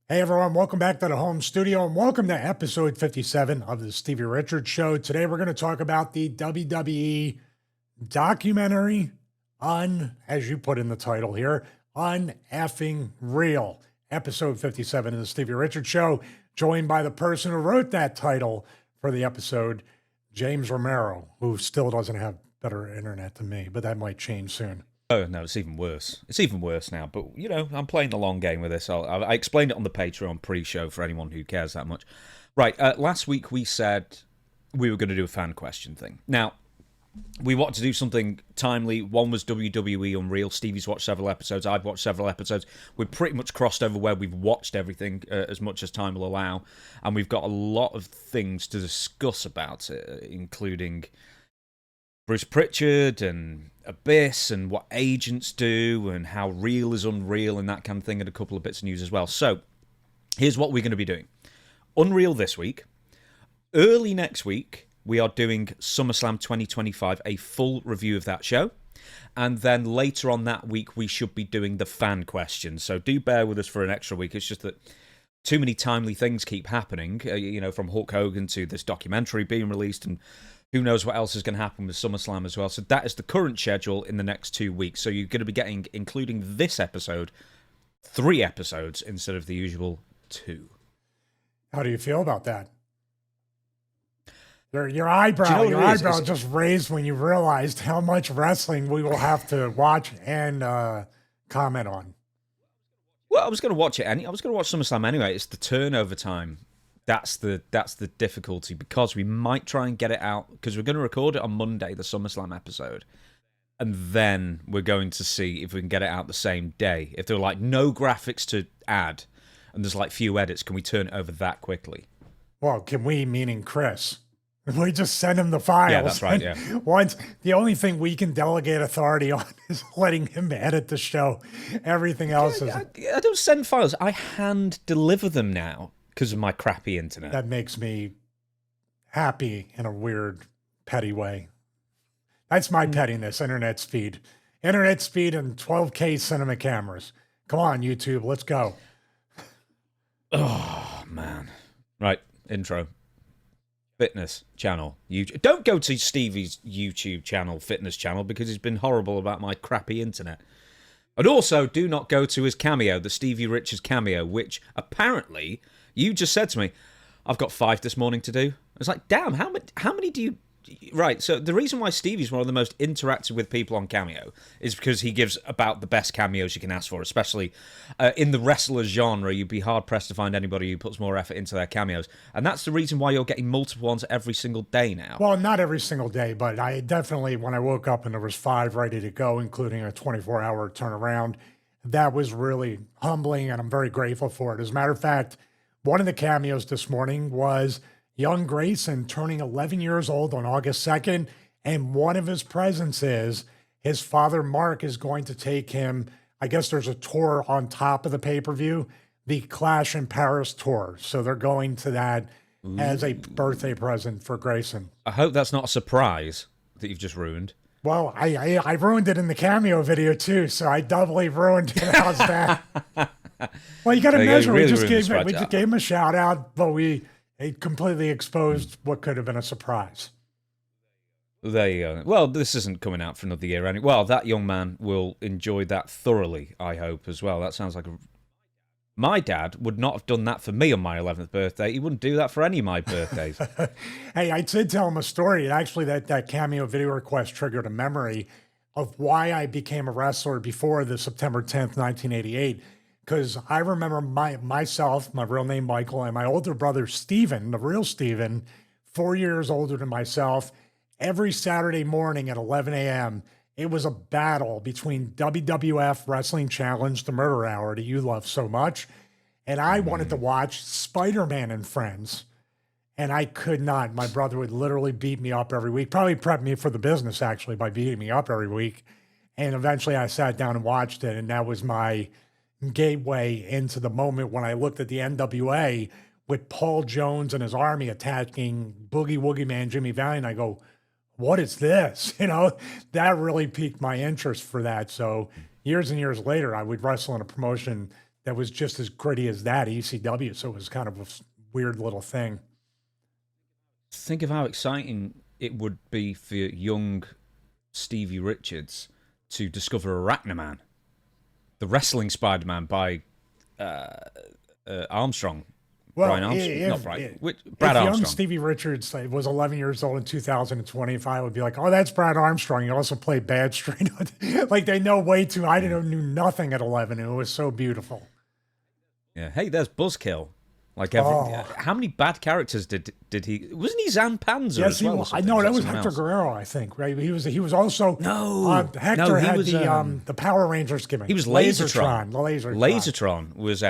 Hey everyone, welcome back to the home studio and welcome to episode 57 of the Stevie Richards Show. Today we're going to talk about the WWE documentary, as you put in the title here, Uneffing Real. Episode 57 of the Stevie Richards Show, joined by the person who wrote that title for the episode, James Romero, who still doesn't have better internet than me, but that might change soon. Oh, no, it's even worse. It's even worse now. But, you know, I'm playing the long game with this. I explained it on the Patreon pre-show for anyone who cares that much. Right, last week we said we were going to do a fan question thing. Now, we wanted to do something timely. One was WWE UnReal. Stevie's watched several episodes. I've watched several episodes. We've pretty much crossed over where we've watched everything as much as time will allow. And we've got a lot of things to discuss about it, including Bruce Prichard and Abyss and what agents do and how real is unreal and that kind of thing, and a couple of bits of news as well. So here's what we're going to be doing. Unreal this week. Early next week, we are doing SummerSlam 2025, a full review of that show. And then later on that week, we should be doing the fan questions. So do bear with us for an extra week. It's just that too many timely things keep happening, from Hulk Hogan to this documentary being released, and who knows what else is going to happen with SummerSlam as well. So that is the current schedule in the next 2 weeks. So you're going to be getting, including this episode, 3 episodes instead of the usual 2. How do you feel about that? Your eyebrow just raised when you realized how much wrestling we will have to watch and comment on. Well, I was going to watch it. I was going to watch SummerSlam anyway. It's the turnover time. That's the difficulty, because we might try and get it out, because we're going to record it on Monday, the SummerSlam episode, and then we're going to see if we can get it out the same day. If there are like no graphics to add and there's like few edits, can we turn it over that quickly? Well, can we, meaning Chris? We just send him the files. Yeah, that's right, yeah. The only thing we can delegate authority on is letting him edit the show. Everything else is... I don't send files. I hand deliver them now because of my crappy internet. That makes me happy in a weird, petty way. That's my pettiness, internet speed. Internet speed and 12K cinema cameras. Come on, YouTube, let's go. Oh, man. Right, intro. Fitness channel. Don't go to Stevie's YouTube channel, fitness channel, because he's been horrible about my crappy internet. And also, do not go to his cameo, the Stevie Richards cameo, which apparently you just said to me, I've got 5 this morning to do. I was like, damn, how many do you... Right, so the reason why Stevie's one of the most interactive with people on Cameo is because he gives about the best cameos you can ask for, especially in the wrestler genre. You'd be hard-pressed to find anybody who puts more effort into their cameos. And that's the reason why you're getting multiple ones every single day now. Well, not every single day, but I definitely, when I woke up and there was 5 ready to go, including a 24-hour turnaround, that was really humbling, and I'm very grateful for it. As a matter of fact, one of the cameos this morning was young Grayson turning 11 years old on August 2nd, and one of his presents is his father, Mark, is going to take him, I guess there's a tour on top of the pay-per-view, the Clash in Paris tour. So they're going to that as a birthday present for Grayson. I hope that's not a surprise that you've just ruined. Well, I ruined it in the cameo video too, so I doubly ruined it. How's that? Well, you got to measure. Really we just gave him a shout out, but it completely exposed what could have been a surprise. There you go. Well, this isn't coming out for another year anyway. Well, that young man will enjoy that thoroughly, I hope, as well. That sounds like My dad would not have done that for me on my 11th birthday. He wouldn't do that for any of my birthdays. Hey, I did tell him a story. And actually, that cameo video request triggered a memory of why I became a wrestler before the September 10th, 1988. Because I remember myself, my real name Michael, and my older brother Steven, the real Steven, 4 years older than myself, every Saturday morning at 11 a.m., it was a battle between WWF Wrestling Challenge, the Murder Hour that you love so much, and I wanted to watch Spider-Man and Friends, and I could not. My brother would literally beat me up every week, probably prep me for the business, actually, by beating me up every week, and eventually I sat down and watched it, and that was my gateway into the moment when I looked at the NWA with Paul Jones and his army attacking Boogie Woogie Man Jimmy Valiant. I go, what is this? That really piqued my interest for that. So years and years later, I would wrestle in a promotion that was just as gritty as that, ECW. So it was kind of a weird little thing. Think of how exciting it would be for young Stevie Richards to discover Arachnaman, the wrestling Spider-Man by Armstrong. Well, Brian Armstrong, not Brian. if Brad Armstrong. young Stevie Richards was 11 years old in 2025, I would be like, oh, that's Brad Armstrong. He also played Bad Street. Like, they know way too. I knew nothing at 11, and it was so beautiful. Yeah. Hey, there's Buzzkill. Like, how many bad characters did he? Wasn't he Zan Panzer? Yes, as well, I know that was Hector Guerrero. I think, right? He was also Hector had the Power Rangers gimmick. He was Lasertron. Lasertron was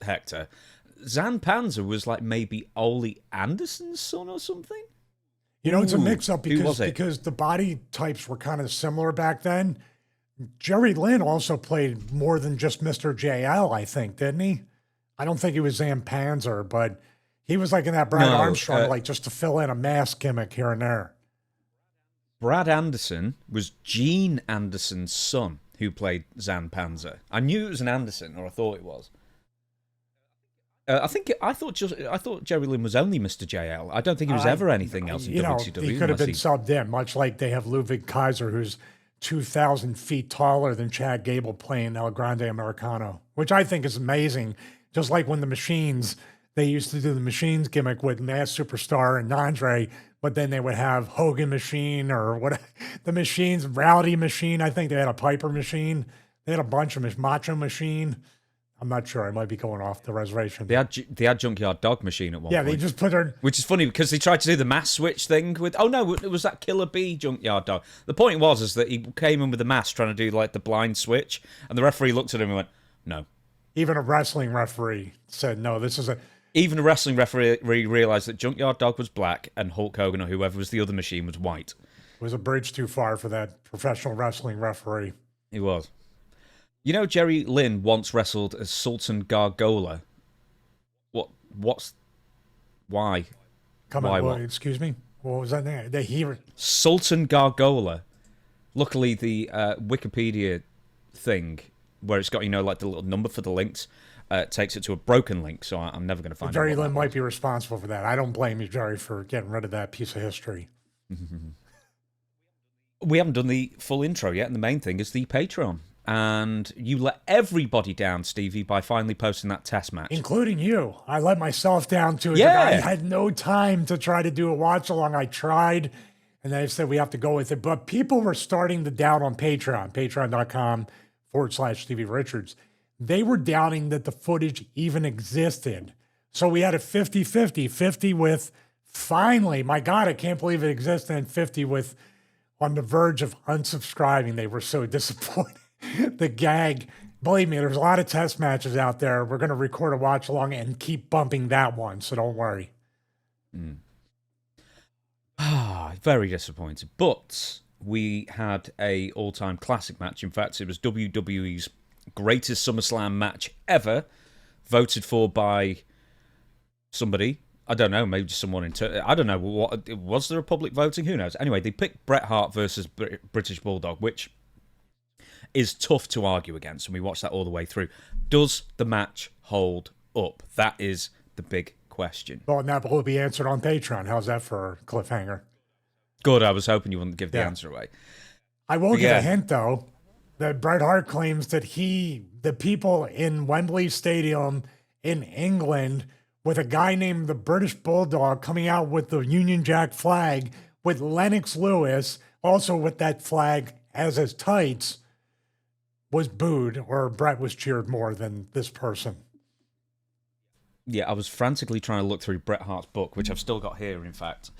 Hector. Zan Panzer was like maybe Ole Anderson's son or something. You know, it's a mix-up because the body types were kind of similar back then. Jerry Lynn also played more than just Mr. JL, I think, didn't he? I don't think he was Zan Panzer, but he was like in that Brad Armstrong, like just to fill in a mask gimmick here and there. Brad Anderson was Gene Anderson's son who played Zan Panzer. I knew it was an Anderson, or I thought it was. I thought Jerry Lynn was only Mr. JL. I don't think he was ever anything else in WCW. He could have been subbed in, much like they have Ludwig Kaiser, who's 2,000 feet taller than Chad Gable playing El Grande Americano, which I think is amazing. Just like when the Machines, they used to do the Machines gimmick with Masked Superstar and Andre, but then they would have Hogan Machine or what the Machines, Rowdy Machine. I think they had a Piper Machine. They had a bunch of Macho Machine. I'm not sure. I might be going off the reservation. They had Junkyard Dog Machine at one point. Yeah, they just put her... Which is funny because they tried to do the mask switch thing with... Oh, no, it was that Killer Bee Junkyard Dog. The point is that he came in with the mask trying to do like the blind switch, and the referee looked at him and went, no. Even a wrestling referee said, no, this is a... Even a wrestling referee realised that Junkyard Dog was black and Hulk Hogan or whoever was the other machine was white. It was a bridge too far for that professional wrestling referee. He was. You know, Jerry Lynn once wrestled as Sultan Gargola. Why? Excuse me? What was that name? Sultan Gargola. Luckily, the Wikipedia thing, where it's got, like the little number for the links, takes it to a broken link, so I'm never going to find Jerry Lynn might be responsible for that. I don't blame you, Jerry, for getting rid of that piece of history. We haven't done the full intro yet, and the main thing is the Patreon. And you let everybody down, Stevie, by finally posting that test match. Including you. I let myself down, too. Yeah. I had no time to try to do a watch-along. I tried, and they said we have to go with it. But people were starting to doubt on Patreon, patreon.com/Stevie Richards. They were doubting that the footage even existed. So we had a 50-50. 50 with, finally, my God, I can't believe it existed, and 50 with on the verge of unsubscribing. They were so disappointed. The gag, believe me, there's a lot of test matches out there. We're going to record a watch along and keep bumping that one, so don't worry. Very disappointed. But we had a all-time classic match. In fact, it was WWE's greatest SummerSlam match ever, voted for by somebody. I don't know, maybe someone I don't know. Was there a public voting? Who knows? Anyway, they picked Bret Hart versus British Bulldog, which is tough to argue against, and we watched that all the way through. Does the match hold up? That is the big question. Well, and that will be answered on Patreon. How's that for a cliffhanger? Good, I was hoping you wouldn't give the answer away. I will give a hint, though, that Bret Hart claims that the people in Wembley Stadium in England, with a guy named the British Bulldog coming out with the Union Jack flag, with Lennox Lewis, also with that flag as his tights, was booed, or Bret was cheered more than this person. Yeah, I was frantically trying to look through Bret Hart's book, which I've still got here, in fact,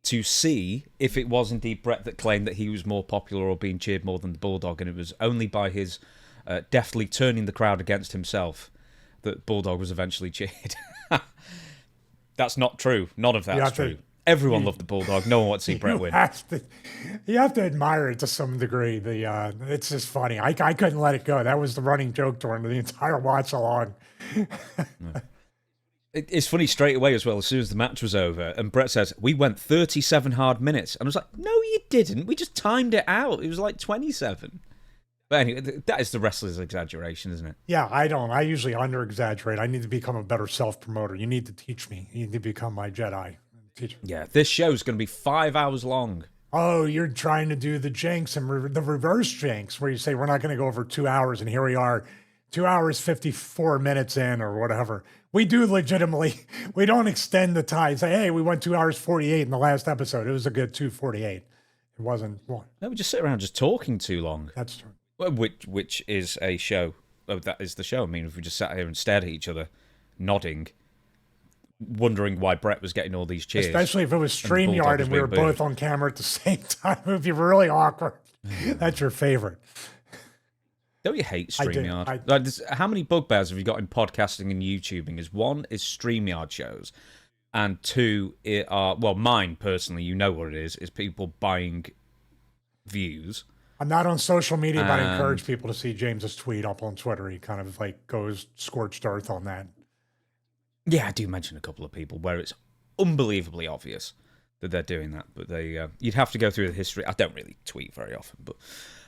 to see if it was indeed Bret that claimed that he was more popular or being cheered more than the Bulldog, and it was only by his deftly turning the crowd against himself that Bulldog was eventually cheered. That's not true. None of that's true. Everyone loved the Bulldog. No one wants to see Bret win. You have to admire it to some degree. It's just funny. I couldn't let it go. That was the running joke during the entire watch along. It's funny straight away as well, as soon as the match was over, and Bret says, we went 37 hard minutes. And I was like, no, you didn't. We just timed it out. It was like 27. But anyway, that is the wrestler's exaggeration, isn't it? Yeah, I don't. I usually under-exaggerate. I need to become a better self-promoter. You need to teach me. You need to become my Jedi. Teach. Yeah, this show's going to be 5 hours long. Oh, you're trying to do the jinx and the reverse jinx, where you say we're not going to go over 2 hours, and here we are, 2 hours 54 minutes in, or whatever. We do legitimately. We don't extend the time. Say, hey, we went 2 hours 48 in the last episode. It was a good 2:48. It wasn't. Well, No, we just sit around just talking too long. that's true. Which is a show. Oh, that is the show. I mean, if we just sat here and stared at each other, nodding, wondering why Brett was getting all these cheers. Especially if it was StreamYard and we were both on camera at the same time. It would be really awkward. That's your favorite. Don't you hate I do. StreamYard? How many bugbears have you got in podcasting and YouTubing? Is one is StreamYard shows, and two are, well, mine personally, you know what it is people buying views. I'm not on social media, but I encourage people to see James's tweet up on Twitter. He kind of like goes scorched earth on that. Yeah, I do mention a couple of people where it's unbelievably obvious that they're doing that, but you'd have to go through the history. I don't really tweet very often, but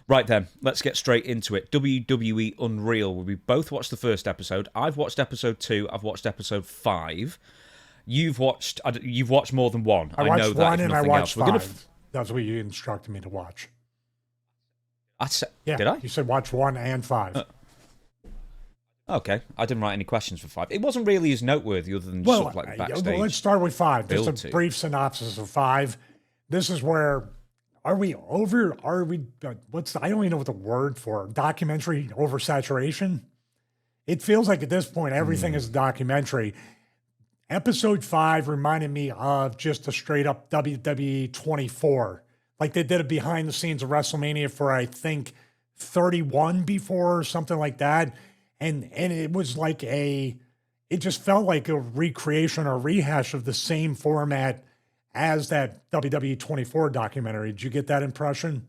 right then, let's get straight into it. WWE UnReal. We both watched the first episode. I've watched episode 2. I've watched episode 5. You've watched more than one. I watched one and I watched 5. That's what you instructed me to watch. Did I? You said watch 1 and 5. Okay, I didn't write any questions for 5. It wasn't really as noteworthy other than just sort of like backstage. Let's start with 5. Just a to. brief synopsis of 5. This is where, are we over, I don't even know what the word for, documentary oversaturation? It feels like at this point, everything is a documentary. Episode 5 reminded me of just a straight up WWE 24. Like they did it behind the scenes of WrestleMania for, I think, 31 before or something like that. And it was like it just felt like a recreation or rehash of the same format as that WWE 24 documentary. Did you get that impression?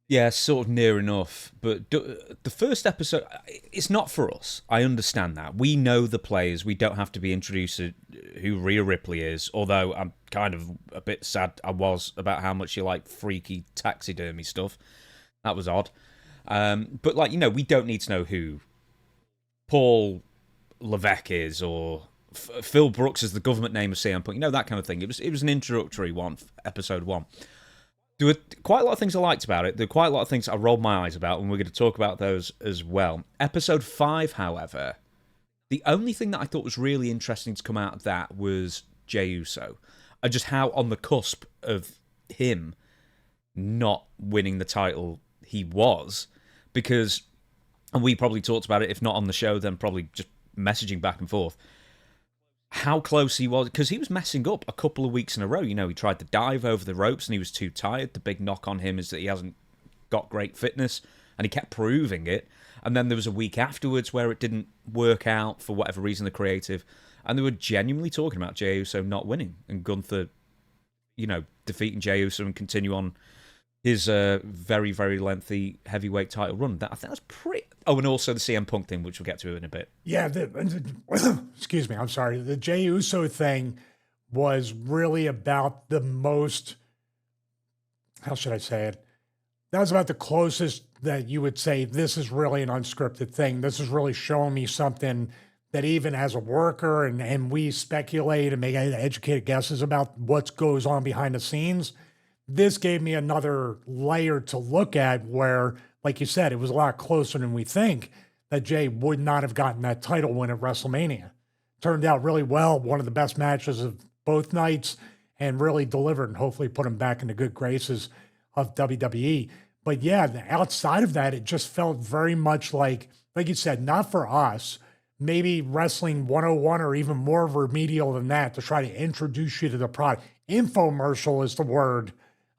Yeah, sort of near enough. But the first episode, it's not for us. I understand that. We know the players. We don't have to be introduced to who Rhea Ripley is, although I'm kind of a bit sad I was about how much you like freaky taxidermy stuff. That was odd. But, like, you know, we don't need to know who Paul Levesque is or Phil Brooks is the government name of CM Punk. You know, that kind of thing. It was an introductory one, episode 1. There were quite a lot of things I liked about it. There were quite a lot of things I rolled my eyes about, and we're going to talk about those as well. Episode 5, however, the only thing that I thought was really interesting to come out of that was Jey Uso. And just how on the cusp of him not winning the title he was, because, and we probably talked about it, if not on the show, then probably just messaging back and forth, how close he was, because he was messing up a couple of weeks in a row. You know, he tried to dive over the ropes and he was too tired. The big knock on him is that he hasn't got great fitness, and he kept proving it. And then there was a week afterwards where it didn't work out for whatever reason, the creative, and they were genuinely talking about Jey Uso not winning and Gunther, you know, defeating Jey Uso and continue on his very, very lengthy heavyweight title run. I think that's pretty... Oh, and also the CM Punk thing, which we'll get to in a bit. Yeah, excuse me, I'm sorry. The Jey Uso thing was really about the most... How should I say it? That was about the closest that you would say, this is really an unscripted thing. This is really showing me something that even as a worker, and we speculate and make educated guesses about what goes on behind the scenes, this gave me another layer to look at where, like you said, it was a lot closer than we think that Jey would not have gotten that title win at WrestleMania. Turned out really well, one of the best matches of both nights, and really delivered and hopefully put him back in the good graces of WWE. But yeah, outside of that, it just felt very much like you said, not for us, maybe Wrestling 101 or even more remedial than that to try to introduce you to the product. Infomercial is the word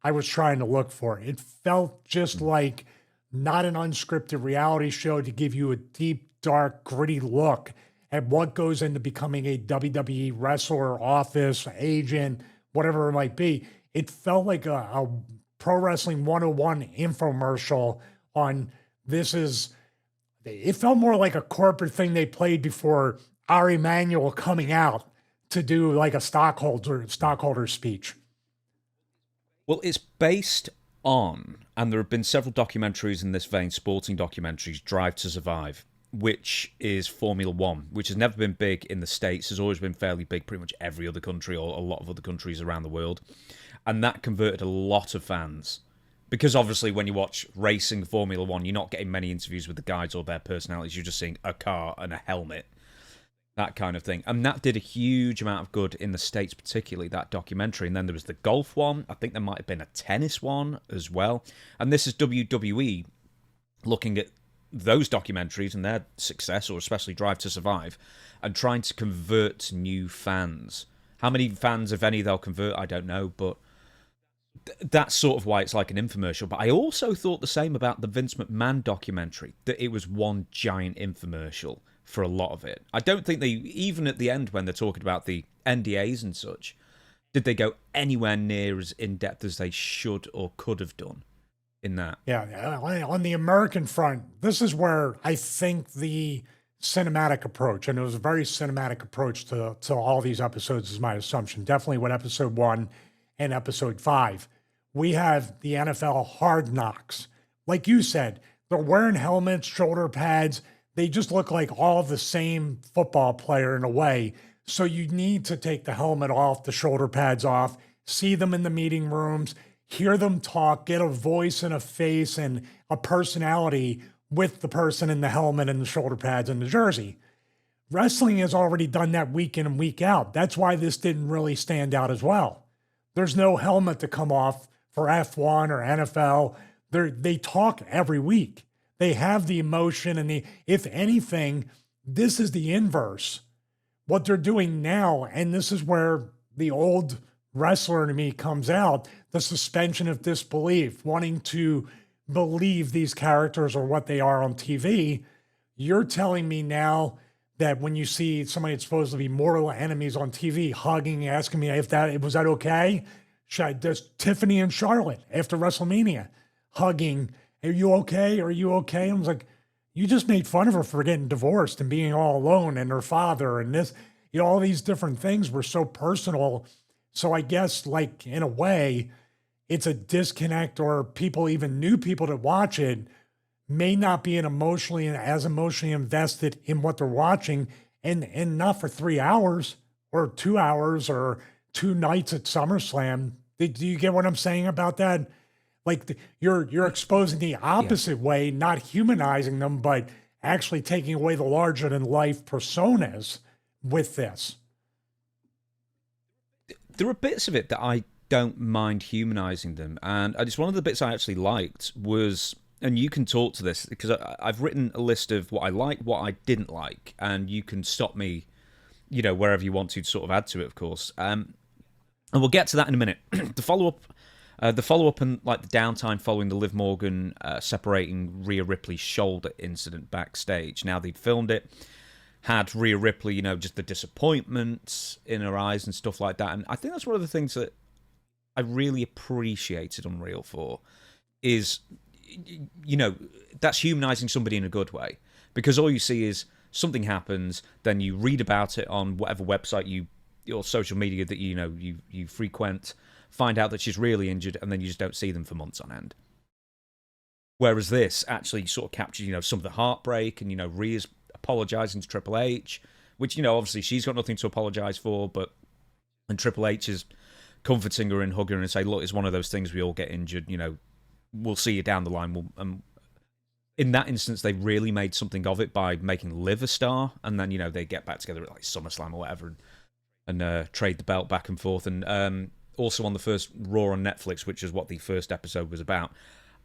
I was trying to look for. It felt just like not an unscripted reality show to give you a deep, dark, gritty look at what goes into becoming a WWE wrestler, office, agent, whatever it might be. It felt like a Pro Wrestling 101 infomercial on it felt more like a corporate thing they played before Ari Emanuel coming out to do like a stockholder speech. Well, it's based on, and there have been several documentaries in this vein, sporting documentaries, Drive to Survive, which is Formula One, which has never been big in the States, has always been fairly big, pretty much every other country or a lot of other countries around the world. And that converted a lot of fans. Because obviously when you watch racing Formula One, you're not getting many interviews with the guys or their personalities, you're just seeing a car and a helmet. That kind of thing. And that did a huge amount of good in the States, particularly that documentary. And then there was the golf one. I think there might have been a tennis one as well. And this is WWE looking at those documentaries and their success, or especially Drive to Survive, and trying to convert new fans. How many fans, if any, they'll convert, I don't know. But that's sort of why it's like an infomercial. But I also thought the same about the Vince McMahon documentary, that it was one giant infomercial for a lot of it. I don't think they, even at the end when they're talking about the NDAs and such, did they go anywhere near as in-depth as they should or could have done in that. Yeah, on the American front, this is where I think the cinematic approach, and it was a very cinematic approach to all these episodes is my assumption, definitely with episode 1 and episode 5. We have the NFL Hard Knocks. Like you said, they're wearing helmets, shoulder pads. They just look like all the same football player in a way. So you need to take the helmet off, the shoulder pads off, see them in the meeting rooms, hear them talk, get a voice and a face and a personality with the person in the helmet and the shoulder pads and the jersey. Wrestling has already done that week in and week out. That's why this didn't really stand out as well. There's no helmet to come off for F1 or NFL. They talk every week. They have the emotion and if anything, this is the inverse. What they're doing now, and this is where the old wrestler in me comes out, the suspension of disbelief, wanting to believe these characters are what they are on TV. You're telling me now that when you see somebody that's supposed to be mortal enemies on TV hugging, asking me if was that okay? There's Tiffany and Charlotte after WrestleMania hugging. Are you okay? Are you okay? I was like, you just made fun of her for getting divorced and being all alone and her father and this, all these different things were so personal. So I guess like in a way, it's a disconnect, or people, even new people that watch it may not be as emotionally invested in what they're watching, and not for 3 hours or 2 hours or 2 nights at SummerSlam. Do you get what I'm saying about that? Like you're exposing the opposite way, not humanizing them, but actually taking away the larger than life personas with this. There are bits of it that I don't mind humanizing them, and it's one of the bits I actually liked was, and you can talk to this because I've written a list of what I like, what I didn't like, and you can stop me, wherever you want to sort of add to it, of course. And we'll get to that in a minute. The follow-up and like the downtime following the Liv Morgan separating Rhea Ripley's shoulder incident backstage. Now they'd filmed it, had Rhea Ripley, just the disappointment in her eyes and stuff like that. And I think that's one of the things that I really appreciated UnReal for is, that's humanizing somebody in a good way. Because all you see is something happens, then you read about it on whatever website or social media that you frequent, find out that she's really injured, and then you just don't see them for months on end. Whereas this actually sort of captured, some of the heartbreak, and, Rhea's apologizing to Triple H, which, obviously she's got nothing to apologize for, and Triple H is comforting her and hugging her and say, look, it's one of those things, we all get injured, we'll see you down the line. In that instance, they really made something of it by making Liv a star, and then, they get back together at like SummerSlam or whatever and trade the belt back and forth. And also on the first Raw on Netflix, which is what the first episode was about.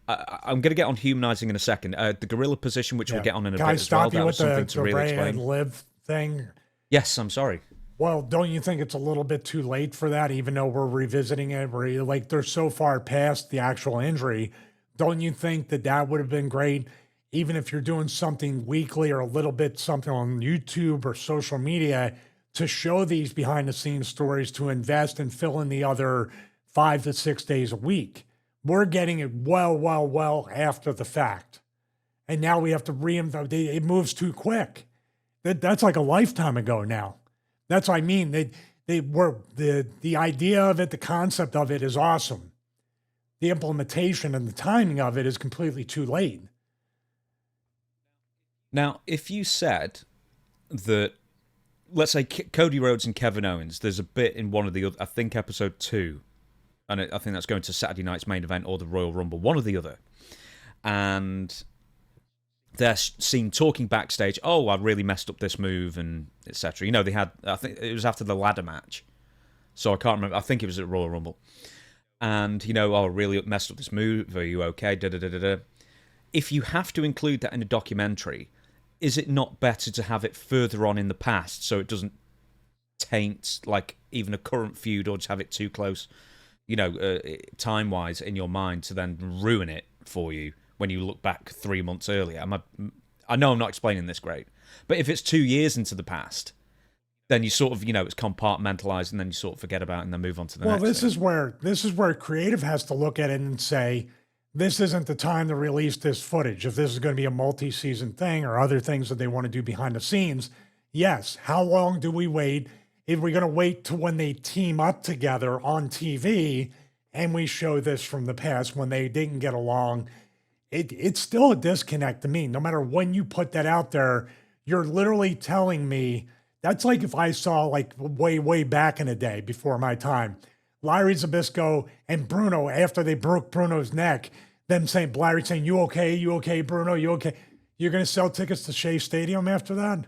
I'm going to get on humanizing in a second. The gorilla position, which we'll get on in a bit as well. Can I stop you with the really Ray explain. and Liv thing? Yes, I'm sorry. Well, don't you think it's a little bit too late for that, even though we're revisiting it? Where they're so far past the actual injury. Don't you think that would have been great, even if you're doing something weekly or a little bit something on YouTube or social media, to show these behind the scenes stories, to invest and fill in the other 5 to 6 days a week? We're getting it well after the fact. And now we have to reinvent. It moves too quick. That's like a lifetime ago now. That's what I mean. They were the idea of it, the concept of it is awesome. the implementation and the timing of it is completely too late. Now, if you said that, let's say Cody Rhodes and Kevin Owens, there's a bit in one of the other, I think episode 2, and I think that's going to Saturday night's main event or the Royal Rumble, one or the other, and they're seen talking backstage, oh, I really messed up this move, and etc. You know, they had, I think it was after the ladder match, so I can't remember, I think it was at Royal Rumble, and, you know, oh, I really messed up this move, are you okay, da-da-da-da-da. If you have to include that in a documentary, is it not better to have it further on in the past so it doesn't taint, like, even a current feud, or just have it too close, you know, time-wise in your mind to then ruin it for you when you look back 3 months earlier? I know I'm not explaining this great, but if it's 2 years into the past, then you sort of, you know, it's compartmentalized, and then you sort of forget about it and then move on to the next This thing. this is where creative has to look at it and say, this isn't the time to release this footage. If this is going to be a multi-season thing or other things that they want to do behind the scenes, yes. How long do we wait? If we're going to wait to when they team up together on TV and we show this from the past when they didn't get along, it's still a disconnect to me. No matter when you put that out there, you're literally telling me, that's like if I saw, like, way back in the day before my time, Larry Zbyszko and Bruno, after they broke Bruno's neck, them saying, Larry saying, you okay, Bruno, you okay? You're going to sell tickets to Shea Stadium after that?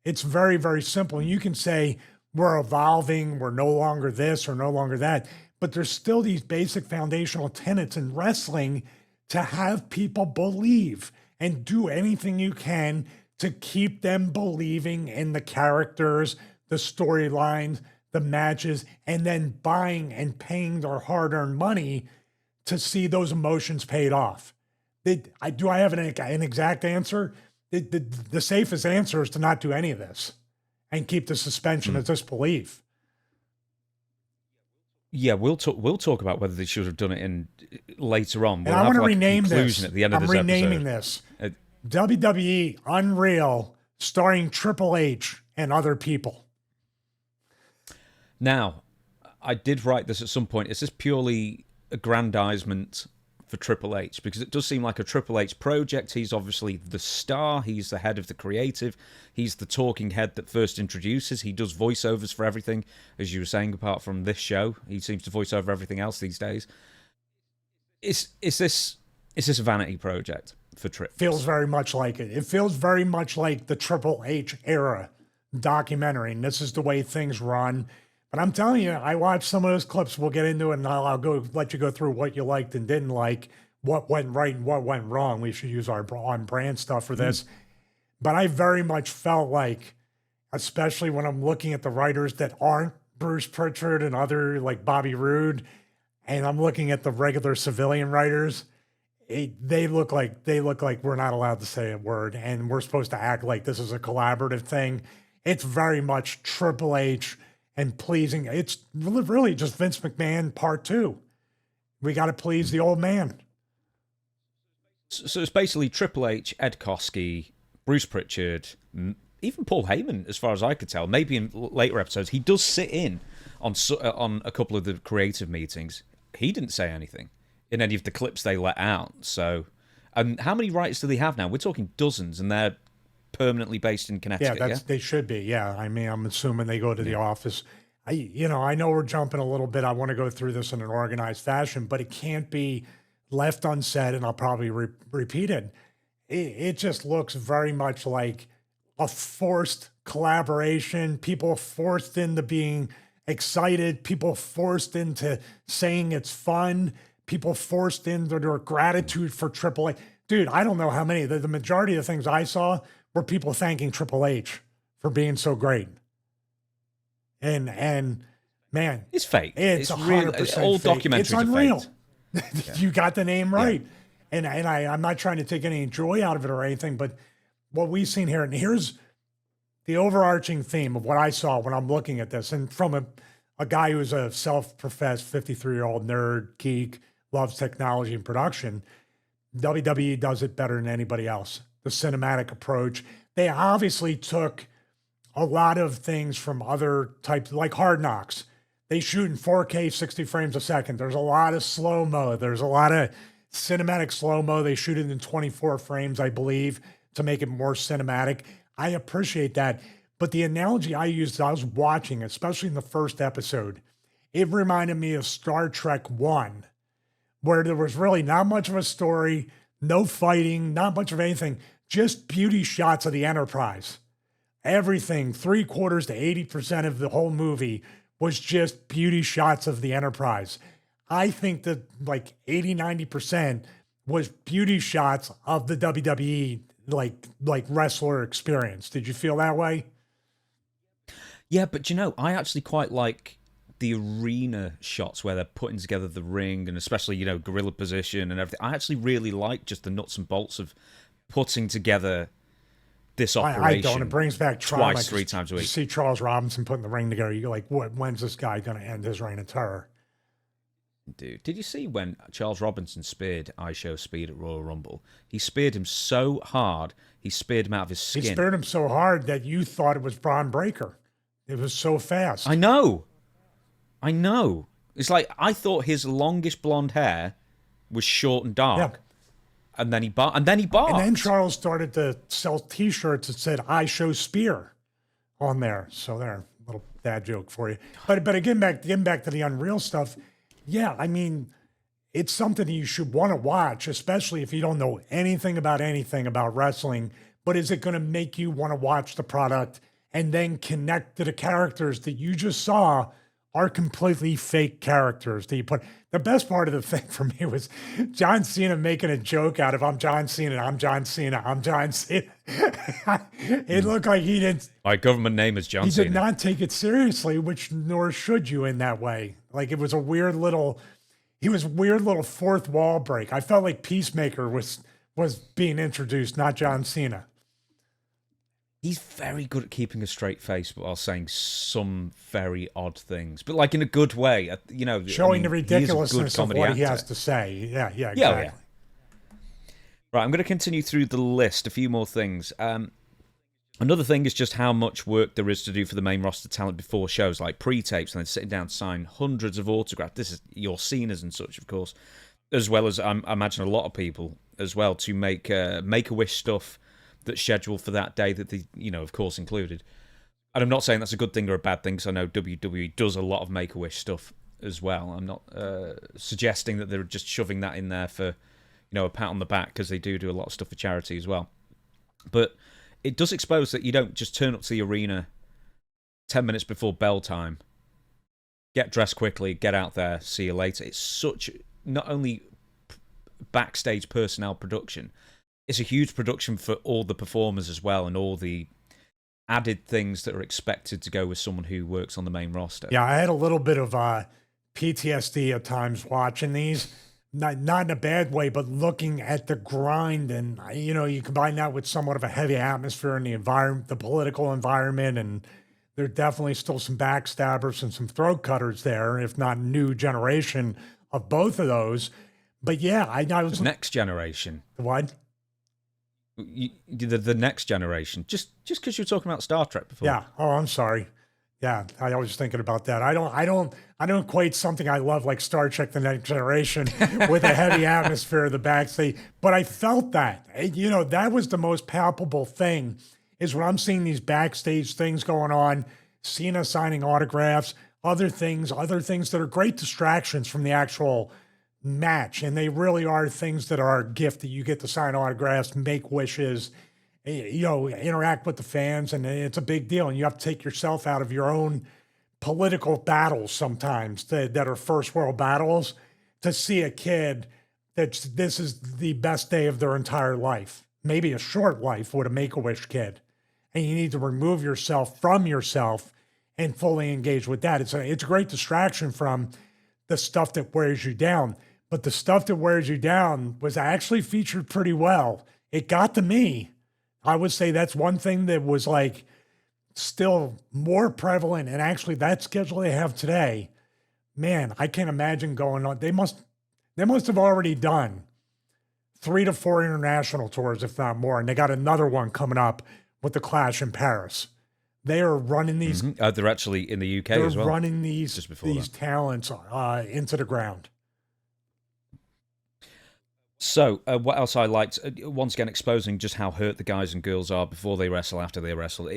It's very, very simple. You can say, we're evolving, we're no longer this or no longer that, but there's still these basic foundational tenets in wrestling to have people believe, and do anything you can to keep them believing in the characters, the storylines, the matches, and then buying and paying their hard-earned money to see those emotions paid off. Do I have an exact answer? The safest answer is to not do any of this and keep the suspension of disbelief. Yeah, we'll talk about whether they should have done it in later on. And I want to rename this at the end of I'm this renaming episode. this WWE UnReal, starring Triple H and other people. Now, I did write this at some point. Is this purely aggrandizement for Triple H? Because it does seem like a Triple H project. He's obviously the star. He's the head of the creative. He's the talking head that first introduces. He does voiceovers for everything, as you were saying, apart from this show. He seems to voice over everything else these days. Is this a vanity project for Triple? Feels very much like it. It feels very much like the Triple H era documentary, and this is the way things run. But I'm telling you, I watched some of those clips. We'll get into it, and I'll let you go through what you liked and didn't like, what went right and what went wrong. We should use our on-brand stuff for this. But I very much felt like, especially when I'm looking at the writers that aren't Bruce Prichard and other, like Bobby Roode, and I'm looking at the regular civilian writers, they look like we're not allowed to say a word, and we're supposed to act like this is a collaborative thing. It's very much Triple H and pleasing. It's really just Vince McMahon part 2. We got to please the old man. So it's basically Triple H, Ed Koskey, Bruce Prichard, even Paul Heyman, as far as I could tell. Maybe in later episodes, he does sit in on a couple of the creative meetings. He didn't say anything in any of the clips they let out. So, and how many writers do they have now? We're talking dozens, and they're permanently based in Connecticut. Yeah, they should be. Yeah, I mean, I'm assuming they go to the office. I know we're jumping a little bit. I want to go through this in an organized fashion, but it can't be left unsaid, and I'll probably repeat it. It just looks very much like a forced collaboration. People forced into being excited. People forced into saying it's fun. People forced into their gratitude for Triple H. Dude, I don't know how many. The majority of the things I saw were people thanking Triple H for being so great. And man, it's fake. It's 100% all fake. documentaries It's unreal. Are fake. You got the name right. Yeah. And I'm not trying to take any joy out of it or anything, but what we've seen here, and here's the overarching theme of what I saw when I'm looking at this, and from a guy who's a self-professed 53-year-old nerd, geek, loves technology and production, WWE does it better than anybody else. The cinematic approach. They obviously took a lot of things from other types, like Hard Knocks. they shoot in 4K, 60 frames a second. There's a lot of slow-mo. There's a lot of cinematic slow-mo. They shoot it in 24 frames, I believe, to make it more cinematic. I appreciate that. But the analogy I used, I was watching, especially in the first episode, it reminded me of Star Trek 1, where there was really not much of a story, no fighting, not much of anything, just beauty shots of the Enterprise. Everything, 3/4 to 80% of the whole movie was just beauty shots of the Enterprise. I think that like 80, 90% was beauty shots of the WWE like wrestler experience. Did you feel that way? Yeah, but I actually quite like the arena shots where they're putting together the ring and especially, gorilla position and everything. I actually really like just the nuts and bolts of putting together this operation. I don't. It brings back trauma. Twice, 3 times a week. You see Charles Robinson putting the ring together. You're like, when's this guy going to end his reign of terror? Dude, did you see when Charles Robinson speared IShow's Speed at Royal Rumble? He speared him so hard, he speared him out of his skin. He speared him so hard that you thought it was Braun Breaker. It was so fast. I know. It's like I thought his longish blonde hair was short and dark. Yeah. And then he barked. And then Charles started to sell T-shirts that said "I show spear" on there. So there, little dad joke for you. But again, getting back to the Unreal stuff. Yeah, I mean, it's something you should want to watch, especially if you don't know anything about wrestling. But is it going to make you want to watch the product and then connect to the characters that you just saw are completely fake characters that you put? The best part of the thing for me was John Cena making a joke out of I'm John Cena, I'm John Cena, I'm John Cena. It looked like he didn't. My government name is John Cena. He did not take it seriously, which nor should you in that way. Like it was a weird little fourth wall break. I felt like Peacemaker was being introduced, not John Cena. He's very good at keeping a straight face while saying some very odd things, but like in a good way. Showing the ridiculousness of what he has to say. Yeah, exactly. Yeah. Right, I'm going to continue through the list. A few more things. Another thing is just how much work there is to do for the main roster talent before shows, like pre-tapes, and then sitting down to sign hundreds of autographs. This is your Cenas and such, of course, as well as I imagine a lot of people as well to make Make-A-Wish stuff that's scheduled for that day that they, of course, included. And I'm not saying that's a good thing or a bad thing, because I know WWE does a lot of Make-A-Wish stuff as well. I'm not suggesting that they're just shoving that in there for, a pat on the back, because they do a lot of stuff for charity as well. But it does expose that you don't just turn up to the arena 10 minutes before bell time, get dressed quickly, get out there, see you later. It's such, not only backstage personnel production, it's a huge production for all the performers as well, and all the added things that are expected to go with someone who works on the main roster. Yeah, I had a little bit of PTSD at times watching these. Not in a bad way, but looking at the grind, and you combine that with somewhat of a heavy atmosphere in the environment, the political environment, and there are definitely still some backstabbers and some throat cutters there, if not new generation of both of those. But yeah, I was the next generation. What? The next generation. Just because you were talking about Star Trek before. Yeah. Oh, I'm sorry. Yeah, I was thinking about that. I don't equate something I love like Star Trek: The Next Generation with a heavy atmosphere of the backstage. But I felt that. That was the most palpable thing, is when I'm seeing these backstage things going on, Cena signing autographs, other things that are great distractions from the actual match. And they really are things that are a gift, that you get to sign autographs, make wishes, interact with the fans, and it's a big deal. And you have to take yourself out of your own political battles sometimes that are first world battles to see a kid that this is the best day of their entire life, maybe a short life with a Make-A-Wish kid. And you need to remove yourself from yourself and fully engage with that. It's a great distraction from the stuff that wears you down. But the stuff that wears you down was actually featured pretty well. It got to me. I would say that's one thing that was like still more prevalent. And actually that schedule they have today, man, I can't imagine going on. They must have already done 3 to 4 international tours, if not more. And they got another one coming up with the Clash in Paris. They are running these. They're actually in the UK They're as well. running these just before these talents into the ground. So, what else I liked? Once again, exposing just how hurt the guys and girls are before they wrestle, after they wrestle.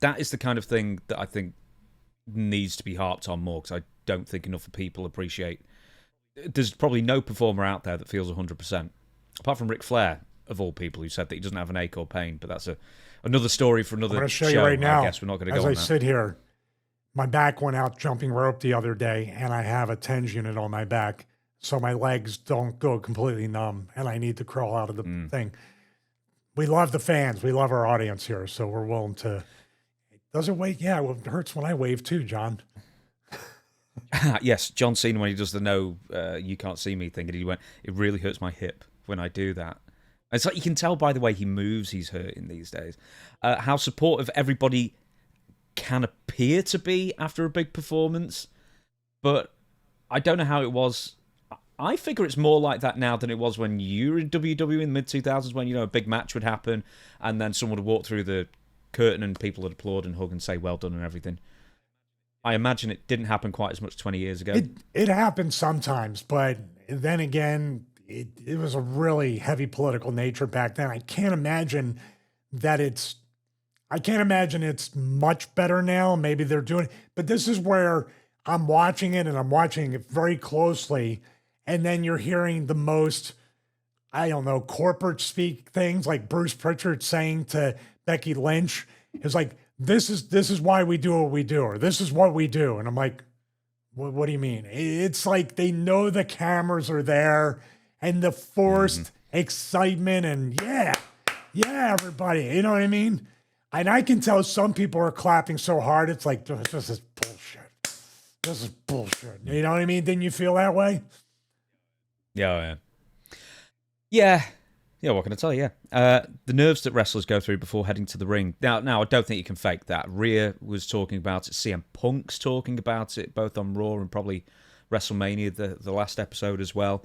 That is the kind of thing that I think needs to be harped on more, because I don't think enough people appreciate. There's probably no performer out there that feels 100%, apart from Ric Flair, of all people, who said that he doesn't have an ache or pain. But that's another story for another show. I'm going to show you right now. I guess we're not going to go on that. As I sit here, my back went out jumping rope the other day, and I have a TENS unit on my back, so my legs don't go completely numb, and I need to crawl out of the thing. We love the fans. We love our audience here, so we're willing to. Does it wait? Yeah, well, it hurts when I wave too, John. Yes, John Cena, when he does the no, you can't see me thing, and he went, it really hurts my hip when I do that. It's like you can tell by the way he moves, he's hurting these days. How supportive everybody can appear to be after a big performance, but I don't know how it was. I figure it's more like that now than it was when you were in WWE in the mid-2000s, when, a big match would happen and then someone would walk through the curtain and people would applaud and hug and say well done and everything. I imagine it didn't happen quite as much 20 years ago. It happened sometimes, but then again, it was a really heavy political nature back then. I can't imagine it's much better now. Maybe they're doing it, but this is where I'm watching it, and I'm watching it very closely. And then you're hearing the most, I don't know, corporate speak things like Bruce Prichard saying to Becky Lynch, it's like, this is why we do what we do, or this is what we do. And I'm like, what do you mean? It's like they know the cameras are there, and the forced excitement, and yeah, everybody, you know what I mean? And I can tell some people are clapping so hard, it's like, this is bullshit. This is bullshit. You know what I mean? Didn't you feel that way? Yeah. What can I tell you? The nerves that wrestlers go through before heading to the ring. Now, I don't think you can fake that. Rhea was talking about it. CM Punk's talking about it, both on Raw and probably WrestleMania, the last episode as well.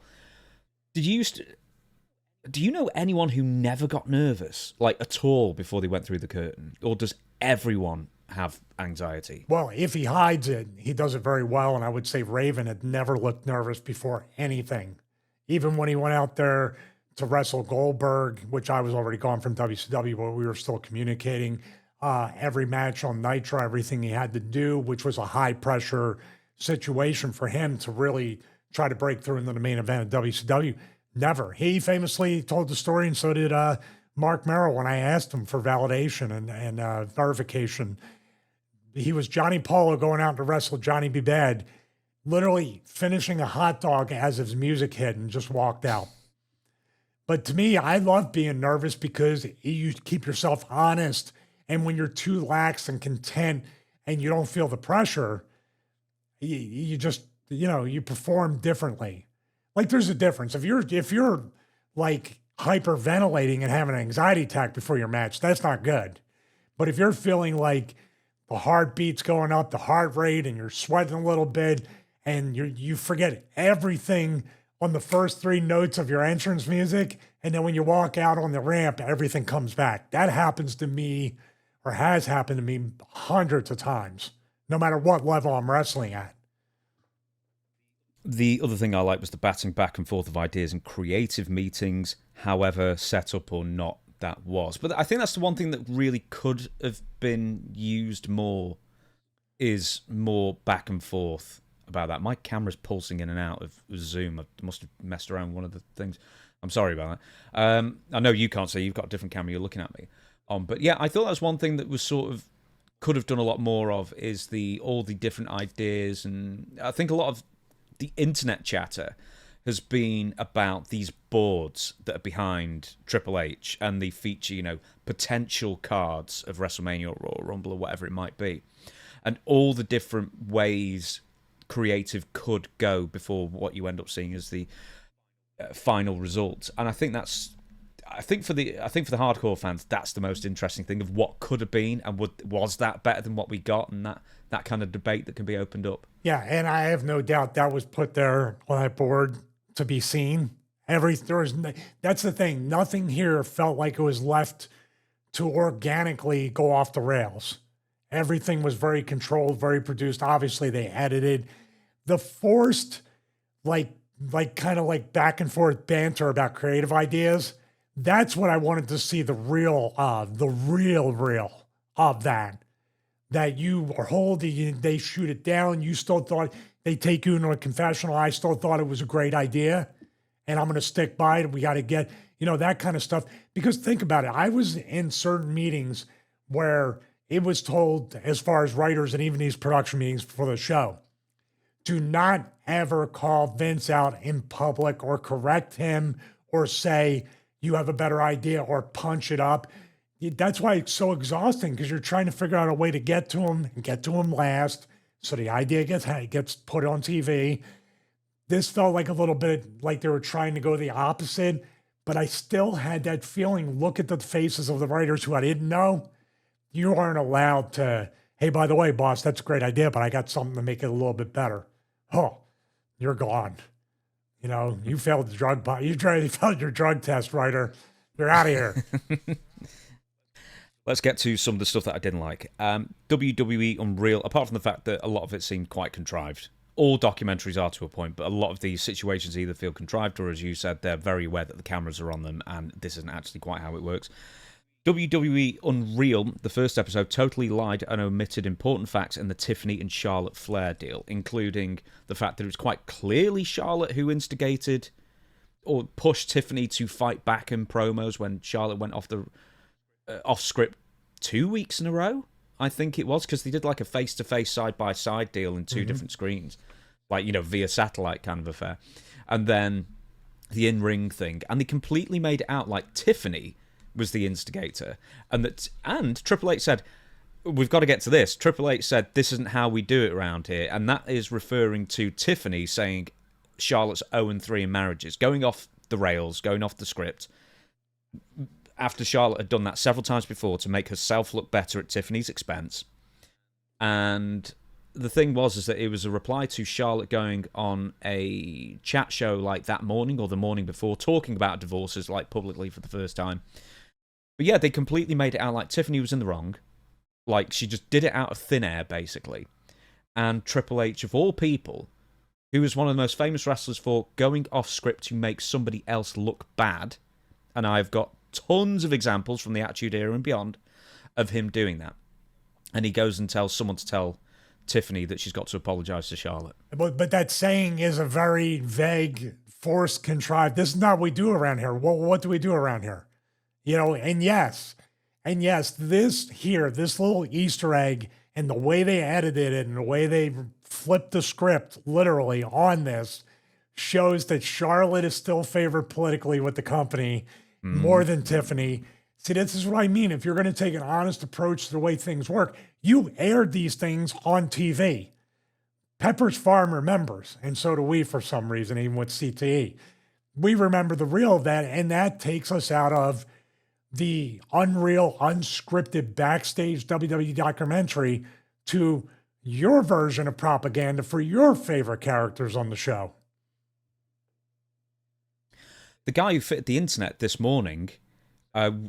Do you know anyone who never got nervous, like at all, before they went through the curtain? Or does everyone have anxiety? Well, if he hides it, he does it very well. And I would say Raven had never looked nervous before anything. Even when he went out there to wrestle Goldberg, which I was already gone from WCW, but we were still communicating. Every match on Nitro, everything he had to do, which was a high-pressure situation for him to really try to break through into the main event of WCW. Never. He famously told the story, and so did Mark Merrill when I asked him for validation and verification. He was Johnny Polo going out to wrestle Johnny B. Bad, literally finishing a hot dog as his music hit and just walked out. But to me, I love being nervous because you keep yourself honest. And when you're too lax and content and you don't feel the pressure, you just, you perform differently. Like there's a difference. If you're like hyperventilating and having an anxiety attack before your match, that's not good. But if you're feeling like the heartbeat's going up, the heart rate, and you're sweating a little bit, and you forget everything on the first three notes of your entrance music, and then when you walk out on the ramp, everything comes back. That happens to me, or has happened to me hundreds of times, no matter what level I'm wrestling at. The other thing I liked was the batting back and forth of ideas and creative meetings, however set up or not that was. But I think that's the one thing that really could have been used more, is more back and forth about that. My camera's pulsing in and out of Zoom. I must have messed around with one of the things. I'm sorry about that. I know you can't see. You've got a different camera you're looking at me on. But yeah, I thought that was one thing that was sort of could have done a lot more of, is all the different ideas. And I think a lot of the internet chatter has been about these boards that are behind Triple H, and they feature, potential cards of WrestleMania or Royal Rumble or whatever it might be. And all the different ways creative could go before what you end up seeing as the final result. And I think for the hardcore fans, that's the most interesting thing of what could have been, and was that better than what we got, and that kind of debate that can be opened up. Yeah, and I have no doubt that was put there on that board to be seen. That's the thing. Nothing here felt like it was left to organically go off the rails. Everything was very controlled, very produced. Obviously, they edited. The forced, like kind of like back and forth banter about creative ideas. That's what I wanted to see, the real of that. That you are holding, they shoot it down. You still thought they take you into a confessional. I still thought it was a great idea, and I'm going to stick by it. We got to get, that kind of stuff. Because think about it. I was in certain meetings where it was told, as far as writers and even these production meetings for the show, do not ever call Vince out in public or correct him or say you have a better idea or punch it up. That's why it's so exhausting, because you're trying to figure out a way to get to him and get to him last. So the idea gets put on TV. This felt like a little bit like they were trying to go the opposite, but I still had that feeling. Look at the faces of the writers who I didn't know. You aren't allowed to, hey, by the way, boss, that's a great idea, but I got something to make it a little bit better. Oh, you're gone. You failed the you failed your drug test, writer. You're out of here. Let's get to some of the stuff that I didn't like. WWE UnReal, apart from the fact that a lot of it seemed quite contrived. All documentaries are to a point, but a lot of these situations either feel contrived or, as you said, they're very aware that the cameras are on them, and this isn't actually quite how it works. WWE UnReal, the first episode, totally lied and omitted important facts in the Tiffany and Charlotte Flair deal, including the fact that it was quite clearly Charlotte who instigated or pushed Tiffany to fight back in promos when Charlotte went off script 2 weeks in a row, I think it was, because they did like a face-to-face, side-by-side deal in two different screens, like, via satellite kind of affair. And then the in-ring thing. And they completely made it out like Tiffany was the instigator. And Triple H said, we've got to get to this. Triple H said, this isn't how we do it around here. And that is referring to Tiffany saying Charlotte's 0-3 in marriages, going off the rails, going off the script, after Charlotte had done that several times before to make herself look better at Tiffany's expense. And the thing was that it was a reply to Charlotte going on a chat show like that morning or the morning before, talking about divorces like publicly for the first time. But yeah, they completely made it out like Tiffany was in the wrong. Like, she just did it out of thin air, basically. And Triple H, of all people, who was one of the most famous wrestlers for going off script to make somebody else look bad, and I've got tons of examples from the Attitude Era and beyond of him doing that. And he goes and tells someone to tell Tiffany that she's got to apologize to Charlotte. But that saying is a very vague, forced, contrived. This is not what we do around here. What do we do around here? And yes, this little Easter egg and the way they edited it and the way they flipped the script literally on this shows that Charlotte is still favored politically with the company more than Tiffany. See, this is what I mean. If you're going to take an honest approach to the way things work, you aired these things on TV. Pepper's Farm remembers, and so do we for some reason, even with CTE. We remember the real of that, and that takes us out of the unreal, unscripted backstage WWE documentary to your version of propaganda for your favorite characters on the show. The guy who fitted the internet this morning,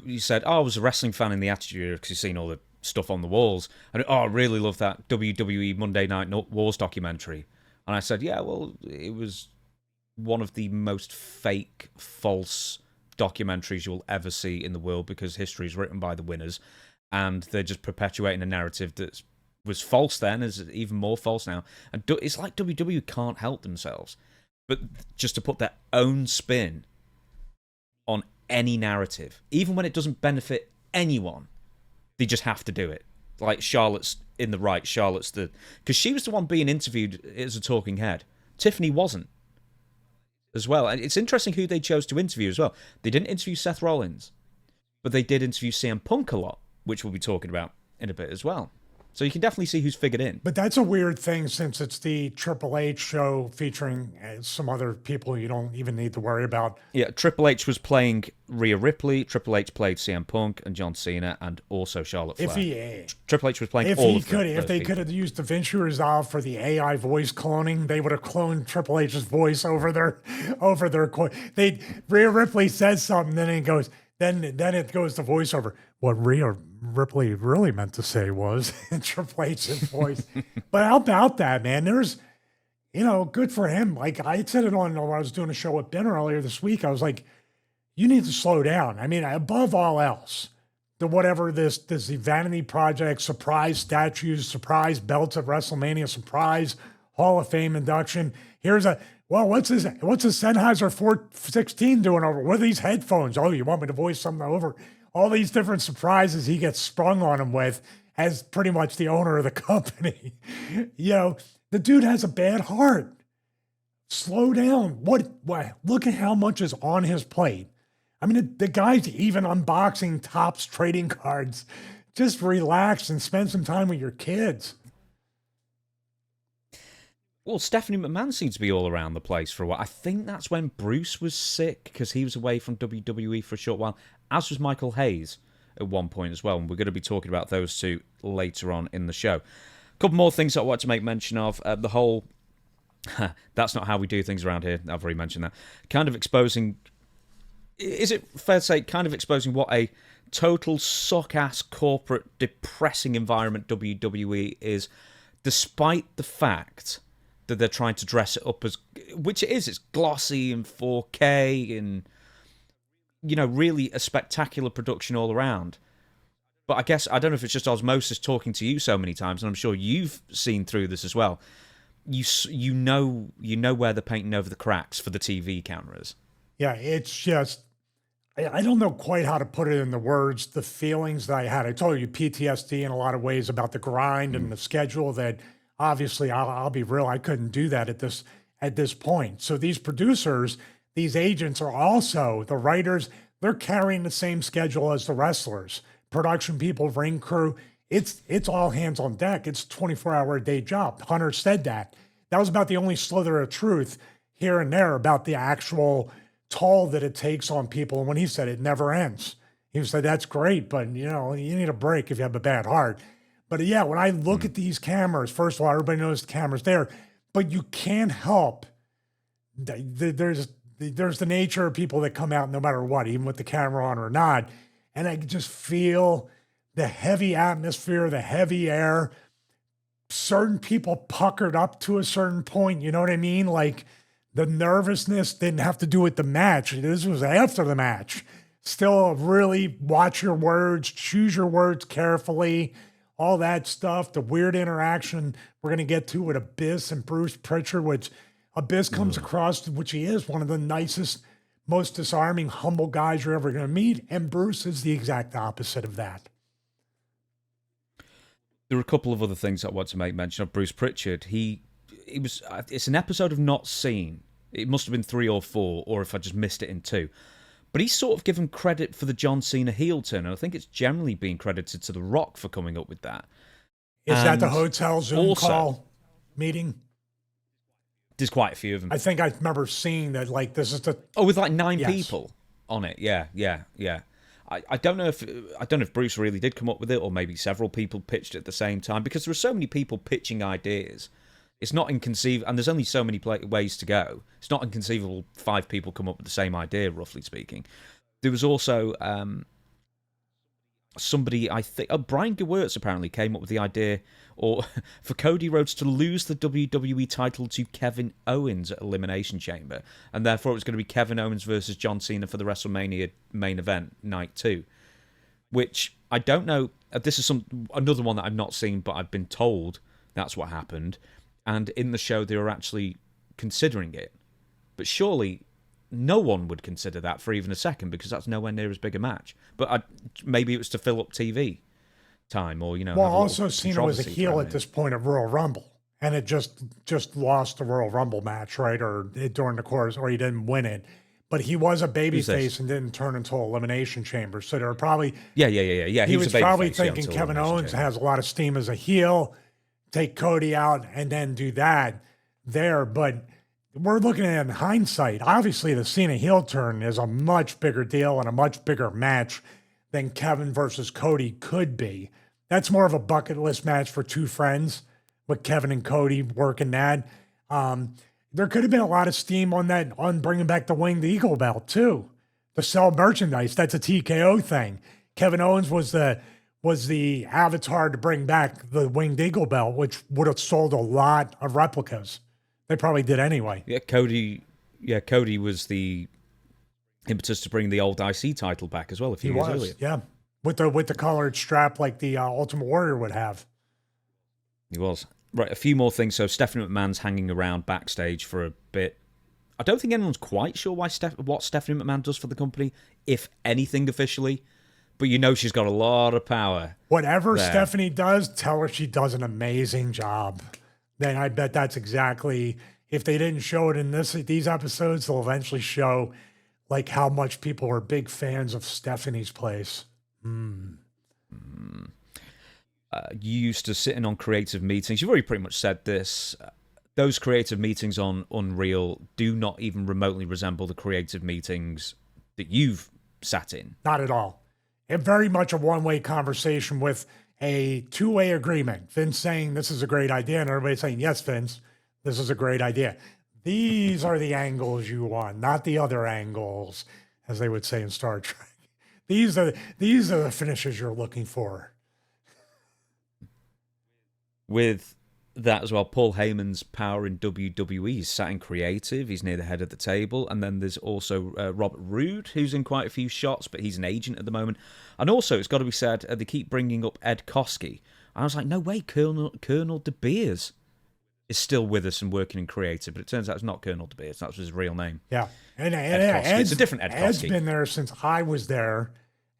he said, I was a wrestling fan in the Attitude Era because he's seen all the stuff on the walls. And I really love that WWE Monday Night Wars documentary. And I said, yeah, well, it was one of the most fake, false documentaries you'll ever see in the world, because history is written by the winners. And they're just perpetuating a narrative that was false then, is even more false now. And it's like WWE can't help themselves, but just to put their own spin on any narrative, even when it doesn't benefit anyone, they just have to do it. Like, Charlotte's in the right, because she was the one being interviewed as a talking head. Tiffany wasn't as well. And it's interesting who they chose to interview as well. They didn't interview Seth Rollins, but they did interview CM Punk a lot, which we'll be talking about in a bit as well. So you can definitely see who's figured in. But that's a weird thing, since it's the Triple H show featuring some other people you don't even need to worry about. Yeah, Triple H was playing Rhea Ripley, Triple H played CM Punk and John Cena, and also Charlotte Flair. Triple H was playing all of them. If they could have used DaVinci Resolve for the AI voice cloning, they would have cloned Triple H's voice over their Rhea Ripley says something, then it goes to voiceover. What Rhea Ripley really meant to say was in Triple H's voice. But how about that, man? There's, good for him. Like I said it on when I was doing a show with Ben earlier this week. I was like, you need to slow down. I mean, above all else, whatever this vanity project, surprise statues, surprise belts at WrestleMania, surprise Hall of Fame induction. What's his Sennheiser 416 doing over? What are these headphones? Oh, you want me to voice something over? All these different surprises he gets sprung on him with as pretty much the owner of the company. The dude has a bad heart. Slow down. What? Look at how much is on his plate. I mean, the guy's even unboxing Topps trading cards. Just relax and spend some time with your kids. Well, Stephanie McMahon seems to be all around the place for a while. I think that's when Bruce was sick because he was away from WWE for a short while, as was Michael Hayes at one point as well. And we're going to be talking about those two later on in the show. A couple more things I want to make mention of. The whole, that's not how we do things around here. I've already mentioned that. Kind of exposing, is it fair to say, kind of exposing what a total suck-ass corporate depressing environment WWE is, despite the fact that they're trying to dress it up as, which it is, it's glossy and 4K and, really a spectacular production all around. But I guess, I don't know if it's just osmosis talking to you so many times, and I'm sure you've seen through this as well. You know where they're painting over the cracks for the TV cameras. Yeah, it's just, I don't know quite how to put it in the words, the feelings that I had. I told you PTSD in a lot of ways about the grind and the schedule that, obviously, I'll be real, I couldn't do that at this point. So these producers, these agents are also, the writers, they're carrying the same schedule as the wrestlers. Production people, ring crew, it's all hands on deck. It's a 24-hour-a-day job. Hunter said that. That was about the only slither of truth here and there about the actual toll that it takes on people. And when he said it never ends, he said, that's great, but you need a break if you have a bad heart. But yeah, when I look at these cameras, first of all, everybody knows the camera's there, but you can't help. There's the nature of people that come out no matter what, even with the camera on or not. And I just feel the heavy atmosphere, the heavy air, certain people puckered up to a certain point. You know what I mean? Like the nervousness didn't have to do with the match. This was after the match. Still really watch your words, choose your words carefully. All that stuff, the weird interaction we're going to get to with Abyss and Bruce Prichard, which Abyss comes across, which he is one of the nicest, most disarming, humble guys you're ever going to meet. And Bruce is the exact opposite of that. There are a couple of other things I want to make mention of. Bruce Prichard, it's an episode I've not seen. It must have been 3 or 4, or if I just missed it in 2. But he's sort of given credit for the John Cena heel turn, and I think it's generally being credited to The Rock for coming up with that. Is that the hotel Zoom call meeting? There's quite a few of them. I think I remember seeing that, like, this is the... Oh, with like 9 people on it. Yeah. I don't know if Bruce really did come up with it, or maybe several people pitched at the same time, because there are so many people pitching ideas. It's not inconceivable, and there's only so many ways to go. It's not inconceivable 5 people come up with the same idea, roughly speaking. There was also somebody, I think, Brian Gewirtz apparently came up with the idea for Cody Rhodes to lose the WWE title to Kevin Owens at Elimination Chamber, and therefore it was going to be Kevin Owens versus John Cena for the WrestleMania main event, night 2. Which, I don't know, this is another one that I've not seen, but I've been told that's what happened. And in the show, they were actually considering it. But surely no one would consider that for even a second, because that's nowhere near as big a match. But maybe it was to fill up TV time, or, Well, also Cena was a heel at this point of Royal Rumble. And it just lost the Royal Rumble match, right? Or during the course, or he didn't win it. But he was a babyface and didn't turn into Elimination Chamber. So there were probably... Yeah. He was probably thinking Kevin Owens has a lot of steam as a heel. Take Cody out and then do that there. But we're looking at it in hindsight. Obviously, the Cena heel turn is a much bigger deal and a much bigger match than Kevin versus Cody could be. That's more of a bucket list match for 2 friends with Kevin and Cody working that. There could have been a lot of steam on bringing back the Winged Eagle belt too, to sell merchandise. That's a TKO thing. Kevin Owens was the was the avatar to bring back the Winged Eagle belt, which would have sold a lot of replicas. They probably did anyway. Yeah, Cody. Yeah, Cody was the impetus to bring the old IC title back as well a few years earlier. Yeah, with the colored strap like the Ultimate Warrior would have. He was. Right, a few more things. So Stephanie McMahon's hanging around backstage for a bit. I don't think anyone's quite sure what Stephanie McMahon does for the company, if anything officially. But you know she's got a lot of power. Whatever there. Stephanie does, tell her she does an amazing job. Then I bet that's exactly, if they didn't show it in these episodes, they'll eventually show like how much people are big fans of Stephanie's place. You used to sit in on creative meetings. You've already pretty much said this. Those creative meetings on UnReal do not even remotely resemble the creative meetings that you've sat in. Not at all. It's very much a one-way conversation with a two-way agreement. Vince saying this is a great idea, and everybody saying, yes, Vince, this is a great idea. These are the angles you want, not the other angles, as they would say in Star Trek. These are the finishes you're looking for. With that as well, Paul Heyman's power in WWE. He's sat in creative. He's near the head of the table. And then there's also Robert Roode, who's in quite a few shots, but he's an agent at the moment. And also, it's got to be said, they keep bringing up Ed Koskey. I was like, no way, Colonel De Beers is still with us and working in creative. But it turns out it's not Colonel De Beers. That's his real name. Yeah. And it's a different Ed Koskey. Ed's been there since I was there.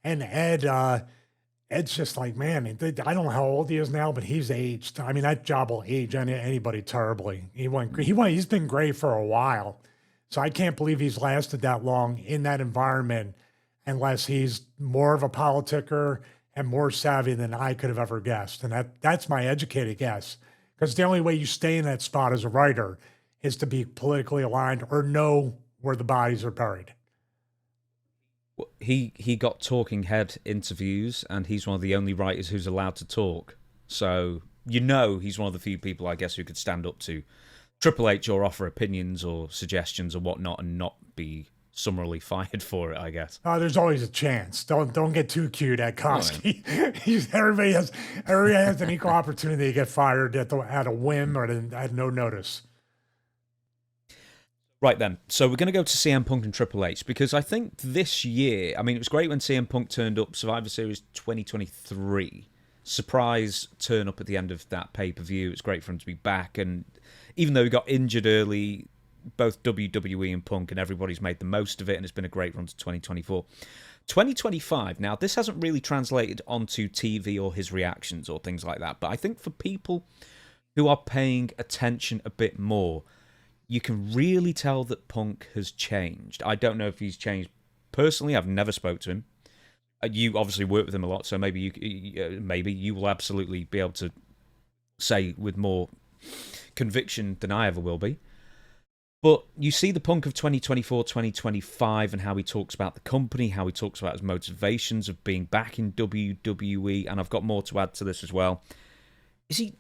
And Ed's just like, man, I don't know how old he is now, but he's aged. I mean, that job will age anybody terribly. He's been great for a while. So I can't believe he's lasted that long in that environment unless he's more of a politicker and more savvy than I could have ever guessed. And that's my educated guess. Because the only way you stay in that spot as a writer is to be politically aligned or know where the bodies are buried. He got talking head interviews, and he's one of the only writers who's allowed to talk. So, he's one of the few people, I guess, who could stand up to Triple H or offer opinions or suggestions or whatnot and not be summarily fired for it, I guess. There's always a chance. Don't get too cute at Koski. Everybody has an equal opportunity to get fired at a whim or at no notice. Right then, so we're going to go to CM Punk and Triple H because I think this year, I mean, it was great when CM Punk turned up, Survivor Series 2023. Surprise turn up at the end of that pay-per-view. It's great for him to be back, and even though he got injured early, both WWE and Punk and everybody's made the most of it, and it's been a great run to 2024. 2025, now this hasn't really translated onto TV or his reactions or things like that, but I think for people who are paying attention a bit more, you can really tell that Punk has changed. I don't know if he's changed personally. I've never spoke to him. You obviously work with him a lot, so maybe you will absolutely be able to say with more conviction than I ever will be. But you see the Punk of 2024, 2025, and how he talks about the company, how he talks about his motivations of being back in WWE, and I've got more to add to this as well. Is he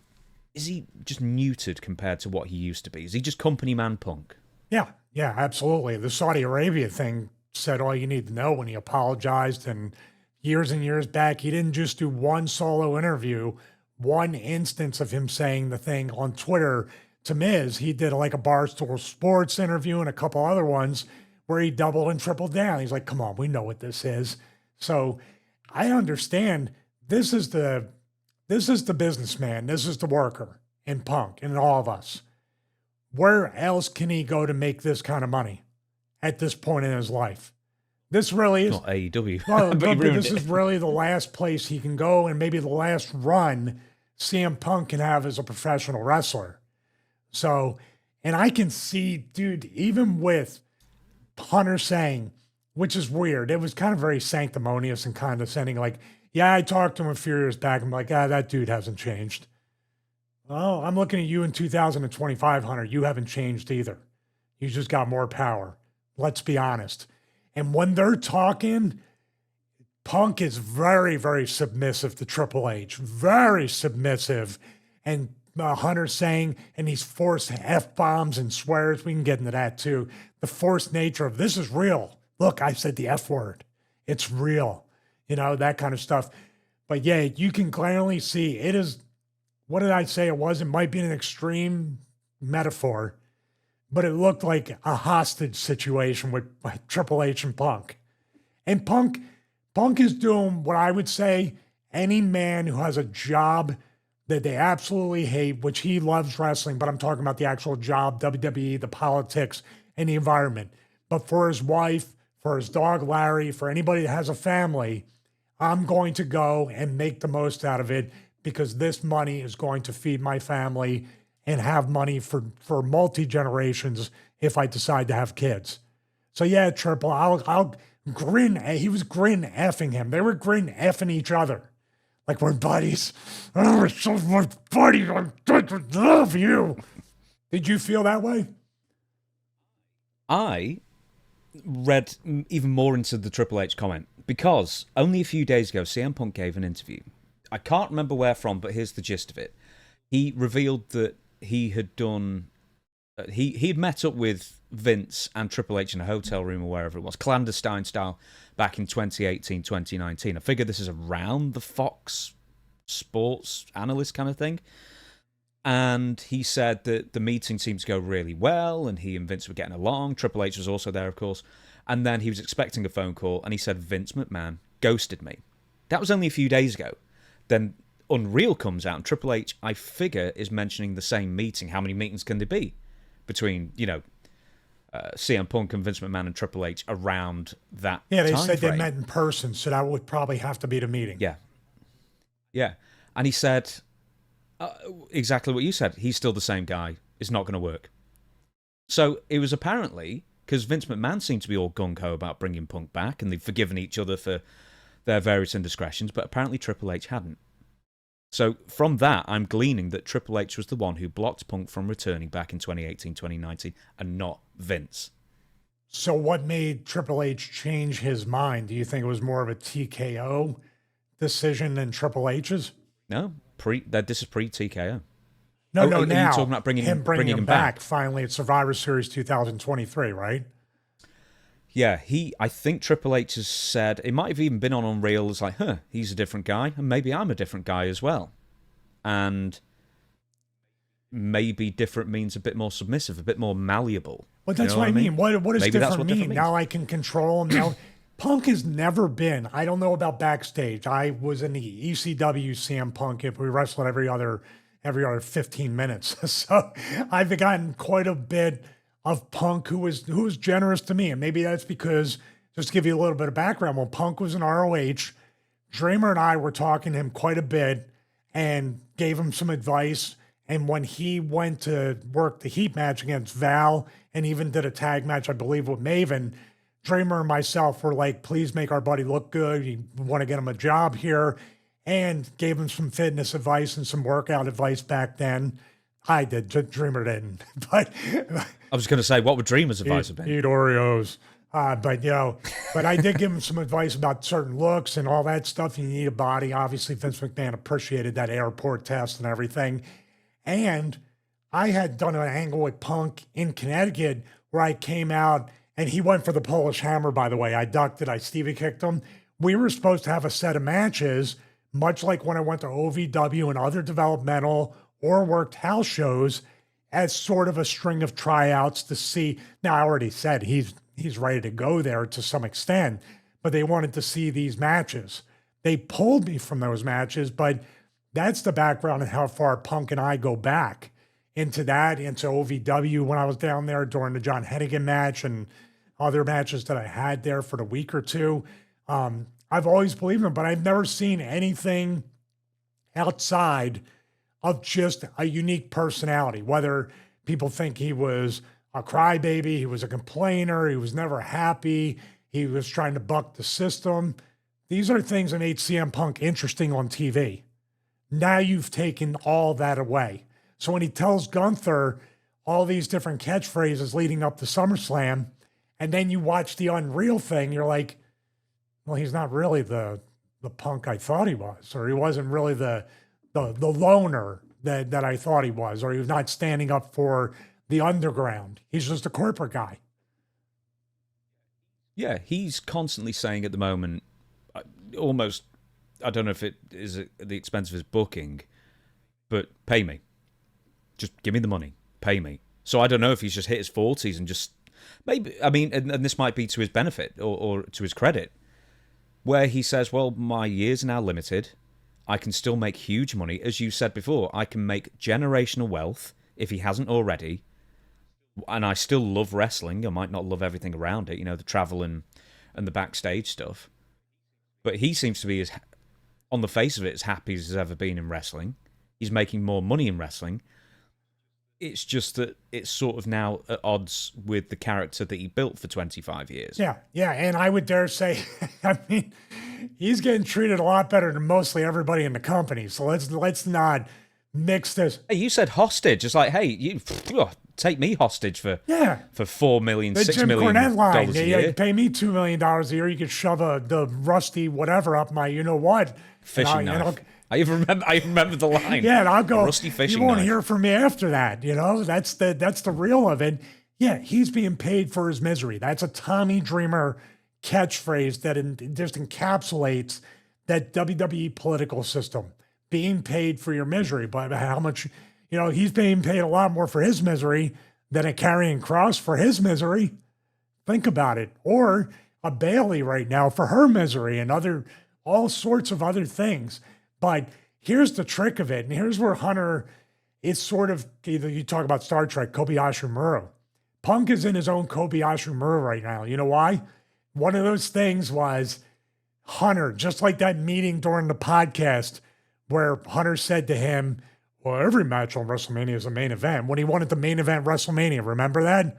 just neutered compared to what he used to be? Is he just company man Punk? Yeah, absolutely. The Saudi Arabia thing said all you need to know when he apologized. And years back, he didn't just do one solo interview, one instance of him saying the thing on Twitter to Miz. He did like a Barstool Sports interview and a couple other ones where he doubled and tripled down. He's like, come on, we know what this is. So I understand this is the businessman. This is the worker in Punk and in all of us. Where else can he go to make this kind of money at this point in his life? This really is not AEW. Well, but this is really the last place he can go, and maybe the last run CM Punk can have as a professional wrestler. So, and I can see, dude, even with Hunter saying, which is weird, it was kind of very sanctimonious and condescending, like, yeah, I talked to him a few years back. I'm like, that dude hasn't changed. Oh, I'm looking at you in 2025, Hunter. You haven't changed either. You just got more power. Let's be honest. And when they're talking, Punk is very, very submissive to Triple H. Very submissive. And Hunter's saying, and these forced F-bombs and swears, we can get into that too. The forced nature of this is real. Look, I said the F word. It's real. That kind of stuff. But yeah, you can clearly see it is, what did I say it was? It might be an extreme metaphor, but it looked like a hostage situation with Triple H and Punk. And Punk is doing what I would say any man who has a job that they absolutely hate, which he loves wrestling, but I'm talking about the actual job, WWE, the politics, and the environment. But for his wife, for his dog Larry, for anybody that has a family, I'm going to go and make the most out of it because this money is going to feed my family and have money for multi-generations if I decide to have kids. So yeah, Triple, I'll grin. He was grin effing him. They were grin effing each other. Like we're buddies. Oh, we're so much buddies. I love you. Did you feel that way? I read even more into the Triple H comment because only a few days ago, CM Punk gave an interview. I can't remember where from, but here's the gist of it. He revealed that he had done... He'd met up with Vince and Triple H in a hotel room or wherever it was, clandestine style, back in 2018, 2019. I figure this is around the Fox Sports analyst kind of thing. And he said that the meeting seemed to go really well, and he and Vince were getting along. Triple H was also there, of course. And then he was expecting a phone call, and he said, Vince McMahon ghosted me. That was only a few days ago. Then UnReal comes out, and Triple H, I figure, is mentioning the same meeting. How many meetings can there be between, CM Punk and Vince McMahon and Triple H around that Yeah, they time said frame? they met in person, so that would probably have to be the meeting. Yeah. And he said exactly what you said. He's still the same guy. It's not going to work. So it was apparently, because Vince McMahon seemed to be all gung-ho about bringing Punk back, and they've forgiven each other for their various indiscretions, but apparently Triple H hadn't. So from that, I'm gleaning that Triple H was the one who blocked Punk from returning back in 2018, 2019, and not Vince. So what made Triple H change his mind? Do you think it was more of a TKO decision than Triple H's? No, this is pre-TKO. No, Are now you talking about bringing him back? Finally at Survivor Series 2023, right? Yeah, I think Triple H has said, it might have even been on UnReal, it's like, he's a different guy, and maybe I'm a different guy as well. And maybe different means a bit more submissive, a bit more malleable. Well, that's what I mean. What does Maybe that's different what mean? different means. Now I can control him. Now, Punk has never been, I don't know about backstage. I was in the ECW CM Punk. If we wrestled every other 15 minutes. So I've gotten quite a bit of Punk who was generous to me. And maybe that's because, just to give you a little bit of background, when Punk was in ROH, Dreamer and I were talking to him quite a bit and gave him some advice. And when he went to work the heat match against Val and even did a tag match, I believe, with Maven, Dreamer and myself were like, please make our buddy look good. You want to get him a job here. And gave him some fitness advice and some workout advice back then. I did. Dreamer didn't. But I was going to say, what would Dreamer's advice have been? Eat Oreos. But I did give him some advice about certain looks and all that stuff. You need a body. Obviously, Vince McMahon appreciated that airport test and everything. And I had done an angle with Punk in Connecticut where I came out and he went for the Polish hammer, by the way. I ducked it. I Stevie kicked him. We were supposed to have a set of matches, much like when I went to OVW and other developmental or worked house shows, as sort of a string of tryouts to see. Now, I already said he's ready to go there to some extent, but they wanted to see these matches. They pulled me from those matches, but that's the background and how far Punk and I go back into OVW when I was down there during the John Hennigan match and other matches that I had there for the week or two. I've always believed him, but I've never seen anything outside of just a unique personality, whether people think he was a crybaby, he was a complainer, he was never happy, he was trying to buck the system. These are things that made CM Punk interesting on TV. Now you've taken all that away. So when he tells Gunther all these different catchphrases leading up to SummerSlam, and then you watch the UnReal thing, you're like, well, he's not really the Punk I thought he was, or he wasn't really the loner that I thought he was, or he was not standing up for the underground. He's just a corporate guy. Yeah, he's constantly saying at the moment, almost I don't know if it is at the expense of his booking, but pay me. Just give me the money. Pay me. So I don't know if he's just hit his 40s and just maybe. I mean, and this might be to his benefit or to his credit, where he says, "Well, my years are now limited. I can still make huge money, as you said before. I can make generational wealth if he hasn't already." And I still love wrestling. I might not love everything around it, the travel and the backstage stuff. But he seems to be, on the face of it, as happy as he's ever been in wrestling. He's making more money in wrestling. It's just that it's sort of now at odds with the character that he built for 25 years. Yeah, and I would dare say, I mean, he's getting treated a lot better than mostly everybody in the company. So let's not mix this. Hey, you said hostage. It's like, hey, you take me hostage for $4 million, the $6 Jim million Cornette line. dollars a year. You pay me $2 million a year. You could shove the rusty whatever up my what fishing knife. I even remember the line. Yeah, and I'll go. Rusty fishing you won't knife. hear from me after that. That's the real of it. Yeah, he's being paid for his misery. That's a Tommy Dreamer catchphrase that just encapsulates that WWE political system. Being paid for your misery, but how much, he's being paid a lot more for his misery than a Karrion Kross for his misery. Think about it. Or a Bailey right now for her misery and all sorts of other things. But here's the trick of it. And here's where Hunter is sort of, either you talk about Star Trek, Kobayashi Maru. Punk is in his own Kobayashi Maru right now. You know why? One of those things was Hunter, just like that meeting during the podcast where Hunter said to him, well, every match on WrestleMania is a main event. When he wanted the main event WrestleMania, remember that?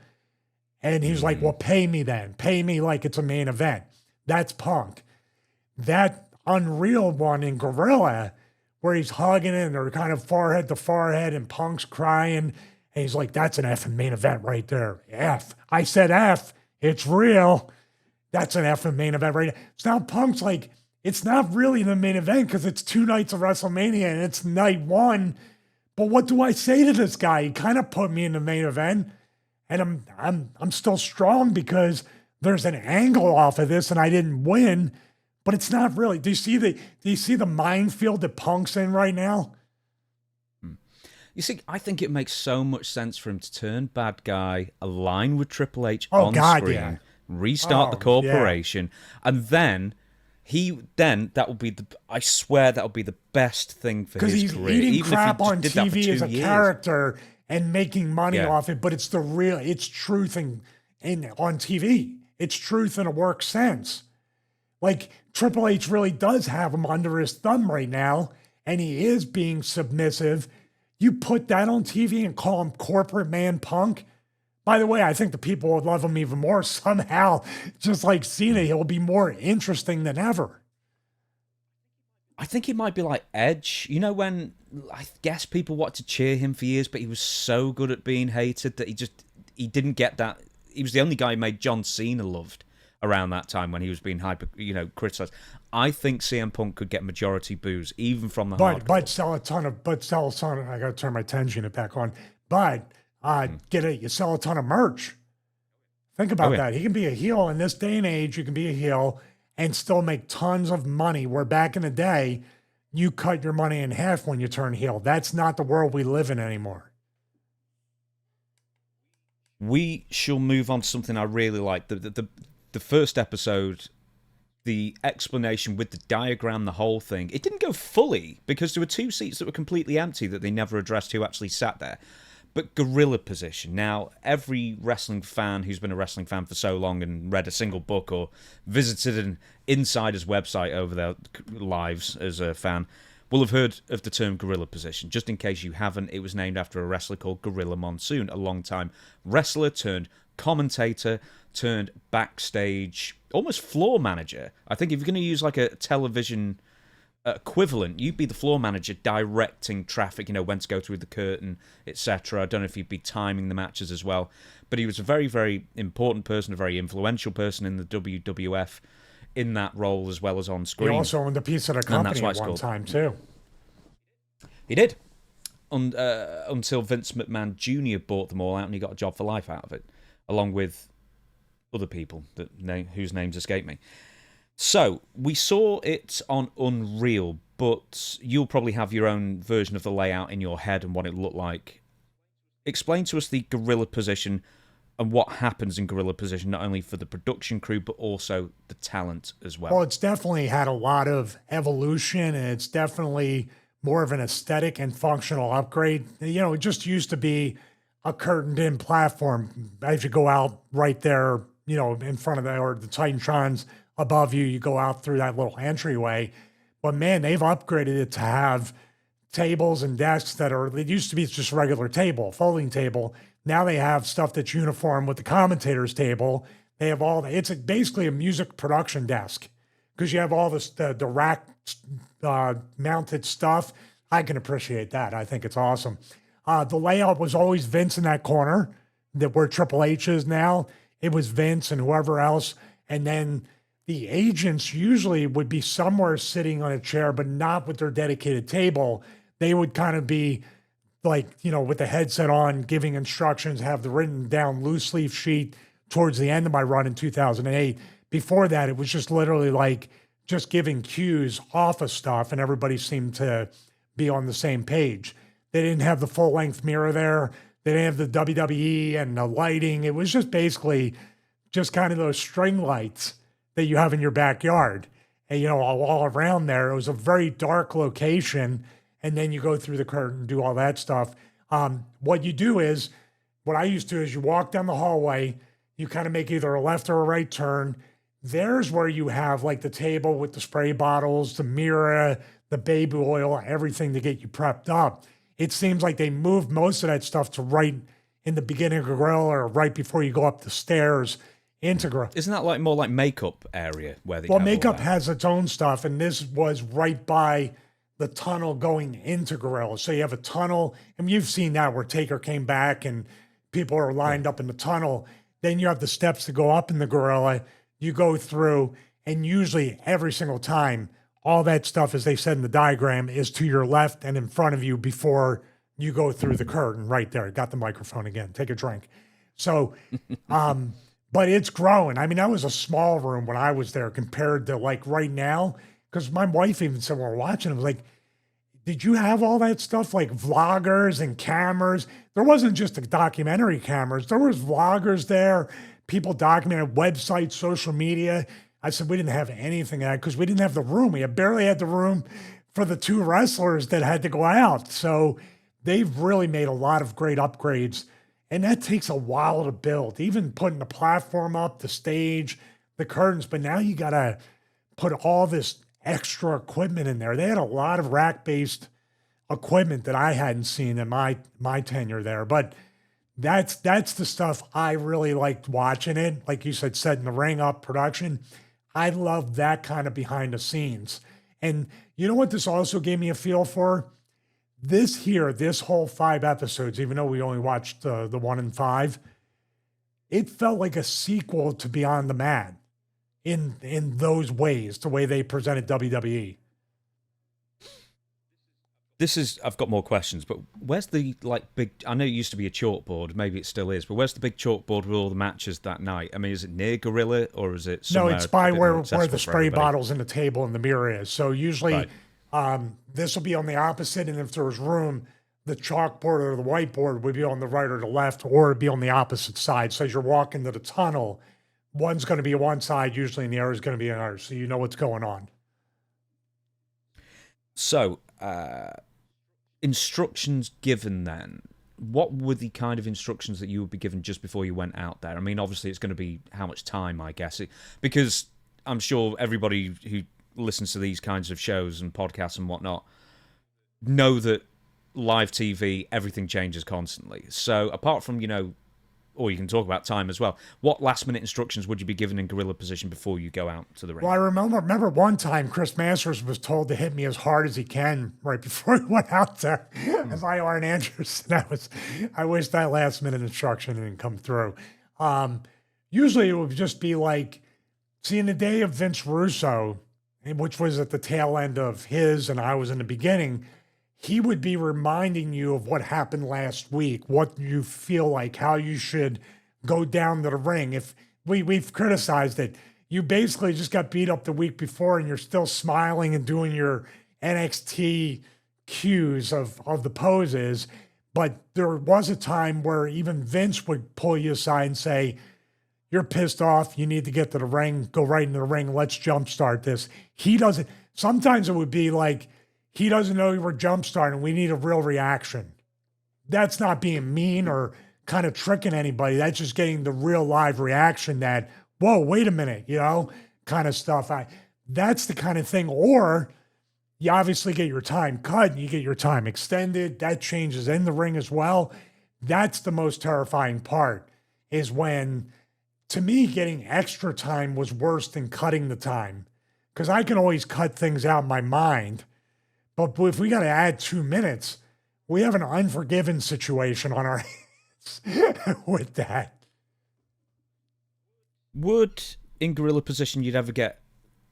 And he's like, well, pay me then. Pay me like it's a main event. That's Punk. That UnReal one in Gorilla, where he's hugging it and they're kind of forehead to forehead and Punk's crying. And he's like, that's an effing main event right there. F. I said F. It's real. That's an effing main event right there. So now Punk's like, it's not really the main event because it's 2 nights of WrestleMania and it's night 1. But what do I say to this guy? He kind of put me in the main event, and I'm still strong because there's an angle off of this and I didn't win, but it's not really. Do you see the minefield that Punk's in right now? You see, I think it makes so much sense for him to turn bad guy, align with Triple H on screen, restart the corporation, and then that will be I swear that will be the best thing for his career. Because he's eating crap on TV as a character and making money off it, but it's truth on TV. It's truth in a work sense. Like, Triple H really does have him under his thumb right now, and he is being submissive. You put that on TV and call him corporate man Punk. By the way, I think the people would love him even more somehow. Just like Cena, he'll be more interesting than ever. I think he might be like Edge. When I guess people wanted to cheer him for years, but he was so good at being hated that he didn't get that. He was the only guy who made John Cena loved around that time when he was being criticized. I think CM Punk could get majority boos even from the hardcore. But sell a ton. I got to turn my 10 unit back on. But you sell a ton of merch. Think about that. He can be a heel in this day and age. You can be a heel and still make tons of money. Where back in the day, you cut your money in half when you turn heel. That's not the world we live in anymore. We shall move on to something I really like. The first episode, the explanation with the diagram, the whole thing. It didn't go fully because there were 2 seats that were completely empty that they never addressed who actually sat there. But gorilla position. Now, every wrestling fan who's been a wrestling fan for so long and read a single book or visited an insider's website over their lives as a fan will have heard of the term gorilla position. Just in case you haven't, it was named after a wrestler called Gorilla Monsoon, a long-time wrestler turned commentator turned backstage, almost floor manager. I think if you're going to use like a television equivalent, you'd be the floor manager directing traffic, when to go through the curtain, etc. I don't know if you'd be timing the matches as well, but he was a very, very important person, a very influential person in the WWF in that role as well as on screen. He also owned a piece of the company at one time too. He did. Until Vince McMahon Jr. bought them all out and he got a job for life out of it, along with other people whose names escape me. So we saw it on Unreal, but you'll probably have your own version of the layout in your head and what it looked like. Explain to us the gorilla position and what happens in gorilla position, not only for the production crew, but also the talent as well. Well, it's definitely had a lot of evolution, and it's definitely more of an aesthetic and functional upgrade. You know, it just used to be a curtained in platform. As you go out right there, you know, in front of or the Titantrons above you, you go out through that little entryway. But man, they've upgraded it to have tables and desks that are, it used to be just a regular table, folding table. Now they have stuff that's uniform with the commentator's table. They have all, it's basically a music production desk because you have all this, the rack mounted stuff. I can appreciate that. I think it's awesome. The layout was always Vince in that corner that where Triple H is now. It was Vince and whoever else. And then the agents usually would be somewhere sitting on a chair, but not with their dedicated table. They would kind of be like, you know, with the headset on, giving instructions, have the written down loose leaf sheet towards the end of my run in 2008. Before that, it was just literally like just giving cues off of stuff, and everybody seemed to be on the same page. They didn't have the full length mirror there. They didn't have the WWE and the lighting. It was just basically just kind of those string lights that you have in your backyard. And, you know, all around there, it was a very dark location. And then you go through the curtain, do all that stuff. What you do is, what I used to do is you walk down the hallway, you kind of make either a left or a right turn. There's where you have like the table with the spray bottles, the mirror, the baby oil, everything to get you prepped up. It seems like they moved most of that stuff to right in the beginning of the grill or right before you go up the stairs into grill. Isn't that like more like makeup area where they? Well, makeup has its own stuff, and this was right by the tunnel going into gorilla. So you have a tunnel, and you've seen that where Taker came back and people are lined up in the tunnel. Then you have the steps to go up in the gorilla. You go through, and usually every single time, all that stuff, as they said in the diagram, is to your left and in front of you before you go through the curtain right there. Got the microphone again. Take a drink. So, but it's growing. I mean, that was a small room when I was there compared to like right now. Because my wife even said when we were watching, it was like, did you have all that stuff like vloggers and cameras? There wasn't just the documentary cameras. There was vloggers there, people documented websites, social media. I said we didn't have anything of that because we didn't have the room. We barely had the room for the two wrestlers that had to go out. So they've really made a lot of great upgrades. And that takes a while to build, even putting the platform up, the stage, the curtains. But now you got to put all this extra equipment in there. They had a lot of rack-based equipment that I hadn't seen in my tenure there. But that's the stuff I really liked watching it. Like you said, setting the ring up, production. I love that kind of behind the scenes. And you know what this also gave me a feel for? This whole 5 episodes, even though we only watched the 1 and 5, it felt like a sequel to Beyond the Mat in those ways, the way they presented WWE. I've got more questions, but where's the like big, I know it used to be a chalkboard, maybe it still is, but where's the big chalkboard with all the matches that night? I mean, is it near Gorilla or is it somewhere? No, it's by where the spray bottles and the table and the mirror is. So usually this will be on the opposite, and if there was room, the chalkboard or the whiteboard would be on the right or the left, or it'd be on the opposite side. So as you're walking to the tunnel, one's going to be one side usually, and the other is going to be another, so you know what's going on. So, instructions given then, what were the kind of instructions that you would be given just before you went out there? I mean, obviously it's going to be how much time, I guess, because I'm sure everybody who listens to these kinds of shows and podcasts and whatnot know that live TV, everything changes constantly. So apart from, or you can talk about time as well, what last-minute instructions would you be given in gorilla position before you go out to the ring? Well, I remember one time Chris Masters was told to hit me as hard as he can right before he went out there as Arn Anderson. I wish that last-minute instruction didn't come through. Usually it would just be like, seeing the day of Vince Russo, which was at the tail end of his and I was in the beginning, he would be reminding you of what happened last week, what you feel like, how you should go down to the ring. If we've criticized it, you basically just got beat up the week before and you're still smiling and doing your NXT cues of the poses. But there was a time where even Vince would pull you aside and say, you're pissed off. You need to get to the ring, go right into the ring. Let's jumpstart this. He doesn't. Sometimes it would be like, he doesn't know you were jumpstarting. We need a real reaction. That's not being mean or kind of tricking anybody. That's just getting the real live reaction that, whoa, wait a minute, kind of stuff. That's the kind of thing. Or you obviously get your time cut and you get your time extended. That changes in the ring as well. That's the most terrifying part, is when, to me, getting extra time was worse than cutting the time. Because I can always cut things out in my mind. But if we got to add 2 minutes, we have an Unforgiven situation on our hands with that. Would, in gorilla position, you'd ever get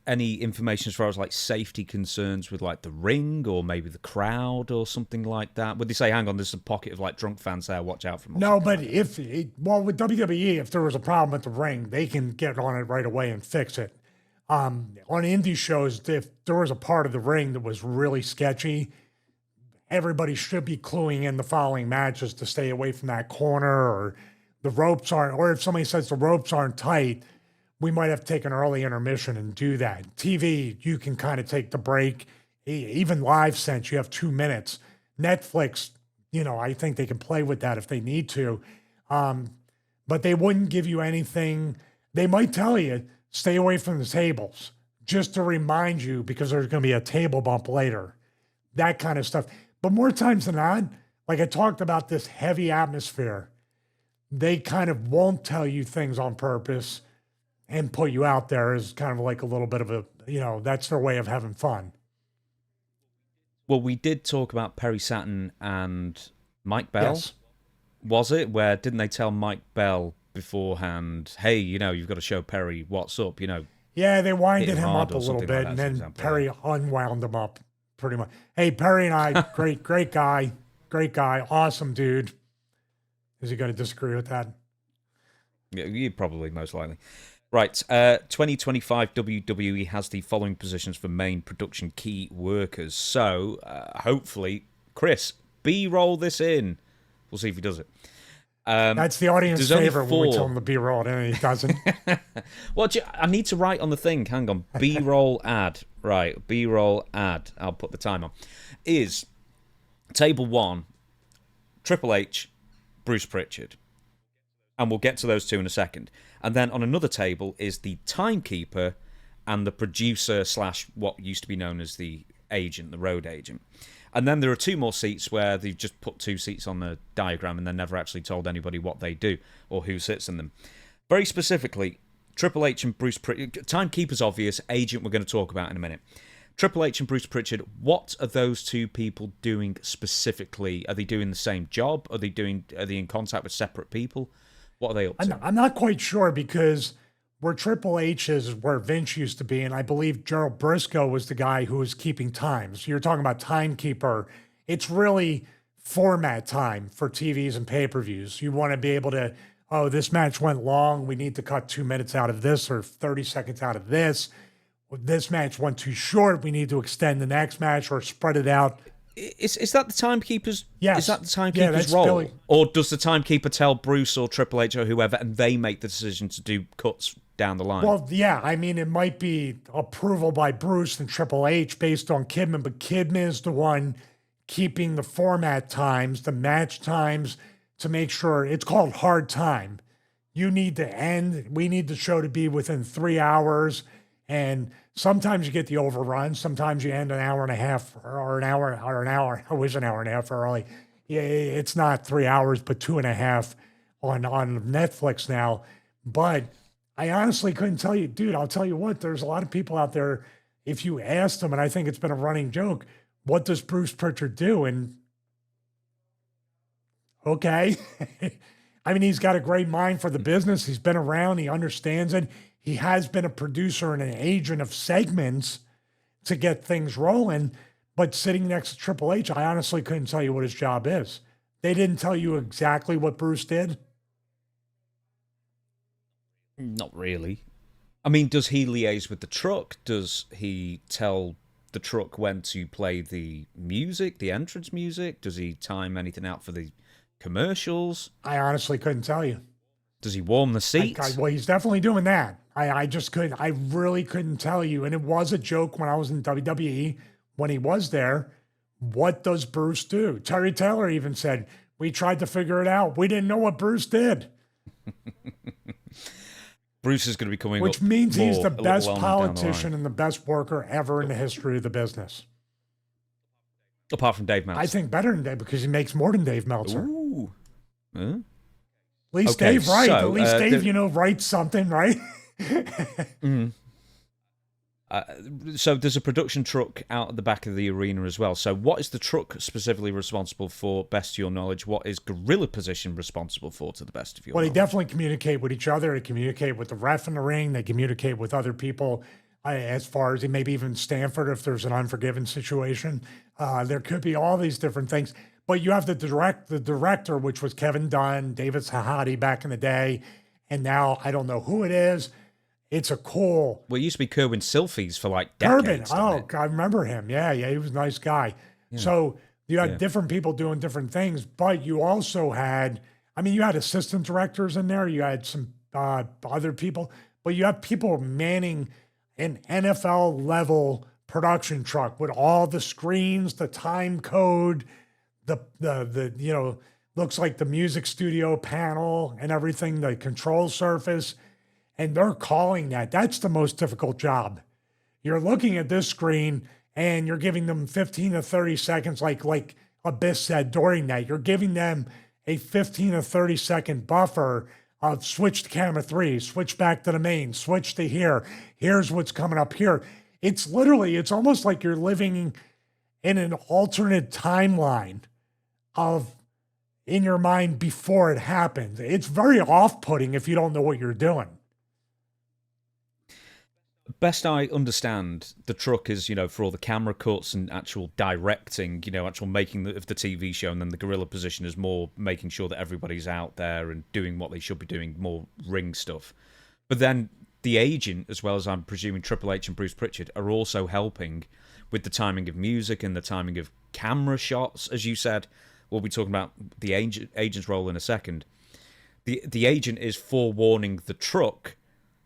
any information as far as like safety concerns with like the ring or maybe the crowd or something like that? Would they say, hang on, there's a pocket of like drunk fans there, watch out for them? No, but with WWE, if there was a problem at the ring, they can get on it right away and fix it. On indie shows, if there was a part of the ring that was really sketchy, everybody should be cluing in the following matches to stay away from that corner, or the ropes aren't, or if somebody says the ropes aren't tight, we might have to take an early intermission and do that. TV, you can kind of take the break. Even live sense, you have 2 minutes. Netflix, I think they can play with that if they need to. But they wouldn't give you anything. They might tell you, stay away from the tables, just to remind you, because there's going to be a table bump later. That kind of stuff. But more times than not, like I talked about this heavy atmosphere, they kind of won't tell you things on purpose and put you out there as kind of like a little bit of a, that's their way of having fun. Well, we did talk about Perry Saturn and Mike Bell. Yes. Was it? Where didn't they tell Mike Bell beforehand, hey, you've got to show Perry what's up, Yeah, they winded him hard up or a little something bit, like and that, for then example, Perry unwound him up pretty much. Hey, Perry and I, great guy, awesome dude. Is he going to disagree with that? Yeah, you probably, most likely. Right, 2025 WWE has the following positions for main production key workers. So, hopefully, Chris, B-roll this in. We'll see if he does it. That's the audience favorite when we tell him to B-roll it, and he doesn't. Well, I need to write on the thing. Hang on. B-roll ad. Right, B-roll ad. I'll put the time on. Is table 1, Triple H, Bruce Prichard. And we'll get to those two in a second. And then on another table is the timekeeper and the producer / what used to be known as the agent, the road agent. And then there are 2 more seats where they've just put 2 seats on the diagram and they're never actually told anybody what they do or who sits in them. Very specifically, Triple H and Bruce Prichard. Timekeeper's obvious, agent we're going to talk about in a minute. Triple H and Bruce Prichard, what are those 2 people doing specifically? Are they doing the same job? Are they in contact with separate people? What are they up to? I'm not quite sure, because where Triple H is where Vince used to be, and I believe Gerald Briscoe was the guy who was keeping times. You're talking about timekeeper. It's really format time for TVs and pay-per-views. You want to be able to, this match went long. We need to cut 2 minutes out of this or 30 seconds out of this. This match went too short. We need to extend the next match or spread it out. Is that the timekeeper's? Yes. Is that the timekeeper's role? Billy. Or does the timekeeper tell Bruce or Triple H or whoever, and they make the decision to do cuts down the line? Well, yeah. I mean, it might be approval by Bruce and Triple H based on Kidman, but Kidman is the one keeping the format times, the match times, to make sure it's called hard time. You need to end. We need the show to be within 3 hours. And sometimes you get the overrun. Sometimes you end an hour and a half or an hour. I wish an hour and a half early. Yeah, it's not 3 hours, but 2.5 on Netflix now. But I honestly couldn't tell you, dude. I'll tell you what. There's a lot of people out there. If you ask them, and I think it's been a running joke, what does Bruce Prichard do? And okay, I mean, he's got a great mind for the business. He's been around. He understands it. He has been a producer and an agent of segments to get things rolling, but sitting next to Triple H, I honestly couldn't tell you what his job is. They didn't tell you exactly what Bruce did? Not really. I mean, does he liaise with the truck? Does he tell the truck when to play the music, the entrance music? Does he time anything out for the commercials? I honestly couldn't tell you. Does he warm the seats? Well, he's definitely doing that. I just couldn't, I really couldn't tell you. And it was a joke when I was in WWE, when he was there. What does Bruce do? Terry Taylor even said, we tried to figure it out. We didn't know what Bruce did. Bruce is going to be coming Which up means he's the more, best a little on down the politician line. and the best worker ever in the history of the business. Apart from Dave Meltzer. I think better than Dave because he makes more than Dave Meltzer. Ooh. Huh? At least Okay, Dave, right? so, At least Dave, writes something, right? So there's a production truck out at the back of the arena as well. So what is the truck specifically responsible for, best to your knowledge? What is Gorilla Position responsible for, to the best of your Well, they knowledge? definitely communicate with each other. They communicate with the ref in the ring. They communicate with other people as far as maybe even Stanford if there's an Unforgiven situation. There could be all these different things. But you have the director, which was Kevin Dunn, David Sahadi back in the day. And now I don't know who it is. It's a cool... Well, it used to be Kerwin Silfies for like decades. Kerwin. Oh, I remember him. Yeah, he was a nice guy. Yeah. So you had different people doing different things, but you also had, you had assistant directors in there. You had some other people, but you have people manning an NFL level production truck with all the screens, the time code, the looks like the music studio panel and everything, the control surface. And they're calling that. That's the most difficult job. You're looking at this screen and you're giving them 15 to 30 seconds, like Abyss said during that. You're giving them a 15 to 30-second buffer of switch to camera 3, switch back to the main, switch to here. Here's what's coming up here. It's almost like you're living in an alternate timeline in your mind before it happens. It's very off-putting if you don't know what you're doing. Best I understand, the truck is, for all the camera cuts and actual directing, actual making of the TV show, and then the Gorilla Position is more making sure that everybody's out there and doing what they should be doing, more ring stuff. But then the agent, as well as I'm presuming Triple H and Bruce Prichard, are also helping with the timing of music and the timing of camera shots, as you said. We'll be talking about the agent's role in a second. The agent is forewarning the truck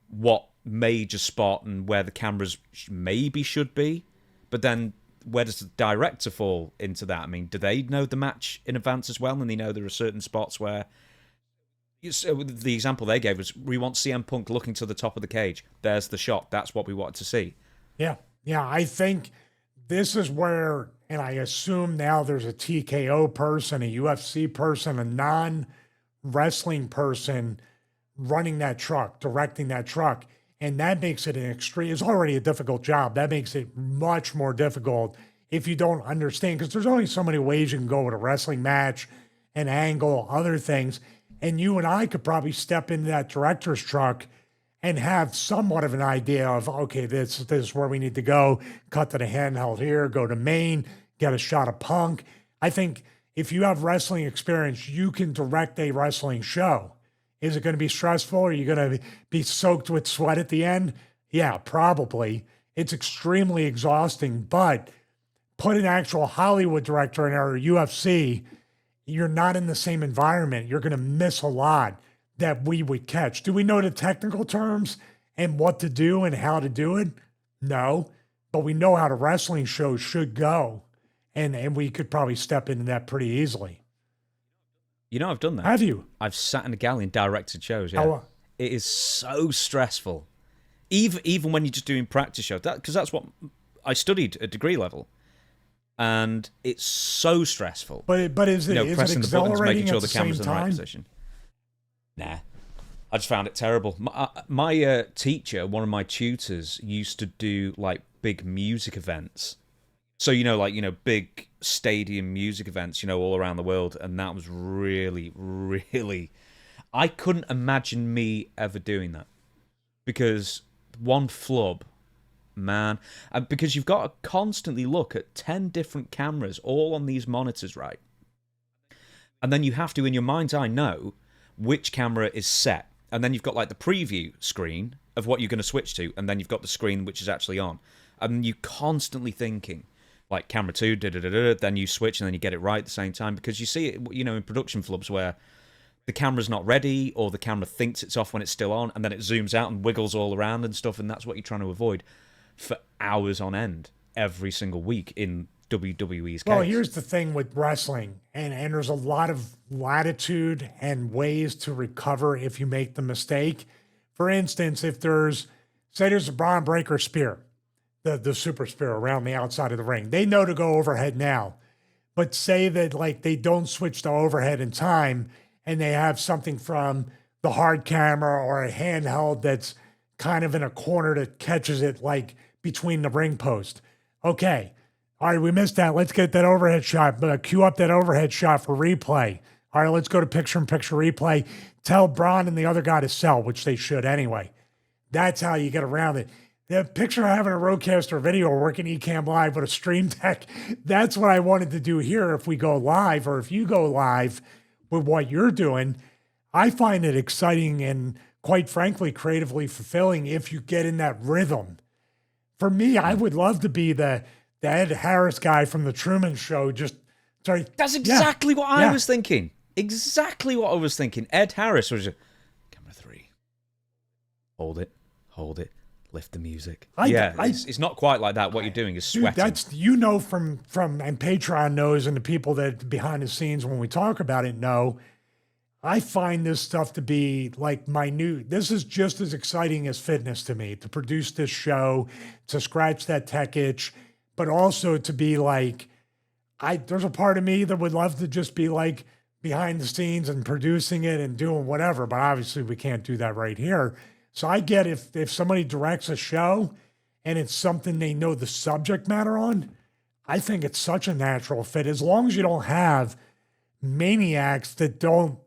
what major spot and where the cameras maybe should be, but then where does the director fall into that? Do they know the match in advance as well, and they know there are certain spots where... So the example they gave was, we want CM Punk looking to the top of the cage. There's the shot. That's what we wanted to see. Yeah, I think this is where, and I assume now there's a TKO person, a UFC person, a non-wrestling person running that truck, directing that truck. And that makes it it's already a difficult job. That makes it much more difficult if you don't understand, because there's only so many ways you can go with a wrestling match, an angle, other things. And you and I could probably step into that director's truck and have somewhat of an idea of, okay, this is where we need to go, cut to the handheld here, go to main, get a shot of Punk. I think if you have wrestling experience, you can direct a wrestling show. Is it going to be stressful? Are you going to be soaked with sweat at the end? Yeah, probably. It's extremely exhausting, but put an actual Hollywood director in our UFC, you're not in the same environment. You're going to miss a lot that we would catch. Do we know the technical terms and what to do and how to do it? No, but we know how the wrestling show should go, and we could probably step into that pretty easily. I've done that. Have you? I've sat in a galley and directed shows, yeah. It is so stressful. Even when you're just doing practice shows. Because that's what I studied at degree level. And it's so stressful. But is it pressing the buttons, making sure at the camera's in the right position. Nah. I just found it terrible. My teacher, one of my tutors, used to do like big music events. So, big stadium music events, all around the world. And that was really, really... I couldn't imagine me ever doing that. Because one flub, man. Because you've got to constantly look at 10 different cameras, all on these monitors, right? And then you have to, in your mind's eye, know which camera is set. And then you've got, like, the preview screen, of what you're going to switch to, and then you've got the screen which is actually on. And you're constantly thinking, like camera 2, then you switch and then you get it right at the same time, because you see it, in production flubs where the camera's not ready, or the camera thinks it's off when it's still on, and then it zooms out and wiggles all around and stuff, and that's what you're trying to avoid for hours on end every single week in WWE's case. Well, here's the thing with wrestling, and there's a lot of latitude and ways to recover if you make the mistake. For instance, if there's a Braun Breaker spear, the super spear around the outside of the ring, they know to go overhead now. But say that like they don't switch to overhead in time, and they have something from the hard camera or a handheld that's kind of in a corner that catches it like between the ring post. Okay. All right, we missed that. Let's get that overhead shot. But cue up that overhead shot for replay. All right, let's go to picture-in-picture replay. Tell Braun and the other guy to sell, which they should anyway. That's how you get around it. The picture of having a Rodecaster video or working Ecamm Live with a Stream Deck, that's what I wanted to do here if we go live, or if you go live with what you're doing. I find it exciting and, quite frankly, creatively fulfilling if you get in that rhythm. For me, I would love to be the Ed Harris guy from the Truman Show. That's exactly what I was thinking. Exactly what I was thinking. Ed Harris was just, camera 3. Hold it. Lift the music. It's not quite like that. What you're doing is sweating. Dude, that's, from and Patreon knows, and the people that behind the scenes when we talk about it know, I find this stuff to be like this is just as exciting as fitness to me, to produce this show, to scratch that tech itch, but also to be like, there's a part of me that would love to just be like behind the scenes and producing it and doing whatever, but obviously we can't do that right here. So I get if somebody directs a show and it's something they know the subject matter on, I think it's such a natural fit, as long as you don't have maniacs that don't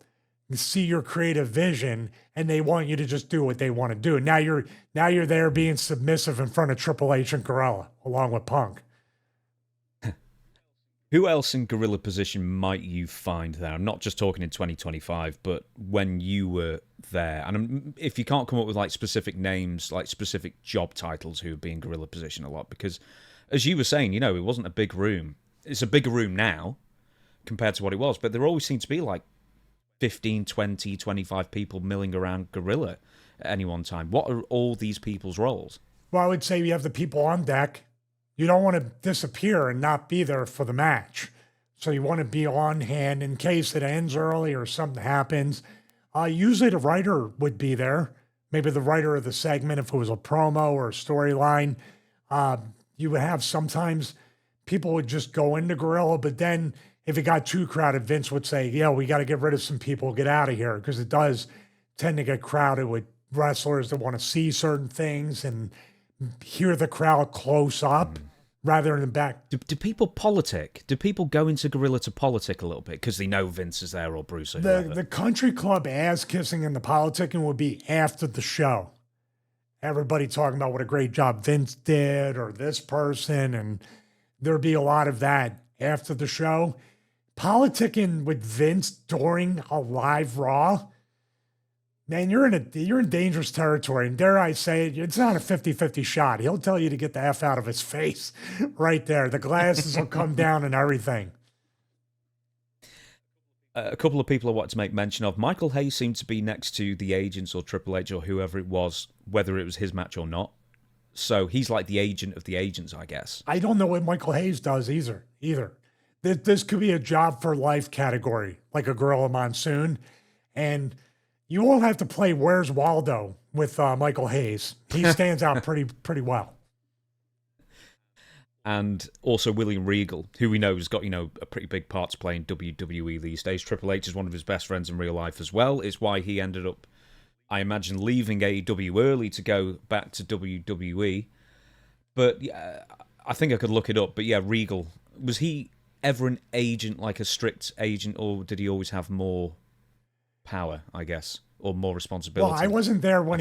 see your creative vision and they want you to just do what they want to do. Now you're there being submissive in front of Triple H and Gorilla along with Punk. Who else in gorilla position might you find there? I'm not just talking in 2025, but when you were there. And if you can't come up with like specific names, like specific job titles who would be in gorilla position a lot, because as you were saying, it wasn't a big room. It's a bigger room now compared to what it was, but there always seemed to be like 15, 20, 25 people milling around gorilla at any one time. What are all these people's roles? Well, I would say you have the people on deck. You don't want to disappear and not be there for the match. So you want to be on hand in case it ends early or something happens. Usually the writer would be there. Maybe the writer of the segment, if it was a promo or a storyline. You would have sometimes people would just go into Gorilla, but then if it got too crowded, Vince would say, we got to get rid of some people, get out of here, because it does tend to get crowded with wrestlers that want to see certain things and hear the crowd close up rather than back. Do people politic? Do people go into Gorilla to politic a little bit because they know Vince is there or Bruce or whoever? The country club ass kissing and the politicking would be after the show. Everybody talking about what a great job Vince did or this person, and there'd be a lot of that after the show. Politicking with Vince during a live Raw, man, you're in dangerous territory. And dare I say it, it's not a 50-50 shot. He'll tell you to get the F out of his face right there. The glasses will come down and everything. A couple of people I want to make mention of. Michael Hayes seemed to be next to the agents or Triple H or whoever it was, whether it was his match or not. So he's like the agent of the agents, I guess. I don't know what Michael Hayes does either. This could be a job for life category, like a Gorilla Monsoon. And you won't have to play Where's Waldo with Michael Hayes. He stands out pretty well. And also William Regal, who we know has got, a pretty big part to play in WWE these days. Triple H is one of his best friends in real life as well. It's why he ended up, I imagine, leaving AEW early to go back to WWE. But yeah, I think I could look it up. But yeah, Regal, was he ever an agent, like a strict agent, or did he always have more power, I guess, or more responsibility? Well, I wasn't there when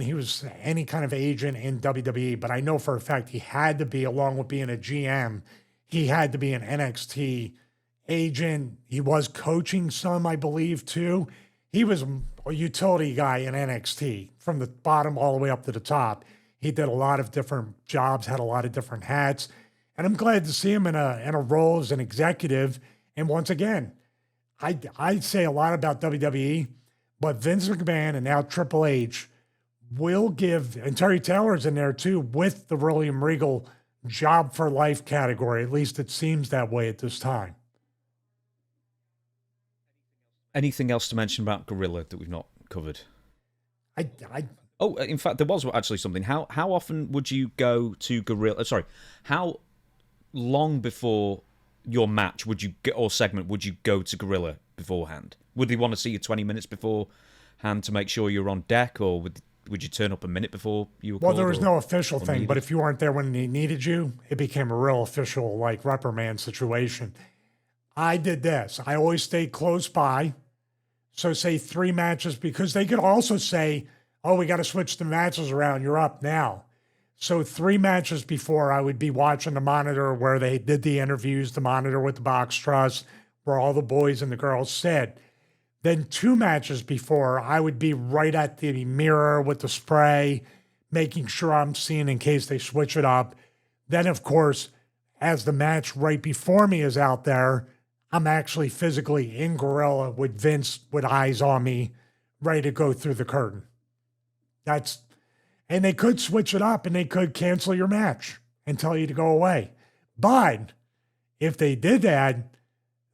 he was any kind of agent in WWE, but I know for a fact he had to be, along with being a GM, he had to be an NXT agent. He was coaching some, I believe, too. he was a utility guy in NXT from the bottom all the way up to the top. He did a lot of different jobs, had a lot of different hats, and I'm glad to see him in a role as an executive. And once again, I say a lot about WWE, but Vince McMahon and now Triple H will give, and Terry Taylor's in there too, with the William Regal job for life category. At least it seems that way at this time. Anything else to mention about Gorilla that we've not covered? Oh, in fact, there was actually something. How often would you go to Gorilla? Sorry, how long before your match would you get, or segment would you go to Gorilla beforehand? Would they want to see you 20 minutes beforehand to make sure you're on deck, or would you turn up a minute before you were well, called? There was no official thing, needed? but if you weren't there when they needed you, it became a real official, like, reprimand situation. I did this. I always stayed close by. So say 3 matches, because they could also say, oh, we got to switch the matches around. You're up now. So 3 matches before, I would be watching the monitor where they did the interviews, the monitor with the box truss, where all the boys and the girls sit. Then 2 matches before, I would be right at the mirror with the spray, making sure I'm seeing in case they switch it up. Then, of course, as the match right before me is out there, I'm actually physically in Gorilla with Vince with eyes on me, ready to go through the curtain. And they could switch it up and they could cancel your match and tell you to go away. But if they did that,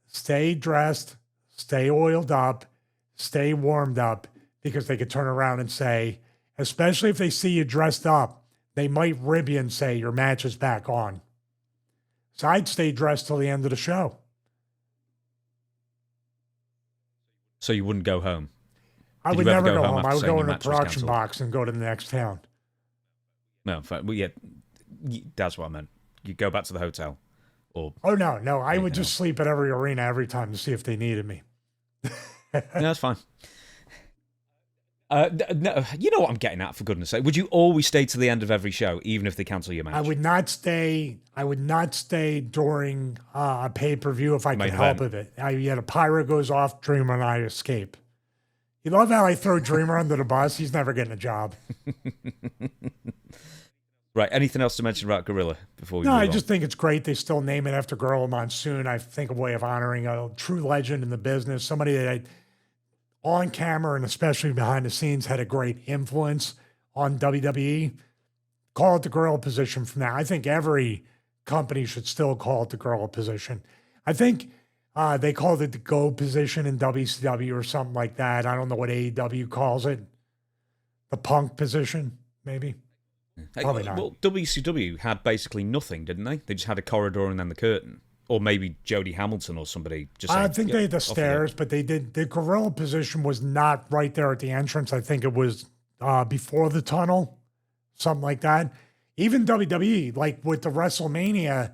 stay dressed, stay oiled up, stay warmed up, because they could turn around and say, especially if they see you dressed up, they might rib you and say your match is back on. So I'd stay dressed till the end of the show. So you wouldn't go home? I would never go home. I would go in a production box and go to the next town. No, in fact, that's what I meant. You go back to the hotel. No. I would just sleep at every arena every time to see if they needed me. No, that's fine. No, you know what I'm getting at, for goodness sake. Would you always stay to the end of every show, even if they cancel your match? I would not stay during a pay-per-view if I could help it. Yet a pirate goes off, Dreamer and I escape. You love how I throw Dreamer under the bus? He's never getting a job. Right. Anything else to mention about Gorilla before we move on? I just think it's great they still name it after Gorilla Monsoon. I think a way of honoring a true legend in the business, somebody that on camera and especially behind the scenes had a great influence on WWE. Call it the Gorilla position from now. I think every company should still call it the Gorilla position. I think they called it the Go position in WCW or something like that. I don't know what AEW calls it. The Punk position, maybe. Probably not. Well, WCW had basically nothing, didn't they? They just had a corridor and then the curtain. Or maybe Jody Hamilton or somebody. I think they had the stairs, but they did. The Gorilla position was not right there at the entrance. I think it was before the tunnel, something like that. Even WWE, like with the WrestleMania,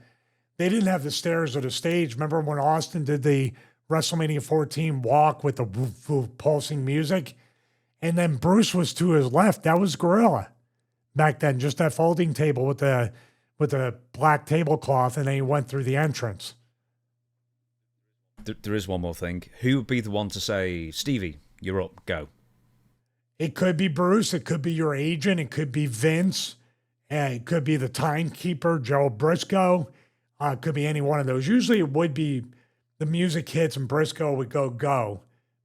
they didn't have the stairs or the stage. Remember when Austin did the WrestleMania 14 walk with the woof, woof, pulsing music? And then Bruce was to his left. That was Gorilla back then, just that folding table with the black tablecloth, and then he went through the entrance. There is one more thing. Who would be the one to say, Stevie, you're up, go? It could be Bruce. It could be your agent. It could be Vince. It could be the timekeeper, Joe Briscoe. It could be any one of those. Usually it would be the music hits and Briscoe would go.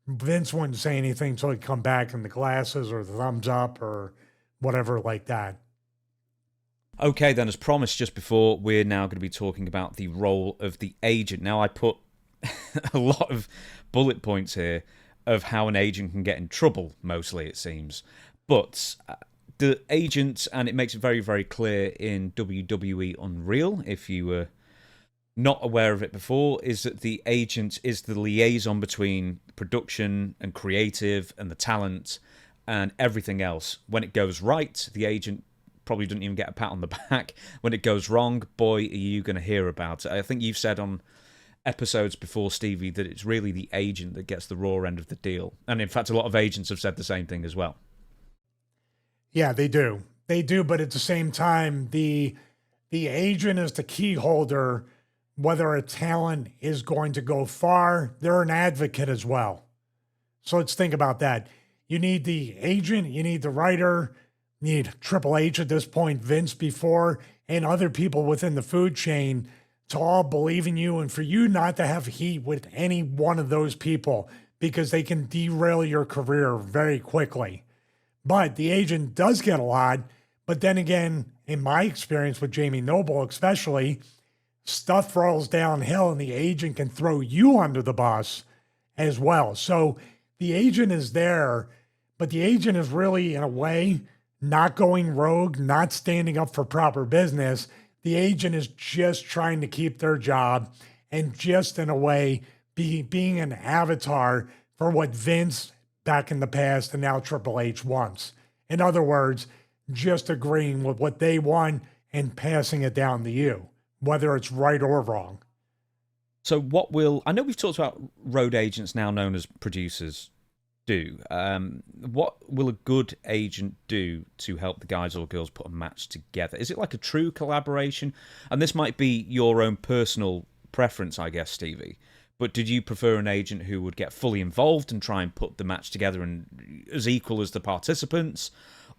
Vince wouldn't say anything until he'd come back in the glasses or the thumbs up or whatever like that. Okay, then, as promised just before, we're now going to be talking about the role of the agent. Now, I put a lot of bullet points here of how an agent can get in trouble, mostly, it seems. But the agent, and it makes it very, very clear in WWE UnReal, if you were not aware of it before, is that the agent is the liaison between production and creative and the talent and everything else. When it goes right, the agent probably doesn't even get a pat on the back. When it goes wrong, boy, are you going to hear about it. I think you've said on episodes before, Stevie, that it's really the agent that gets the raw end of the deal. And in fact, a lot of agents have said the same thing as well. Yeah, they do. They do, but at the same time, the agent is the key holder. Whether a talent is going to go far, they're an advocate as well. So let's think about that. You need the agent, you need the writer, you need Triple H at this point, Vince before, and other people within the food chain to all believe in you and for you not to have heat with any one of those people because they can derail your career very quickly. But the agent does get a lot. But then again, in my experience with Jamie Noble, especially, stuff rolls downhill and the agent can throw you under the bus as well. So the agent is there, but the agent is really, in a way, not going rogue, not standing up for proper business. The agent is just trying to keep their job and just, in a way, being an avatar for what Vince back in the past and now Triple H wants. In other words, just agreeing with what they want and passing it down to you, whether it's right or wrong. So I know we've talked about road agents now known as producers do. What will a good agent do to help the guys or girls put a match together? Is it like a true collaboration? And this might be your own personal preference, I guess, Stevie. But did you prefer an agent who would get fully involved and try and put the match together and as equal as the participants?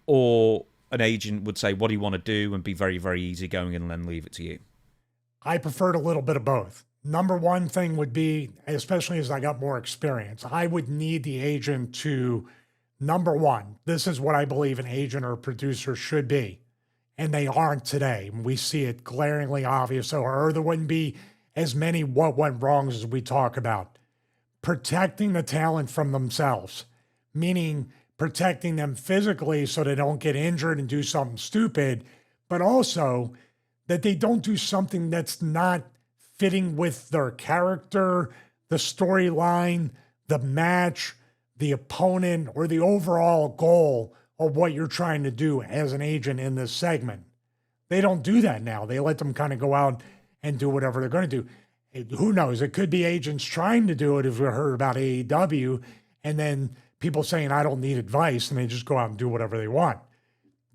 Or an agent would say, what do you want to do? And be very, very easygoing and then leave it to you? I preferred a little bit of both. Number one thing would be, especially as I got more experience, I would need the agent to, number one, this is what I believe an agent or producer should be. And they aren't today. We see it glaringly obvious, or there wouldn't be as many what went wrongs as we talk about. Protecting the talent from themselves, meaning protecting them physically so they don't get injured and do something stupid, but also that they don't do something that's not fitting with their character, the storyline, the match, the opponent, or the overall goal of what you're trying to do as an agent in this segment. They don't do that now. They let them kind of go out and do whatever they're going to do. Who knows? It could be agents trying to do it, if we heard about AEW, and then people saying, I don't need advice, and they just go out and do whatever they want.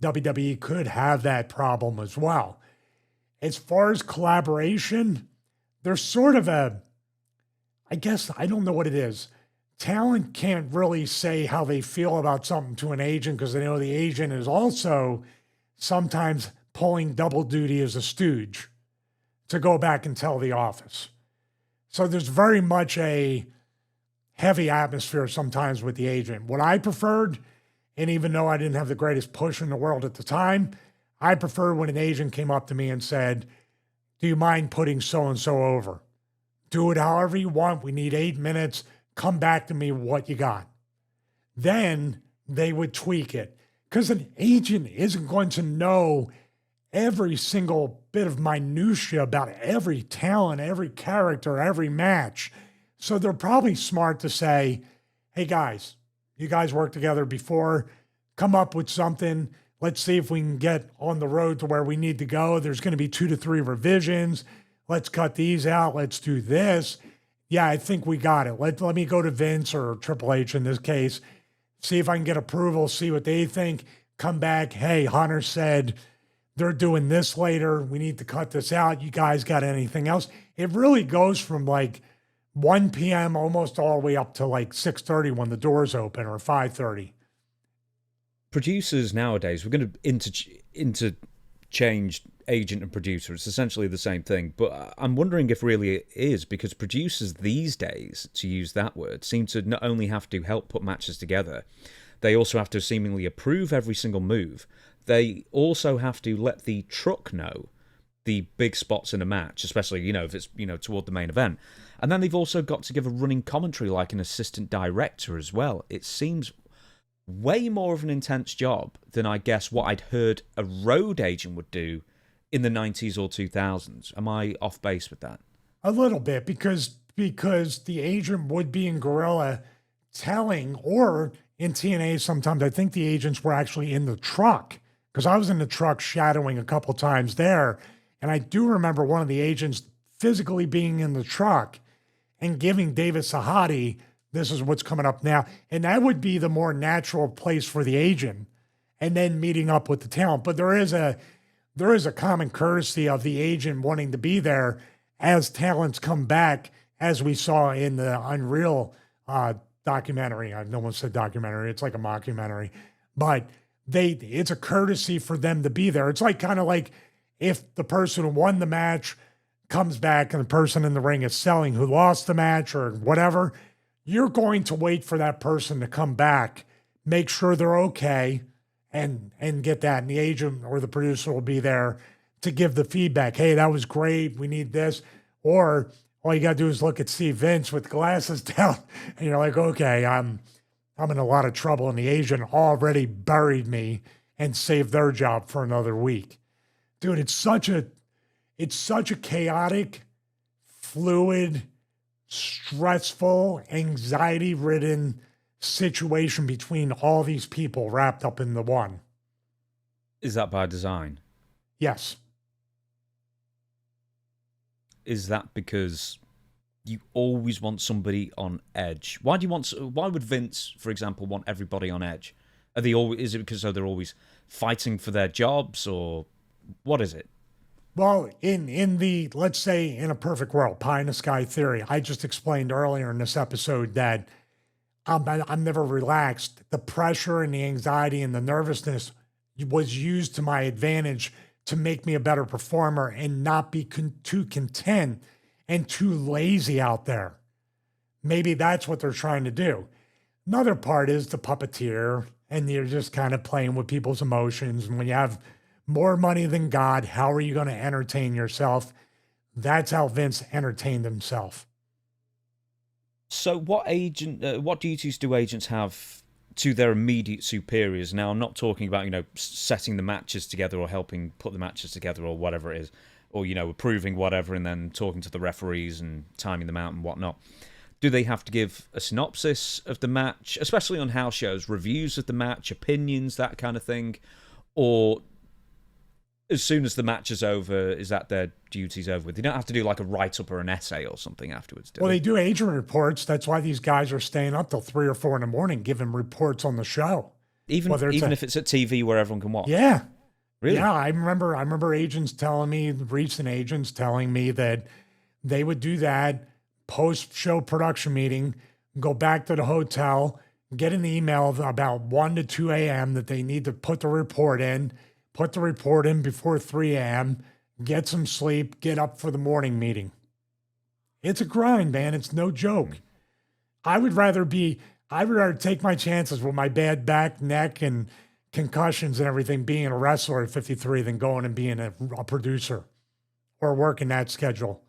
WWE could have that problem as well. As far as collaboration, there's sort of I guess, I don't know what it is. Talent can't really say how they feel about something to an agent because they know the agent is also sometimes pulling double duty as a stooge to go back and tell the office. So there's very much a heavy atmosphere sometimes with the agent. What I preferred, and even though I didn't have the greatest push in the world at the time, I preferred when an agent came up to me and said, do you mind putting so-and-so over? Do it however you want. We need 8 minutes. Come back to me with what you got. Then they would tweak it because an agent isn't going to know every single bit of minutia about every talent, every character, every match. So they're probably smart to say, hey guys, you guys worked together before, come up with something. Let's see if we can get on the road to where we need to go. There's going to be 2 to 3 revisions. Let's cut these out. Let's do this. Yeah, I think we got it. Let me go to Vince or Triple H in this case, see if I can get approval, see what they think. Come back. Hey, Hunter said they're doing this later. We need to cut this out. You guys got anything else? It really goes from like 1 p.m. almost all the way up to like 6:30 when the doors open, or 5:30. Producers nowadays, we're going to interchange agent and producer. It's essentially the same thing, but I'm wondering if really it is, because producers these days, to use that word, seem to not only have to help put matches together, they also have to seemingly approve every single move. They also have to let the truck know the big spots in a match, especially, if it's, toward the main event. And then they've also got to give a running commentary like an assistant director as well. It seems way more of an intense job than I guess what I'd heard a road agent would do in the 90s or 2000s. Am I off base with that? A little bit, because the agent would be in Gorilla telling, or in TNA sometimes, I think the agents were actually in the truck, because I was in the truck shadowing a couple times there, and I do remember one of the agents physically being in the truck and giving David Sahadi, this is what's coming up now. And that would be the more natural place for the agent, and then meeting up with the talent. But there is a common courtesy of the agent wanting to be there as talents come back, as we saw in the UnReal documentary. I've almost said documentary. It's like a mockumentary, but it's a courtesy for them to be there. It's like kind of like if the person who won the match comes back and the person in the ring is selling who lost the match or whatever, you're going to wait for that person to come back, make sure they're okay, and get that. And the agent or the producer will be there to give the feedback. Hey, that was great. We need this. Or all you got to do is look at Steve Vince with glasses down, and you're like, okay, I'm in a lot of trouble. And the agent already buried me and saved their job for another week. Dude, it's such a chaotic, fluid, stressful, anxiety-ridden situation between all these people wrapped up in the one. Is that by design? Yes. Is that because you always want somebody on edge? Why would Vince, for example, want everybody on edge? Is it because they're always fighting for their jobs, or what is it? Well, in the, let's say in a perfect world, pie in the sky theory, I just explained earlier in this episode that I'm never relaxed. The pressure and the anxiety and the nervousness was used to my advantage to make me a better performer and not be too content and too lazy out there. Maybe that's what they're trying to do. Another part is the puppeteer, and you're just kind of playing with people's emotions. And when you have more money than God, how are you going to entertain yourself? That's how Vince entertained himself. So what duties do agents have to their immediate superiors? Now, I'm not talking about, setting the matches together or helping put the matches together or whatever it is, or, approving whatever and then talking to the referees and timing them out and whatnot. Do they have to give a synopsis of the match, especially on house shows, reviews of the match, opinions, that kind of thing? Or as soon as the match is over, is that their duties over with? They don't have to do like a write-up or an essay or something afterwards, do Well, they? they do agent reports. That's why these guys are staying up till 3 or 4 in the morning giving reports on the show. Even if it's at TV where everyone can watch? Yeah. Really? Yeah, I remember agents telling me, recent agents telling me that they would do that post-show production meeting, go back to the hotel, get an email about 1 to 2 a.m. that they need to put the report in before 3 a.m., get some sleep, get up for the morning meeting. It's a grind, man. It's no joke. I would rather take my chances with my bad back, neck, and concussions and everything being a wrestler at 53 than going and being a producer or working that schedule.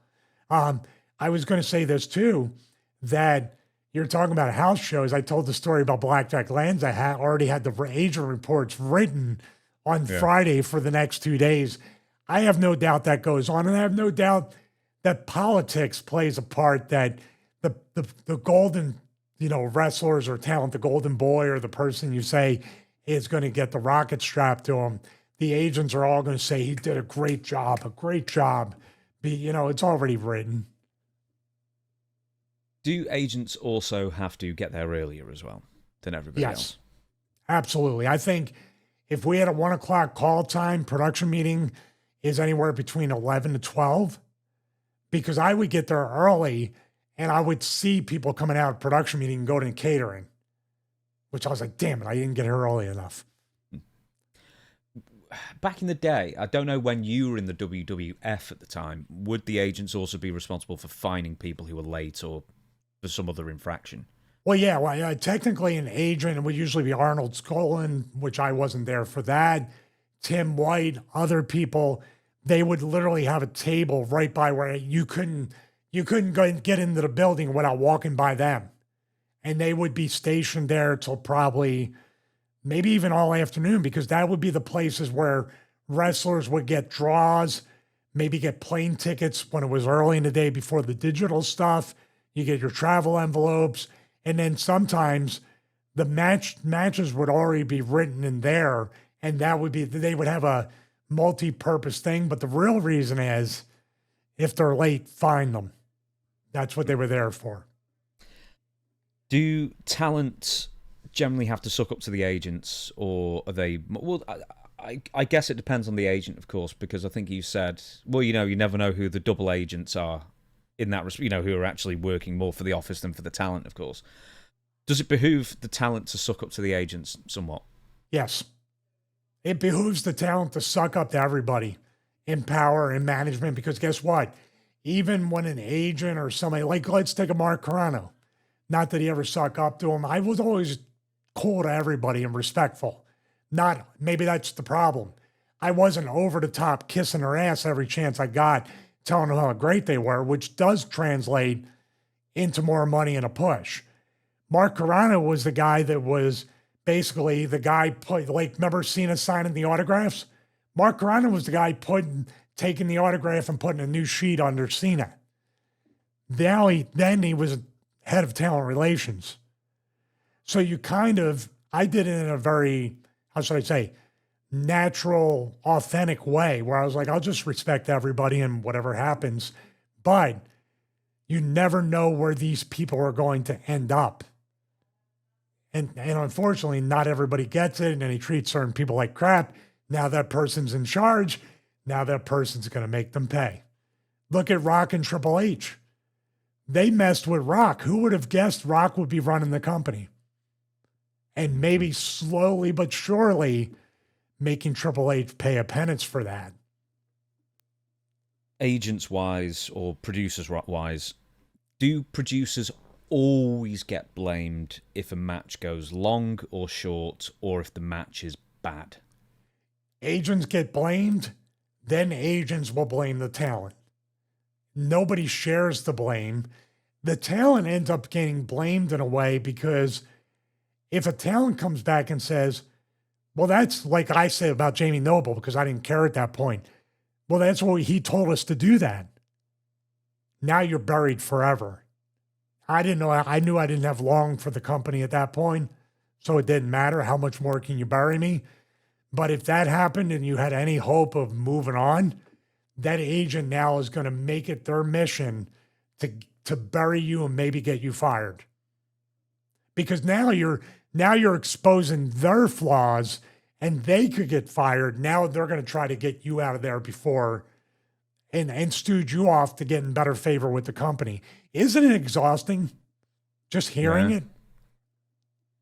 I was going to say this too, that you're talking about house shows. I told the story about Blackjack Lanza. I already had the agent reports written on Friday for the next 2 days. I have no doubt that goes on, and I have no doubt that politics plays a part, that the golden, wrestlers or talent, the golden boy or the person you say is going to get the rocket strapped to him. The agents are all going to say he did a great job. It's already written. Do agents also have to get there earlier as well than everybody else? Yes, absolutely. I think if we had a 1 o'clock call time, production meeting is anywhere between 11 to 12, because I would get there early and I would see people coming out of production meeting and go to catering, which I was like, damn it, I didn't get here early enough. Back in the day, I don't know when you were in the WWF at the time, would the agents also be responsible for fining people who were late or for some other infraction? Well, yeah, technically an agent would usually be Arnold Skolin, which I wasn't there for that. Tim White, other people, they would literally have a table right by where you couldn't go and get into the building without walking by them. And they would be stationed there till probably maybe even all afternoon, because that would be the places where wrestlers would get draws, maybe get plane tickets when it was early in the day before the digital stuff. You get your travel envelopes. And then sometimes the matches would already be written in there, and they would have a multi-purpose thing. But the real reason is, if they're late, fine them. That's what they were there for. Do talent generally have to suck up to the agents, or are they? Well, I guess it depends on the agent, of course, because I think you said, well, you never know who the double agents are in that, who are actually working more for the office than for the talent, of course. Does it behoove the talent to suck up to the agents somewhat? Yes. It behooves the talent to suck up to everybody in power and management, because guess what? Even when an agent or somebody, like let's take a Mark Carano, not that he ever suck up to him. I was always cool to everybody and respectful. Not, maybe that's the problem. I wasn't over the top kissing her ass every chance I got, telling them how great they were, which does translate into more money and a push. Mark Carano was the guy that was basically the guy like, remember Cena signing the autographs? Mark Carano was the guy taking the autograph and putting a new sheet under Cena. Then he was head of talent relations. So you I did it in a very, how should I say, natural, authentic way where I was like, I'll just respect everybody and whatever happens. But you never know where these people are going to end up. And unfortunately, not everybody gets it, and he treats certain people like crap. Now that person's in charge. Now that person's going to make them pay. Look at Rock and Triple H. They messed with Rock. Who would have guessed Rock would be running the company? And maybe slowly but surely making Triple H pay a penance for that. Agents-wise or producers-wise, do producers always get blamed if a match goes long or short, or if the match is bad? Agents get blamed, then agents will blame the talent. Nobody shares the blame. The talent ends up getting blamed in a way because if a talent comes back and says, well, that's like I said about Jamie Noble, because I didn't care at that point. Well, that's what he told us to do that. Now you're buried forever. I didn't know. I knew I didn't have long for the company at that point, so it didn't matter how much more can you bury me. But if that happened and you had any hope of moving on, that agent now is going to make it their mission to bury you and maybe get you fired. Because now you're exposing their flaws and they could get fired. Now they're going to try to get you out of there before and stooge you off to get in better favor with the company. Isn't it exhausting just hearing it?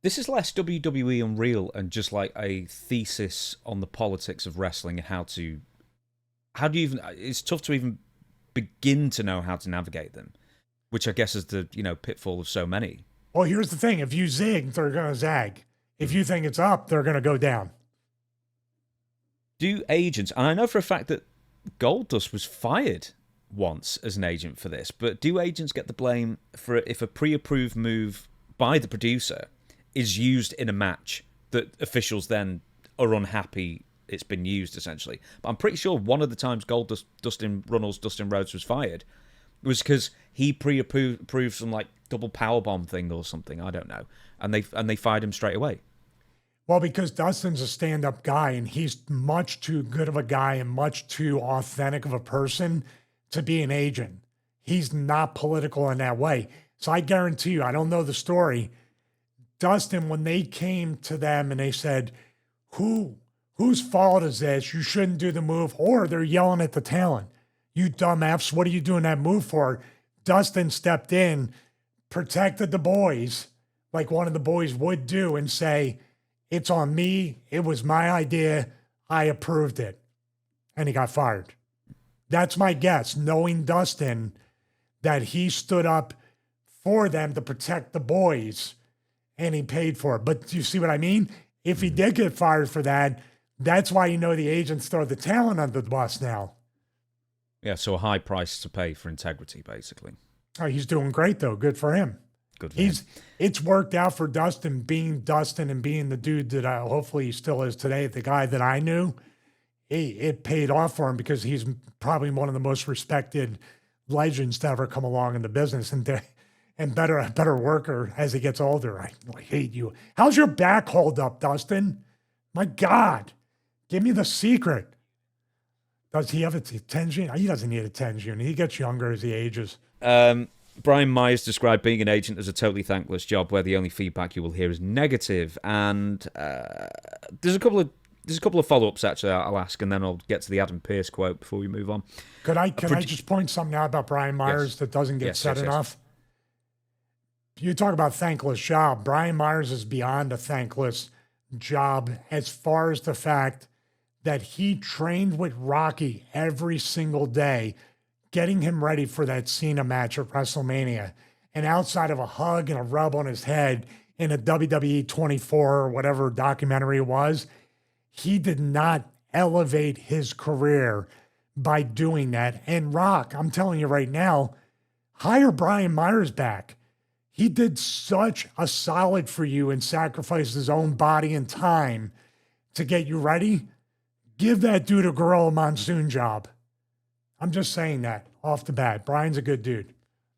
This is less WWE UnReal and just like a thesis on the politics of wrestling and how do you even, it's tough to even begin to know how to navigate them, which I guess is the, pitfall of so many. Well, here's the thing. If you zig, they're going to zag. If you think it's up, they're going to go down. Do agents, and I know for a fact that Goldust was fired once as an agent for this, but do agents get the blame for if a pre-approved move by the producer is used in a match that officials then are unhappy it's been used, essentially? But I'm pretty sure one of the times Dustin Rhodes was fired was because he pre-approved some like double powerbomb thing or something, I don't know, and they fired him straight away. Well, because Dustin's a stand-up guy and he's much too good of a guy and much too authentic of a person to be an agent. He's not political in that way. So I guarantee you, I don't know the story. Dustin, when they came to them and they said, whose fault is this? You shouldn't do the move. Or they're yelling at the talent. You dumb Fs, what are you doing that move for? Dustin stepped in, protected the boys like one of the boys would do and say, it's on me. It was my idea. I approved it. And he got fired. That's my guess, knowing Dustin, that he stood up for them to protect the boys and he paid for it. But do you see what I mean? If he did get fired for that, that's why the agents throw the talent under the bus now. Yeah, so a high price to pay for integrity, basically. Oh, he's doing great, though. Good for him. Good for him. It's worked out for Dustin being Dustin and being the dude that hopefully he still is today, the guy that I knew. It paid off for him because he's probably one of the most respected legends to ever come along in the business and better worker as he gets older. I hate you. How's your back hold up, Dustin? My God, give me the secret. Does he have a 10 gene? He doesn't need a 10 gene. He gets younger as he ages. Brian Myers described being an agent as a totally thankless job where the only feedback you will hear is negative. And there's a couple of follow-ups, actually, I'll ask, and then I'll get to the Adam Pearce quote before we move on. Could I just point something out about Brian Myers that doesn't get said enough? You talk about thankless job. Brian Myers is beyond a thankless job as far as the fact that he trained with Rocky every single day, getting him ready for that Cena match at WrestleMania. And outside of a hug and a rub on his head in a WWE 24 or whatever documentary it was, he did not elevate his career by doing that. And Rock, I'm telling you right now, hire Brian Myers back. He did such a solid for you and sacrificed his own body and time to get you ready. Give that dude a Gorilla Monsoon job. I'm just saying that off the bat. Brian's a good dude.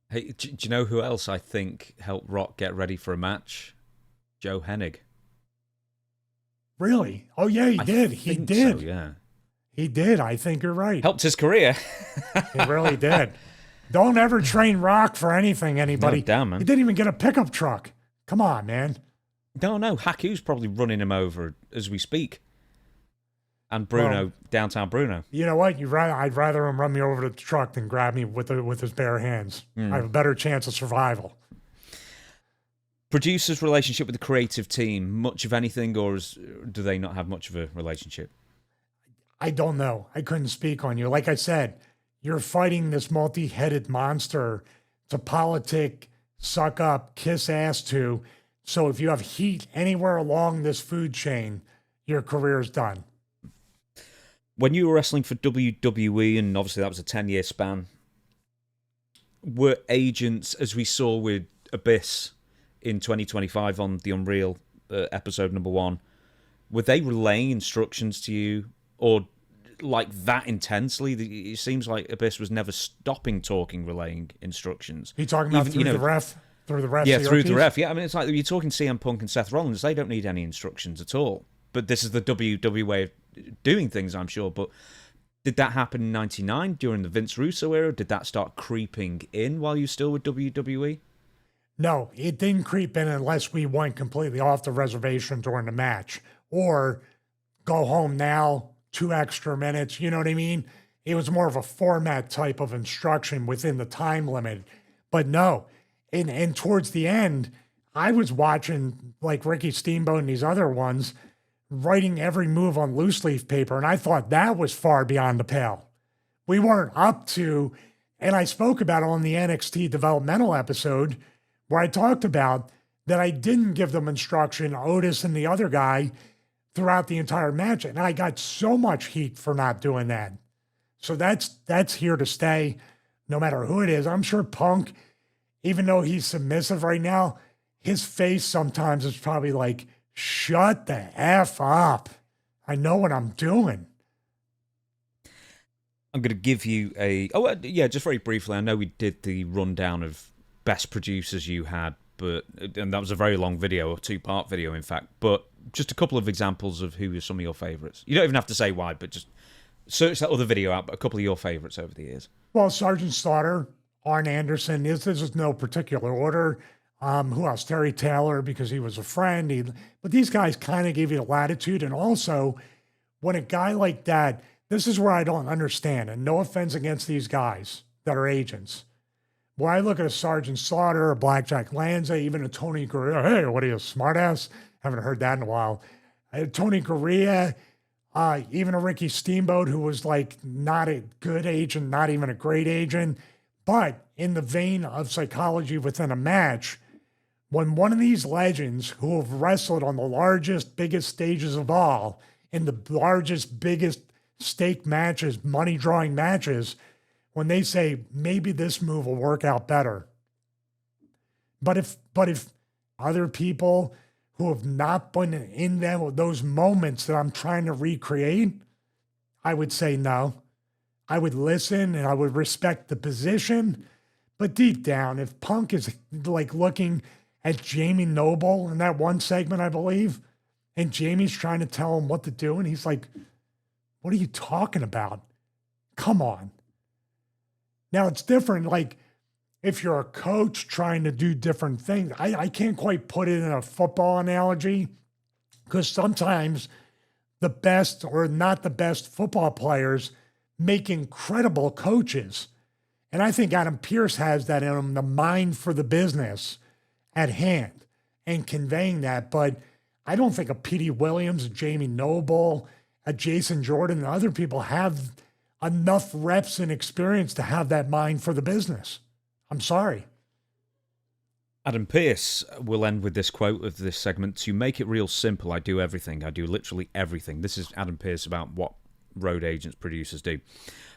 Hey, do you know who else I think helped Rock get ready for a match? Joe Hennig. Really? Oh, yeah, he did. He did. So, yeah. He did. I think you're right. Helped his career. He really did. Don't ever train Rock for anything, anybody. No, damn, man. He didn't even get a pickup truck. Come on, man. No. Haku's probably running him over as we speak. And Bruno, downtown Bruno. You know what? I'd rather him run me over the truck than grab me with his bare hands. I have a better chance of survival. Producers' relationship with the creative team, much of anything, or do they not have much of a relationship? I don't know. I couldn't speak on you. Like I said, you're fighting this multi-headed monster to politic, suck up, kiss ass to. So if you have heat anywhere along this food chain, your career's done. When you were wrestling for WWE, and obviously that was a 10-year span, were agents, as we saw with Abyss in 2025 on the UnReal episode number 1, were they relaying instructions to you, or like that intensely? It seems like Abyss was never stopping talking, relaying instructions. Are you talking about through the ref? Through the ref? Yeah, through the ref. Yeah, I mean, it's like you're talking CM Punk and Seth Rollins. They don't need any instructions at all. But this is the WWE way of doing things, I'm sure. But did that happen in 99 during the Vince Russo era? Did that start creeping in while you're still with WWE? No, it didn't creep in unless we went completely off the reservation during the match. Or go home now, 2 extra minutes, you know what I mean? It was more of a format type of instruction within the time limit. But no, and towards the end, I was watching like Ricky Steamboat and these other ones writing every move on loose leaf paper, and I thought that was far beyond the pale. We weren't up to, and I spoke about it on the NXT developmental episode where I talked about that I didn't give them instruction, Otis and the other guy, throughout the entire match, and I got so much heat for not doing that. So that's here to stay, no matter who it is. I'm sure Punk, even though he's submissive right now, his face sometimes is probably like, shut the F up. I know what I'm doing. I'm going to give you just very briefly. I know we did the rundown of best producers you had, and that was a very long video, a 2-part video, in fact. But just a couple of examples of who are some of your favorites. You don't even have to say why, but just search that other video out, but a couple of your favorites over the years. Well, Sergeant Slaughter, Arn Anderson, this is no particular order. Who else? Terry Taylor, because he was a friend. But these guys kind of gave you the latitude. And also, when a guy like that, this is where I don't understand. And no offense against these guys that are agents. When I look at a Sergeant Slaughter, a Blackjack Lanza, even a Tony Gurria, hey, what are you, a smartass? Haven't heard that in a while. Tony Gurria, even a Ricky Steamboat, who was like not a good agent, not even a great agent. But in the vein of psychology within a match, when one of these legends who have wrestled on the largest, biggest stages of all, in the largest, biggest stake matches, money drawing matches, when they say maybe this move will work out better. But if other people who have not been in those moments that I'm trying to recreate, I would say no. I would listen and I would respect the position. But deep down, if Punk is like looking at Jamie Noble in that one segment, I believe, and Jamie's trying to tell him what to do, and he's like, what are you talking about? Come on. Now, it's different, like, if you're a coach trying to do different things. I can't quite put it in a football analogy, because sometimes the best or not the best football players make incredible coaches. And I think Adam Pearce has that in him, the mind for the business. at hand and conveying that. But I don't think a P.D. Williams, a Jamie Noble, a Jason Jordan, and other people have enough reps and experience to have that mind for the business. I'm sorry. Adam Pearce will end with this quote of this segment: "To make it real simple, I do everything. I do literally everything." This is Adam Pearce about what road agents, producers do.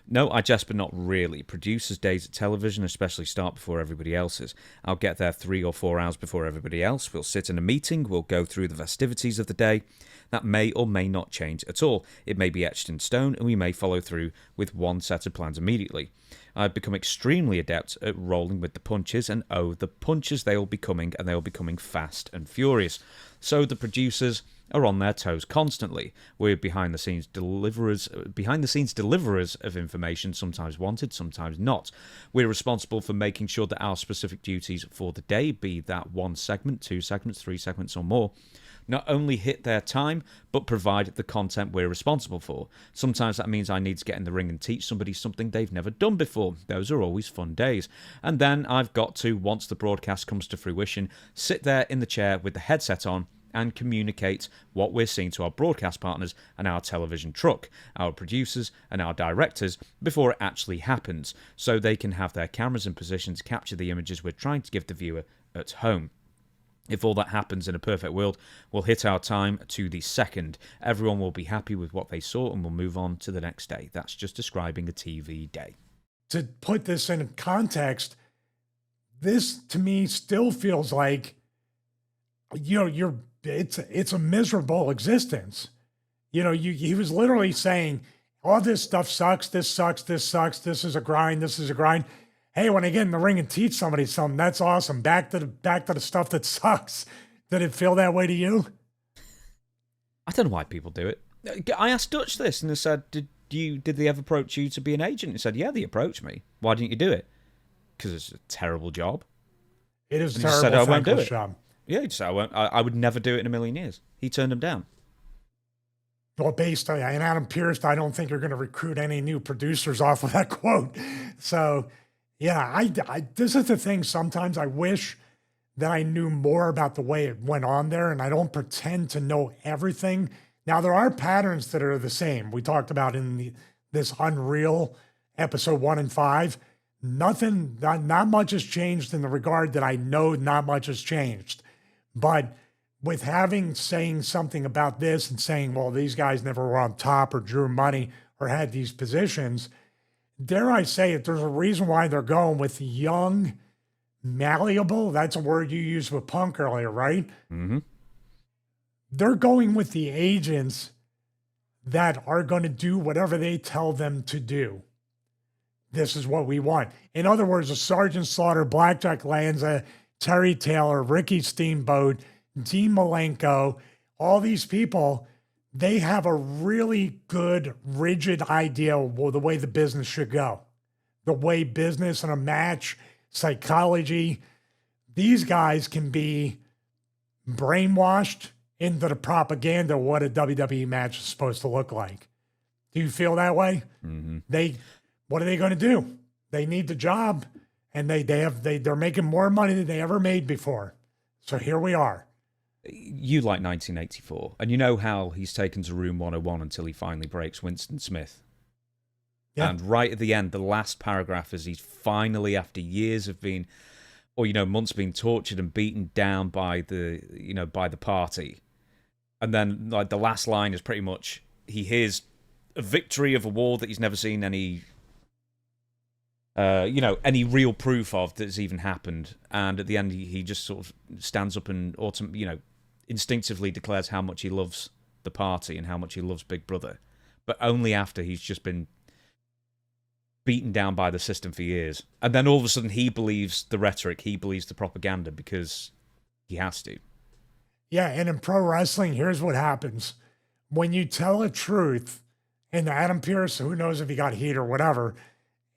"No, I jest, but not really. Producers' days at television especially start before everybody else's. I'll get there 3 or 4 hours before everybody else. We'll sit in a meeting. We'll go through the festivities of the day. That may or may not change at all. It may be etched in stone, and we may follow through with one set of plans immediately. I've become extremely adept at rolling with the punches, and oh, the punches they will be coming, and they will be coming fast and furious. So the producers are on their toes constantly. We're behind-the-scenes deliverers of information, sometimes wanted, sometimes not. We're responsible for making sure that our specific duties for the day, be that 1 segment, 2 segments, 3 segments or more, not only hit their time, but provide the content we're responsible for. Sometimes that means I need to get in the ring and teach somebody something they've never done before. Those are always fun days. And then I've got to, once the broadcast comes to fruition, sit there in the chair with the headset on and communicate what we're seeing to our broadcast partners and our television truck, our producers and our directors before it actually happens, so they can have their cameras in position to capture the images we're trying to give the viewer at home. If all that happens in a perfect world, we'll hit our time to the second. Everyone will be happy with what they saw and we'll move on to the next day." That's just describing a TV day. To put this in context, this to me still feels like, it's a miserable existence. He was literally saying, all this stuff sucks, this sucks, this sucks, this is a grind, this is a grind. Hey, when I get in the ring and teach somebody something, that's awesome. Back to the stuff that sucks. Did it feel that way to you? I don't know why people do it. I asked Dutch this and they said, did they ever approach you to be an agent? He said, yeah, they approached me. Why didn't you do it? Because it's a terrible job. It is and a terrible, said, I won't do it. job. Yeah, he said, I would never do it in a million years. He turned him down. Well, based on, and Adam Pearce, I don't think you're going to recruit any new producers off of that quote. So, yeah, I this is the thing. Sometimes I wish that I knew more about the way it went on there, and I don't pretend to know everything. Now, there are patterns that are the same. We talked about in this UnReal episode 1 and 5. Not much has changed in the regard that I know not much has changed. But with saying something about this and saying, well, these guys never were on top or drew money or had these positions, dare I say it, there's a reason why they're going with young, malleable. That's a word you used with Punk earlier, right? Mm-hmm. They're going with the agents that are going to do whatever they tell them to do. This is what we want. In other words, a Sergeant Slaughter, Blackjack Lanza, Terry Taylor, Ricky Steamboat, Dean Malenko, all these people, they have a really good, rigid idea of the way the business should go. The way business and a match, psychology, these guys can be brainwashed into the propaganda of what a WWE match is supposed to look like. Do you feel that way? Mm-hmm. What are they going to do? They need the job, and they're making more money than they ever made before. So here we are. You like 1984, and you know how he's taken to Room 101 until he finally breaks Winston Smith. Yeah. And right at the end, the last paragraph is he's finally, after years of being, or months being tortured and beaten down by the party, and then like the last line is pretty much he hears a victory of a war that he's never seen any real proof of that's even happened. And at the end, he just sort of stands up and instinctively declares how much he loves the party and how much he loves Big Brother, but only after he's just been beaten down by the system for years. And then all of a sudden he believes the rhetoric, he believes the propaganda because he has to. Yeah, and in pro wrestling, here's what happens. When you tell a truth, and Adam Pearce, who knows if he got heat or whatever,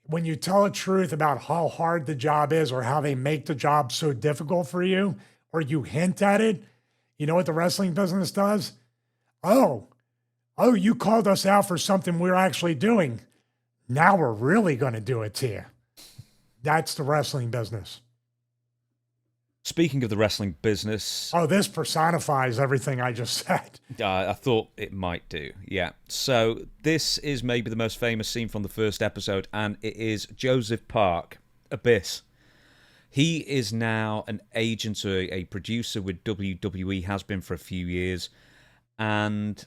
when you tell a truth about how hard the job is or how they make the job so difficult for you, or you hint at it, you know what the wrestling business does? Oh, you called us out for something we're actually doing. Now we're really going to do it to you. That's the wrestling business. Speaking of the wrestling business, Oh, this personifies everything I just said. I thought it might do. Yeah. So this is maybe the most famous scene from the first episode, and it is Joseph Park, Abyss. He is now an agent or a producer with WWE, has been for a few years. And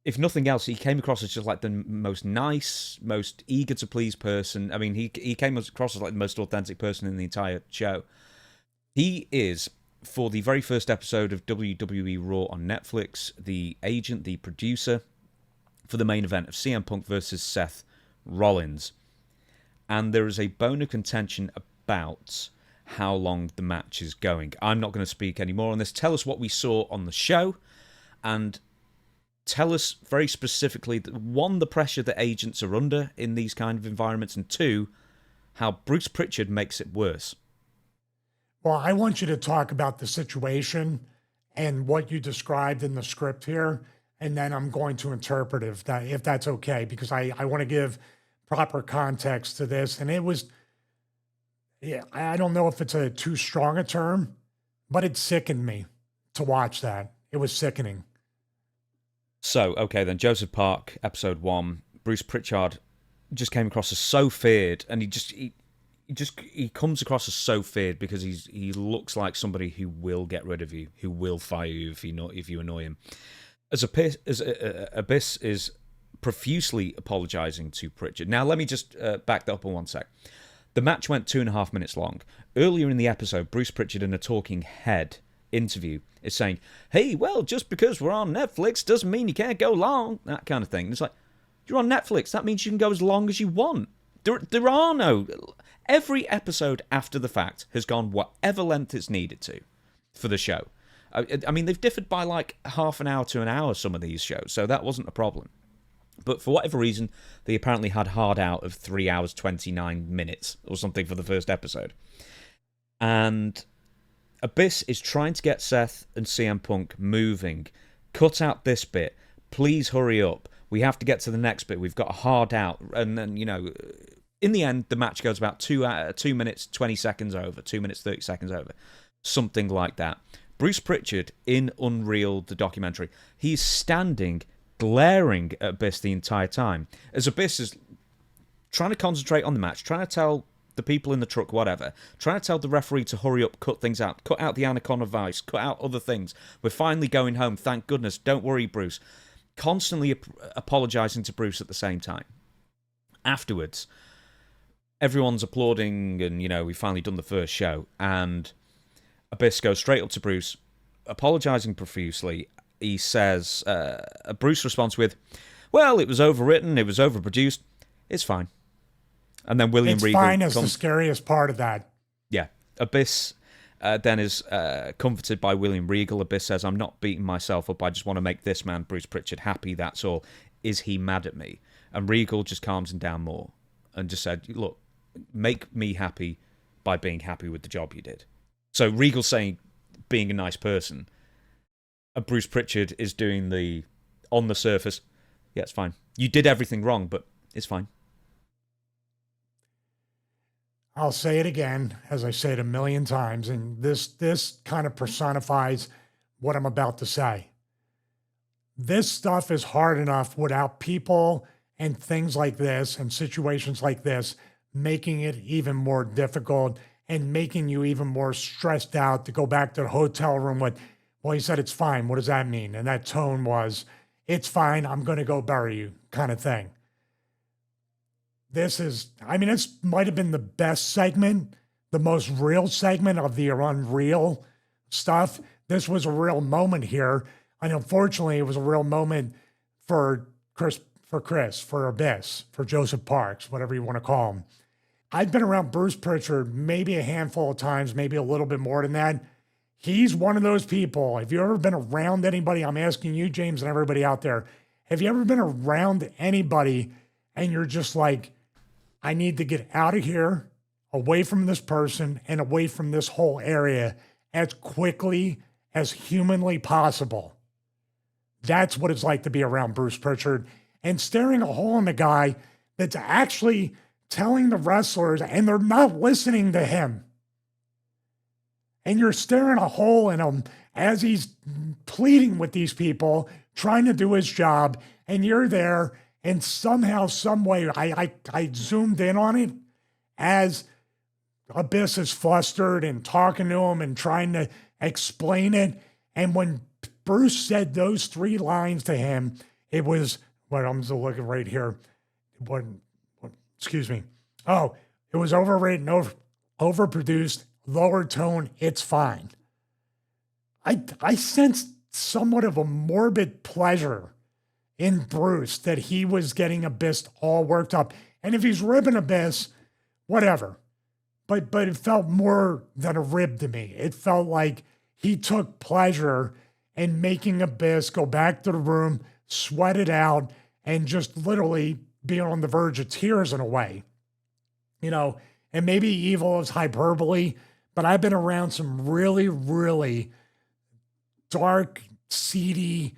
if nothing else, he came across as just like the most nice, most eager to please person. I mean, he came across as like the most authentic person in the entire show. He is, for the very first episode of WWE Raw on Netflix, the agent, the producer for the main event of CM Punk versus Seth Rollins. And there is a bone of contention about how long the match is going. I'm not going to speak any more on this. Tell us what we saw on the show, and tell us very specifically, one, the pressure that agents are under in these kind of environments, and two, how Bruce Prichard makes it worse. Well, I want you to talk about the situation and what you described in the script here, and then I'm going to interpret if that's okay, because I want to give proper context to this. And it was, yeah, I don't know if it's a too strong a term, but it sickened me to watch that. It was sickening. So, okay then, Joseph Park, episode 1, Bruce Prichard just came across as so feared, and he comes across as so feared because he looks like somebody who will get rid of you, who will fire you if you annoy him. Abyss is profusely apologizing to Prichard. Now, let me just back that up in 1 sec. The match went 2.5 minutes long. Earlier in the episode, Bruce Prichard, in a talking head interview, is saying, hey, well, just because we're on Netflix doesn't mean you can't go long, that kind of thing. And it's like, you're on Netflix, that means you can go as long as you want. There are no... Every episode after the fact has gone whatever length it's needed to for the show. I mean, they've differed by like half an hour to an hour, some of these shows, so that wasn't a problem. But for whatever reason, they apparently had hard out of 3 hours, 29 minutes or something for the first episode. And Abyss is trying to get Seth and CM Punk moving. Cut out this bit. Please hurry up. We have to get to the next bit. We've got a hard out. And then, in the end, the match goes about 2 minutes, 20 seconds over. 2 minutes, 30 seconds over. Something like that. Bruce Prichard, in UnReal, the documentary, he's standing, glaring at Abyss the entire time. As Abyss is trying to concentrate on the match, trying to tell the people in the truck whatever, trying to tell the referee to hurry up, cut things out, cut out the Anaconda Vice, cut out other things. We're finally going home, thank goodness. Don't worry, Bruce. Constantly apologizing to Bruce at the same time. Afterwards, everyone's applauding, and, we've finally done the first show, and Abyss goes straight up to Bruce, apologizing profusely. He says, Bruce responds with, well, it was overwritten, it was overproduced, it's fine. And then William Regal... It's fine is the scariest part of that. Yeah. Abyss then is comforted by William Regal. Abyss says, I'm not beating myself up, I just want to make this man, Bruce Prichard, happy, that's all. Is he mad at me? And Regal just calms him down more and just said, look, make me happy by being happy with the job you did. So Regal saying being a nice person, and Bruce Prichard is doing the, on the surface, yeah, it's fine. You did everything wrong, but it's fine. I'll say it again, as I say it a million times, and this kind of personifies what I'm about to say. This stuff is hard enough without people and things like this and situations like this making it even more difficult and making you even more stressed out to go back to the hotel room with, well, he said it's fine. What does that mean? And that tone was, it's fine. I'm going to go bury you kind of thing. This might have been the best segment, the most real segment of the UnReal stuff. This was a real moment here. And unfortunately, it was a real moment for Chris, for Abyss, for Joseph Parks, whatever you want to call him. I've been around Bruce Prichard maybe a handful of times, maybe a little bit more than that. He's one of those people. Have you ever been around anybody? I'm asking you, James, and everybody out there. Have you ever been around anybody and you're just like, I need to get out of here, away from this person and away from this whole area as quickly as humanly possible? That's what it's like to be around Bruce Prichard and staring a hole in the guy that's actually telling the wrestlers, and they're not listening to him. and you're staring a hole in him as he's pleading with these people, trying to do his job, and you're there, and somehow, some way, I zoomed in on it as Abyss is flustered and talking to him and trying to explain it. And when Bruce said those 3 lines to him, it was, what I'm just looking right here. Excuse me. Oh, it was overrated, overproduced, lower tone. It's fine. I sensed somewhat of a morbid pleasure in Bruce that he was getting Abyss all worked up. And if he's ribbing Abyss, whatever. But it felt more than a rib to me. It felt like he took pleasure in making Abyss go back to the room, sweat it out, and just literally being on the verge of tears in a way. And maybe evil is hyperbole, but I've been around some really, really dark, seedy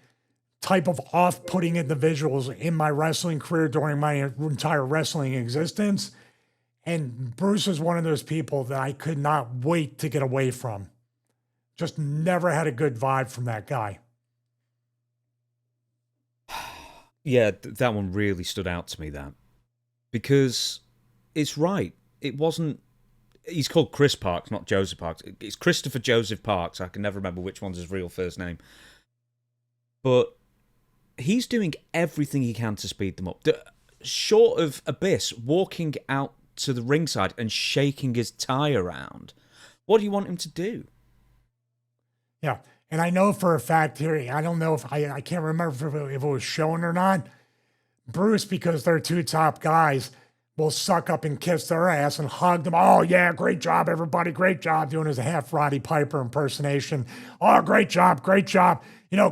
type of off-putting individuals in my wrestling career during my entire wrestling existence. And Bruce is one of those people that I could not wait to get away from. Just never had a good vibe from that guy. Yeah, that one really stood out to me, that. Because it's right. It wasn't... He's called Chris Parks, not Joseph Parks. It's Christopher Joseph Parks. I can never remember which one's his real first name. But he's doing everything he can to speed them up. Short of Abyss walking out to the ringside and shaking his tie around, what do you want him to do? Yeah, and I know for a fact here, I don't know if I can't remember if it was shown or not. Bruce, because they're 2 top guys, will suck up and kiss their ass and hug them. Oh, yeah, great job, everybody. Great job, doing his half Roddy Piper impersonation. Oh, great job, great job.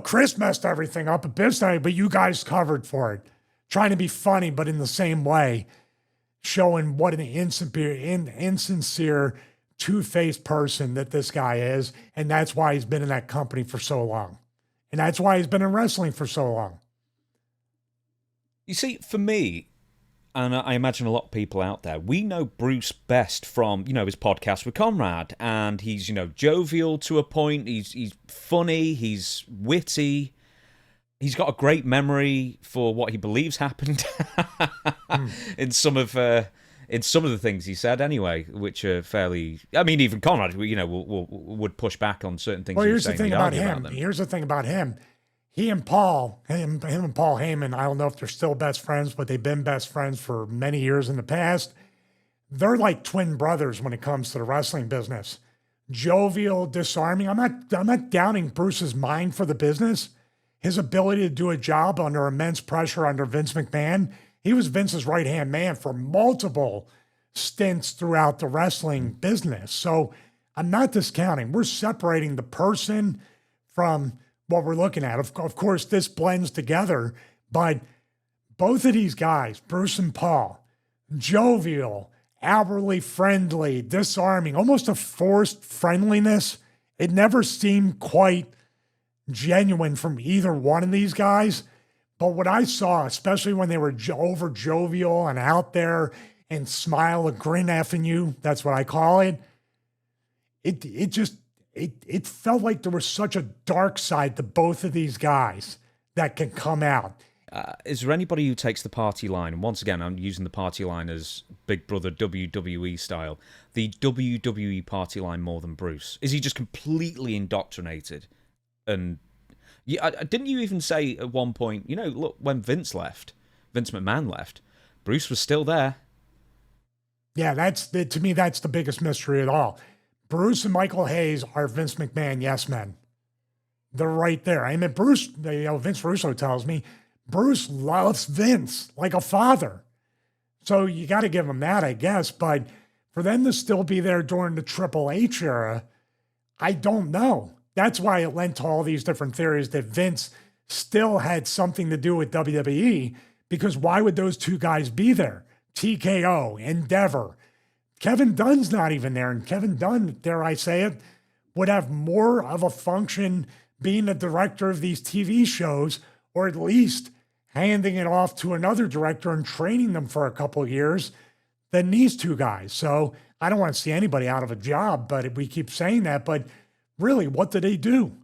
Chris messed everything up a bit, but you guys covered for it. Trying to be funny, but in the same way, showing what an insincere, two-faced person that this guy is. And that's why he's been in that company for so long. And that's why he's been in wrestling for so long. You see, for me, and I imagine a lot of people out there, we know Bruce best from, his podcast with Conrad. And he's, jovial to a point. He's funny. He's witty. He's got a great memory for what he believes happened in some of the things he said anyway, which are fairly... I mean, even Conrad, would push back on certain things. Well, here's the thing about him. Here's the thing about him. He and Paul, him and Paul Heyman, I don't know if they're still best friends, but they've been best friends for many years in the past. They're like twin brothers when it comes to the wrestling business. Jovial, disarming. I'm not doubting Bruce's mind for the business. His ability to do a job under immense pressure under Vince McMahon. He was Vince's right-hand man for multiple stints throughout the wrestling business. So I'm not discounting. We're separating the person from what we're looking at. Of course, this blends together, but both of these guys, Bruce and Paul, jovial, outwardly friendly, disarming, almost a forced friendliness. It never seemed quite genuine from either one of these guys. But what I saw, especially when they were over jovial and out there and smile, a grin effing you, that's what I call it. It felt like there was such a dark side to both of these guys that can come out. Is there anybody who takes the party line? And once again, I'm using the party line as Big Brother WWE style. The WWE party line more than Bruce. Is he just completely indoctrinated? And didn't you even say at one point, look, when Vince McMahon left, Bruce was still there. Yeah, to me, that's the biggest mystery of all. Bruce and Michael Hayes are Vince McMahon yes men. They're right there. I mean, Bruce, Vince Russo tells me, Bruce loves Vince like a father. So you got to give him that, I guess. But for them to still be there during the Triple H era, I don't know. That's why it lent to all these different theories that Vince still had something to do with WWE, because why would those two guys be there? TKO, Endeavor. Kevin Dunn's not even there, and Kevin Dunn, dare I say it, would have more of a function being the director of these TV shows, or at least handing it off to another director and training them for a couple of years than these two guys. So I don't want to see anybody out of a job, but we keep saying that. But really, what did they do?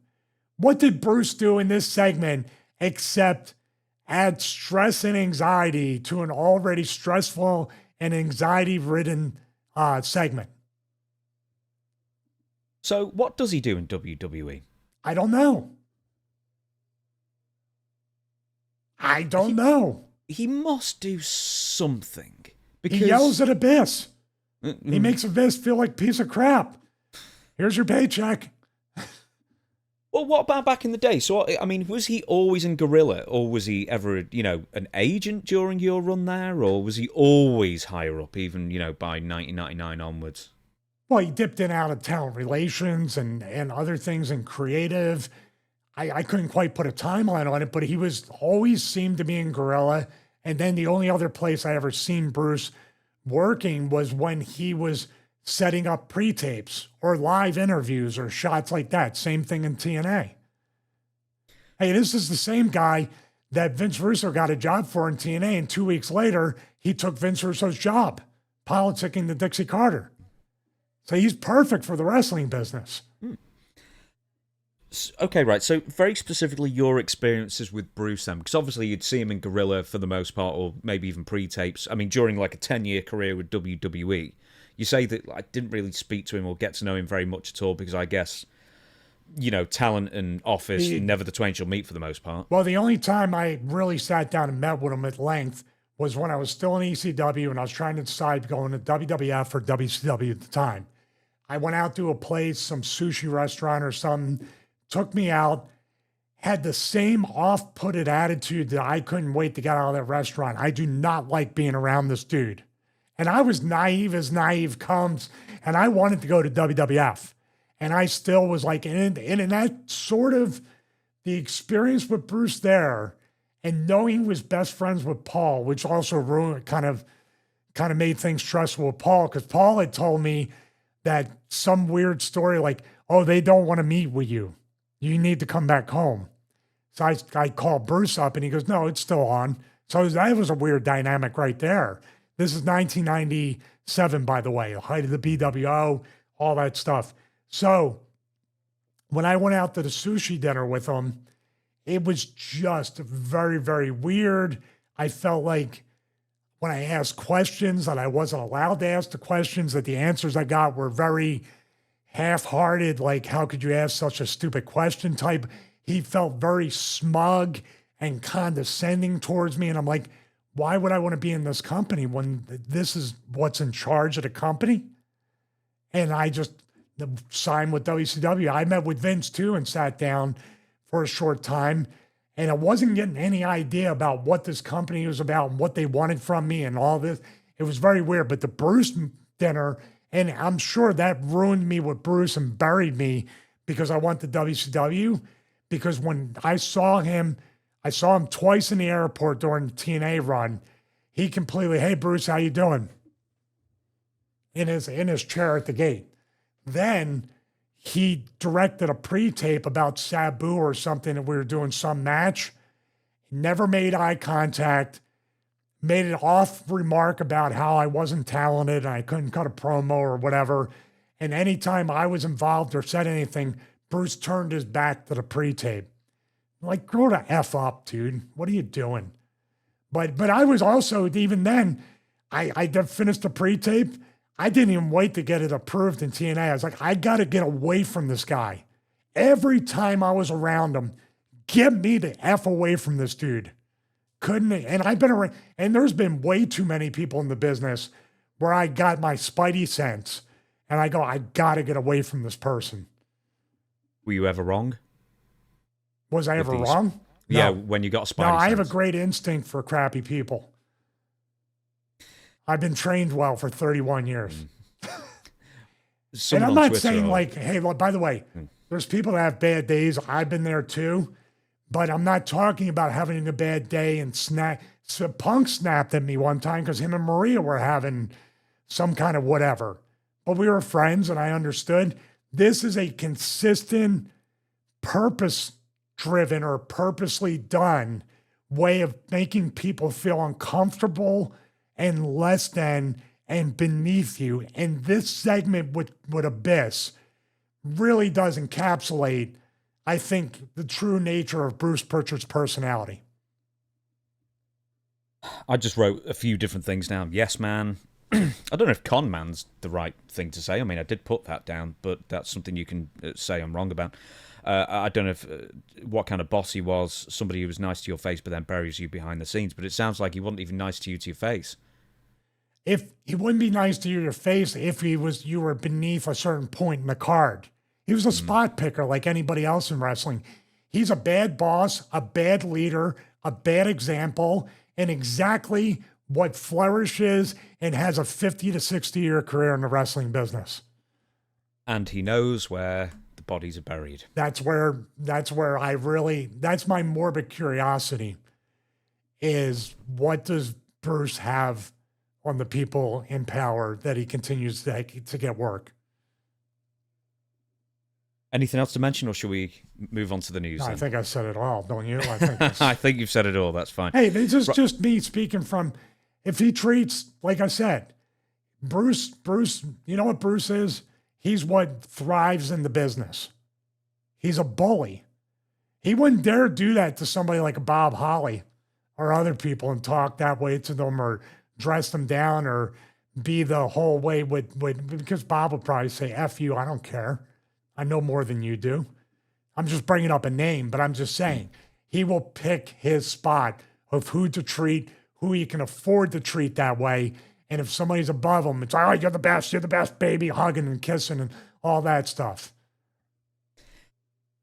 What did Bruce do in this segment except add stress and anxiety to an already stressful and anxiety-ridden segment? So what does he do in WWE? I don't know. I don't know. He must do something. Because He yells at Abyss. He makes Abyss feel like a piece of crap. Here's your paycheck. Well, what about back in the day? So, I mean, was he always in Gorilla, or was he ever, an agent during your run there, or was he always higher up, even, by 1999 onwards? Well, he dipped in and out of talent relations and other things in creative. I couldn't quite put a timeline on it, but he was always seemed to be in Gorilla. And then the only other place I ever seen Bruce working was when he was setting up pre-tapes or live interviews or shots like that. Same thing in TNA. Hey, this is the same guy that Vince Russo got a job for in TNA, and 2 weeks later, he took Vince Russo's job, politicking the Dixie Carter. So he's perfect for the wrestling business. Okay, right. So very specifically your experiences with Bruce then, because obviously you'd see him in Gorilla for the most part, or maybe even pre-tapes. I mean, during like a 10-year career with WWE, you say that I didn't really speak to him or get to know him very much at all because I guess, talent and office, never the twain shall meet for the most part. Well, the only time I really sat down and met with him at length was when I was still in ECW and I was trying to decide going to WWF or WCW at the time. I went out to a place, some sushi restaurant or something, took me out, had the same off-putted attitude that I couldn't wait to get out of that restaurant. I do not like being around this dude. And I was naive as naive comes, and I wanted to go to WWF. And I still was like, in that sort of the experience with Bruce there, and knowing he was best friends with Paul, which also ruined, kind of made things stressful with Paul, because Paul had told me that some weird story like, oh, they don't want to meet with you. You need to come back home. So I called Bruce up and he goes, no, it's still on. So that was a weird dynamic right there. This is 1997, by the way, the height of the BWO, all that stuff. So when I went out to the sushi dinner with him, it was just very, very weird. I felt like when I asked questions that I wasn't allowed to ask the questions, that the answers I got were very half-hearted, like, how could you ask such a stupid question type. He felt very smug and condescending towards me. And I'm like, why would I want to be in this company when this is what's in charge of the company? And I just signed with WCW. I met with Vince too and sat down for a short time. And I wasn't getting any idea about what this company was about and what they wanted from me and all this. It was very weird. But the Bruce dinner, and I'm sure that ruined me with Bruce and buried me because I went to WCW. Because when I saw him twice in the airport during the TNA run. He completely, hey, Bruce, how you doing? In his chair at the gate. Then he directed a pre-tape about Sabu or something that we were doing some match. Never made eye contact. Made an off remark about how I wasn't talented and I couldn't cut a promo or whatever. And anytime I was involved or said anything, Bruce turned his back to the pre-tape. Like, grow the F up, dude. What are you doing? But I was also, even then, I finished the pre-tape. I didn't even wait to get it approved in TNA. I was like, I got to get away from this guy. Every time I was around him, get me the F away from this dude. Couldn't, and I've been around, and there's been way too many people in the business where I got my spidey sense and I go, I got to get away from this person. Were you ever wrong? Was I ever wrong? Yeah, No. when you got a spidey No, I sense. have a great instinct for crappy people. I've been trained well for 31 years. And I'm not saying like, hey, well, by the way, there's people that have bad days. I've been there too. But I'm not talking about having a bad day and snap. So Punk snapped at me one time because him and Maria were having some kind of whatever. But we were friends and I understood. This is a consistent, purpose-driven or purposely done way of making people feel uncomfortable and less than and beneath you. And this segment with Abyss really does encapsulate, I think, the true nature of Bruce Prichard's personality. I just wrote a few different things down. Yes, man. I don't know if con man's the right thing to say. I mean, I did put that down, but that's something you can say I'm wrong about. I don't know if what kind of boss he was, somebody who was nice to your face but then buries you behind the scenes, but it sounds like he wasn't even nice to your face. If he wouldn't be nice to your face if you were beneath a certain point in the card. He was a spot picker like anybody else in wrestling. He's a bad boss, a bad leader, a bad example, and exactly what flourishes and has a 50 to 60 year career in the wrestling business. And he knows where the bodies are buried. That's where that's my morbid curiosity is, what does Bruce have on the people in power that he continues to get work? Anything else to mention, or should we move on to the news? No, I think I said it all, don't you? I think you've said it all. That's fine. Hey, this is just me speaking from, if he treats, like I said, Bruce, you know what Bruce is? He's what thrives in the business. He's a bully. He wouldn't dare do that to somebody like Bob Holly or other people and talk that way to them or dress them down or be the whole way with because Bob would probably say, F you, I don't care. I know more than you do. I'm just bringing up a name, but I'm just saying he will pick his spot of who to treat, who he can afford to treat that way. And if somebody's above him, it's like, oh, you're the best, baby, hugging and kissing and all that stuff.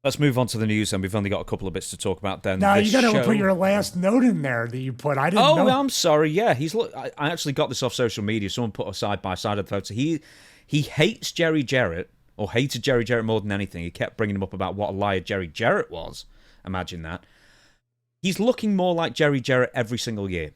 Let's move on to the news, and we've only got a couple of bits to talk about then. Now, you got to put your last note in there that you put. I didn't know. Oh, I'm sorry. Yeah, I actually got this off social media. Someone put a side-by-side of the photo. He hates Jerry Jarrett, or hated Jerry Jarrett more than anything. He kept bringing him up about what a liar Jerry Jarrett was. Imagine that. He's looking more like Jerry Jarrett every single year.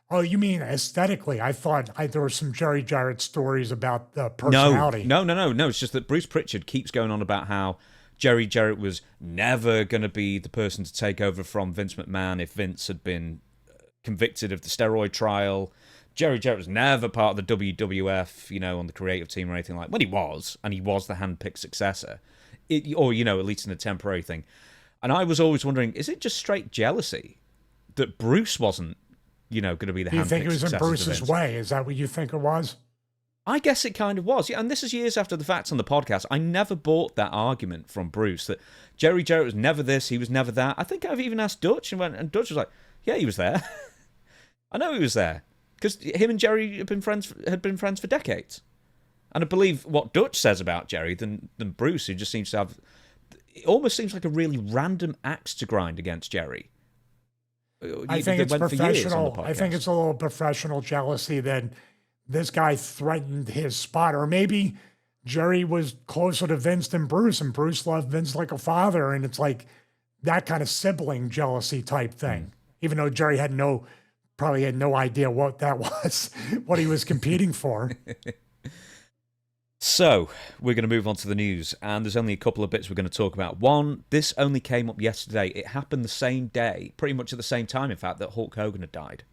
Oh, you mean aesthetically? I thought there were some Jerry Jarrett stories about the personality. No. It's just that Bruce Prichard keeps going on about how Jerry Jarrett was never going to be the person to take over from Vince McMahon if Vince had been convicted of the steroid trial. Jerry Jarrett was never part of the WWF, on the creative team or anything like that. Well, he was, and he was the hand-picked successor. Or at least in a temporary thing. And I was always wondering, is it just straight jealousy that Bruce wasn't, going to be the hand-picked successor? You think it was in Bruce's way? Is that what you think it was? I guess it kind of was. Yeah, and this is years after the fact on the podcast. I never bought that argument from Bruce that Jerry Jarrett was never this, he was never that. I think I've even asked Dutch, and Dutch was like, yeah, he was there. I know he was there. Because him and Jerry had been friends for decades. And I believe what Dutch says about Jerry than Bruce, who just seems to have... It almost seems like a really random axe to grind against Jerry. I think it's professional. I think it's a little professional jealousy that this guy threatened his spot. Or maybe Jerry was closer to Vince than Bruce, and Bruce loved Vince like a father. And it's like that kind of sibling jealousy type thing. Even though Jerry probably had no idea what that was, what he was competing for. So, we're going to move on to the news, and there's only a couple of bits we're going to talk about. One, this only came up yesterday. It happened the same day, pretty much at the same time, in fact, that Hulk Hogan had died.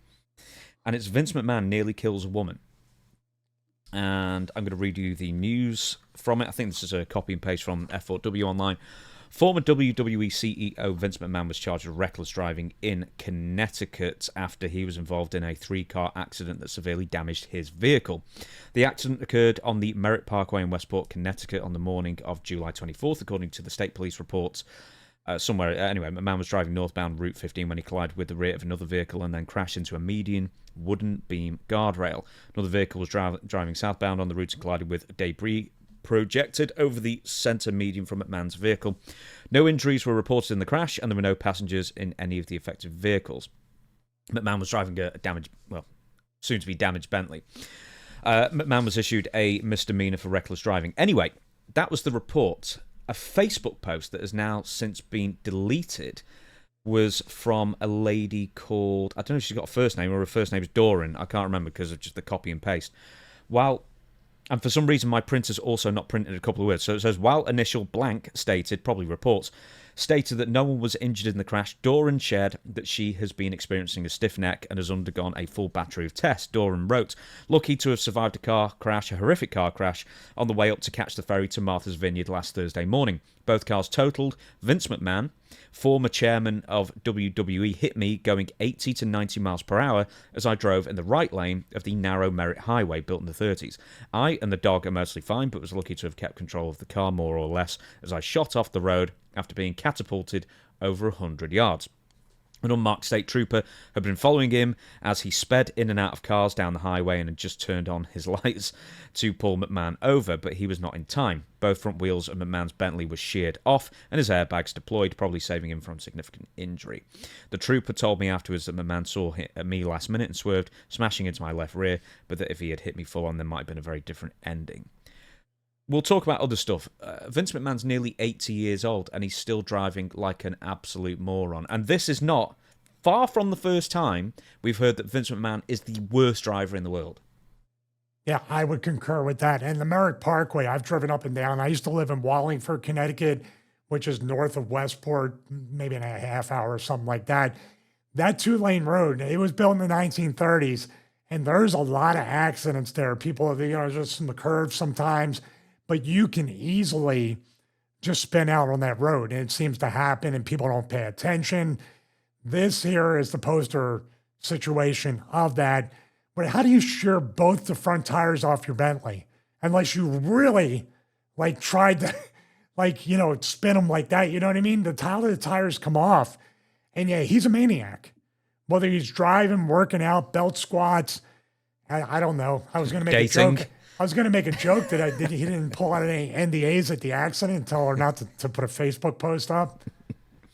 And it's Vince McMahon nearly kills a woman. And I'm going to read you the news from it. I think this is a copy and paste from F4W Online. Former WWE CEO Vince McMahon was charged with reckless driving in Connecticut after he was involved in a 3-car accident that severely damaged his vehicle. The accident occurred on the Merritt Parkway in Westport, Connecticut on the morning of July 24th, according to the state police reports. Anyway, McMahon was driving northbound Route 15 when he collided with the rear of another vehicle and then crashed into a median wooden beam guardrail. Another vehicle was driving southbound on the route and collided with debris projected over the centre median from McMahon's vehicle. No injuries were reported in the crash, and there were no passengers in any of the affected vehicles. McMahon was driving a soon-to-be damaged Bentley. McMahon was issued a misdemeanor for reckless driving. Anyway, that was the report. A Facebook post that has now since been deleted was from a lady called... I don't know if she's got a first name or her first name is Doran. I can't remember because of just the copy and paste. And for some reason, my printer's also not printed a couple of words. So it says, while initial blank stated, probably reports, stated that no one was injured in the crash. Doran shared that she has been experiencing a stiff neck and has undergone a full battery of tests. Doran wrote, lucky to have survived a horrific car crash, on the way up to catch the ferry to Martha's Vineyard last Thursday morning. Both cars totaled. Vince McMahon, former chairman of WWE, hit me going 80 to 90 miles per hour as I drove in the right lane of the narrow Merritt Highway built in the 30s. I and the dog are mostly fine, but was lucky to have kept control of the car more or less as I shot off the road after being catapulted over 100 yards. An unmarked state trooper had been following him as he sped in and out of cars down the highway and had just turned on his lights to pull McMahon over, but he was not in time. Both front wheels of McMahon's Bentley were sheared off and his airbags deployed, probably saving him from significant injury. The trooper told me afterwards that McMahon saw me last minute and swerved, smashing into my left rear, but that if he had hit me full on, there might have been a very different ending. We'll talk about other stuff. Vince McMahon's nearly 80 years old and he's still driving like an absolute moron. And this is not far from the first time we've heard that Vince McMahon is the worst driver in the world. Yeah, I would concur with that. And the Merritt Parkway, I've driven up and down. I used to live in Wallingford, Connecticut, which is north of Westport, maybe in a half hour or something like that. That 2-lane road, it was built in the 1930s, and there's a lot of accidents there. People, just in the curves sometimes, but you can easily just spin out on that road, and it seems to happen, and people don't pay attention. This here is the poster situation of that. But how do you shear both the front tires off your Bentley? Unless you really tried to spin them like that. You know what I mean? The tires come off. And yeah, he's a maniac. Whether he's driving, working out, belt squats, I don't know. I was going to make Dating. a joke. I was going to make a joke that he didn't pull out any NDAs at the accident and tell her not to put a Facebook post up.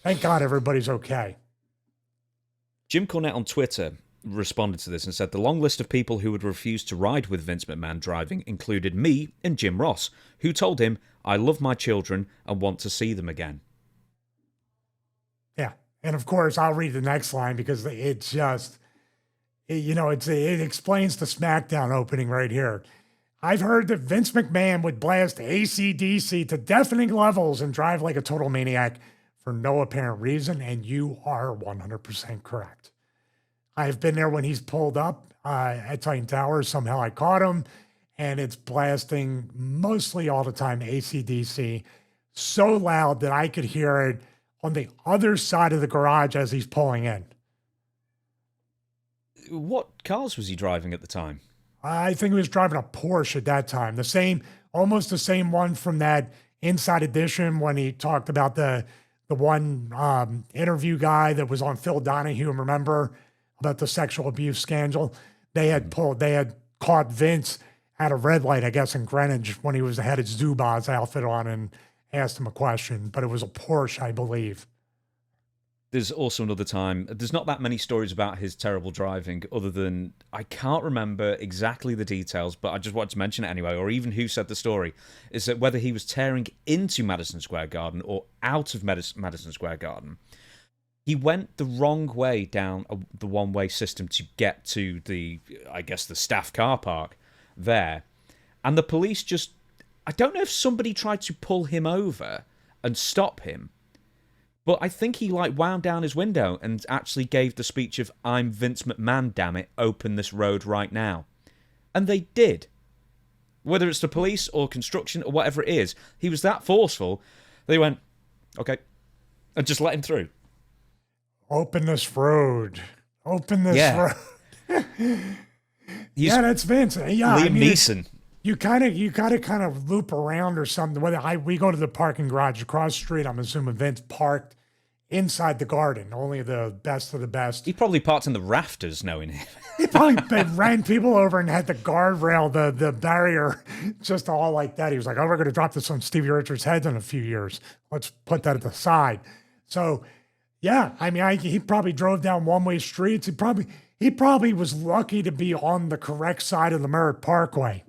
Thank God everybody's okay. Jim Cornette on Twitter responded to this and said the long list of people who would refuse to ride with Vince McMahon driving included me and Jim Ross, who told him, I love my children and want to see them again. Yeah. And of course, I'll read the next line because it's just, it explains the SmackDown opening right here. I've heard that Vince McMahon would blast AC/DC to deafening levels and drive like a total maniac for no apparent reason, and you are 100% correct. I've been there when he's pulled up at Titan Towers. Somehow I caught him, and it's blasting mostly all the time AC/DC so loud that I could hear it on the other side of the garage as he's pulling in. What cars was he driving at the time? I think he was driving a Porsche at that time. Almost the same one from that Inside Edition when he talked about the one interview guy that was on Phil Donahue, remember, about the sexual abuse scandal. They had caught Vince at a red light, I guess, in Greenwich when he had his Zubaz outfit on and asked him a question, but it was a Porsche, I believe. There's also another time, there's not that many stories about his terrible driving other than, I can't remember exactly the details, but I just wanted to mention it anyway, or even who said the story, is that whether he was tearing into Madison Square Garden or out of Madison Square Garden, he went the wrong way down the one-way system to get to the staff car park there. And the police just, I don't know if somebody tried to pull him over and stop him, but I think he wound down his window and actually gave the speech of, I'm Vince McMahon, damn it, open this road right now. And they did. Whether it's the police or construction or whatever it is, he was that forceful, they went, okay, and just let him through. Open this road. Open this road. Yeah, that's Vince. Yeah, Liam Neeson. You gotta kind of loop around or something. We go to the parking garage across the street. I'm assuming Vince parked inside the garden. Only the best of the best. He probably parked in the rafters, knowing it. He probably ran people over and had the guardrail, the barrier, just all like that. He was like, "Oh, we're going to drop this on Stevie Richards' head in a few years. Let's put that at the side." So, yeah, I mean, he probably drove down one-way streets. He probably was lucky to be on the correct side of the Merritt Parkway.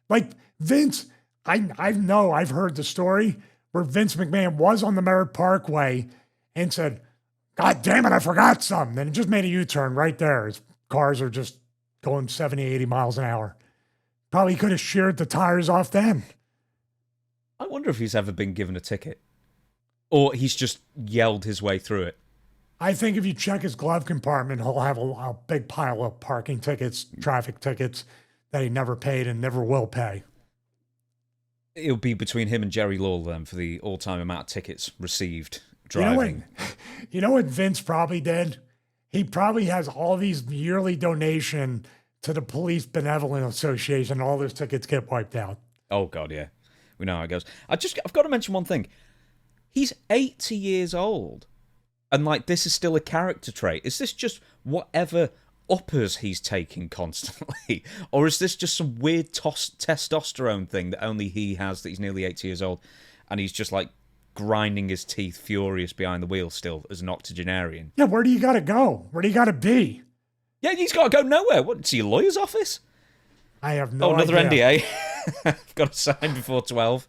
Like Vince, I've heard the story where Vince McMahon was on the Merritt Parkway and said, God damn it, I forgot something. And it just made a U-turn right there. His cars are just going 70, 80 miles an hour. Probably could have sheared the tires off then. I wonder if he's ever been given a ticket. Or he's just yelled his way through it. I think if you check his glove compartment, he'll have a big pile of parking tickets, traffic tickets that he never paid and never will pay. It'll be between him and Jerry Lawler then for the all-time amount of tickets received driving. You know what Vince probably did? He probably has all these yearly donation to the Police Benevolent Association. All those tickets get wiped out. Oh, God, yeah. We know how it goes. I've got to mention one thing. He's 80 years old. And, like, this is still a character trait. Is this just whatever uppers he's taking constantly? Or is this just some weird testosterone thing that only he has, that he's nearly 80 years old, and he's just, like, grinding his teeth furious behind the wheel still as an octogenarian? Yeah, where do you got to go? Where do you got to be? Yeah, he's got to go nowhere. What, to your lawyer's office? I have no idea. Another NDA. I've got to sign before 12.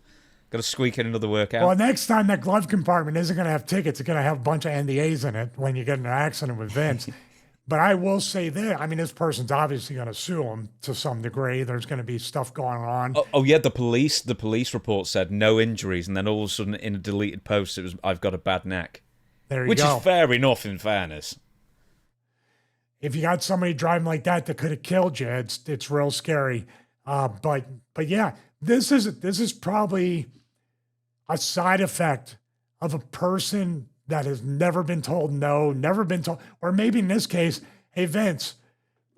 Got to squeak in another workout. Well, next time that glove compartment isn't going to have tickets. It's going to have a bunch of NDAs in it when you get in an accident with Vince. But I will say that, I mean, this person's obviously going to sue him to some degree. There's going to be stuff going on. Oh yeah, the police report said no injuries, and then all of a sudden in a deleted post it was, I've got a bad neck. There you Which go. is fair enough, in fairness. If you got somebody driving like that could have killed you, it's real scary. But yeah, this is probably a side effect of a person that has never been told no, never been told, or maybe in this case, hey Vince,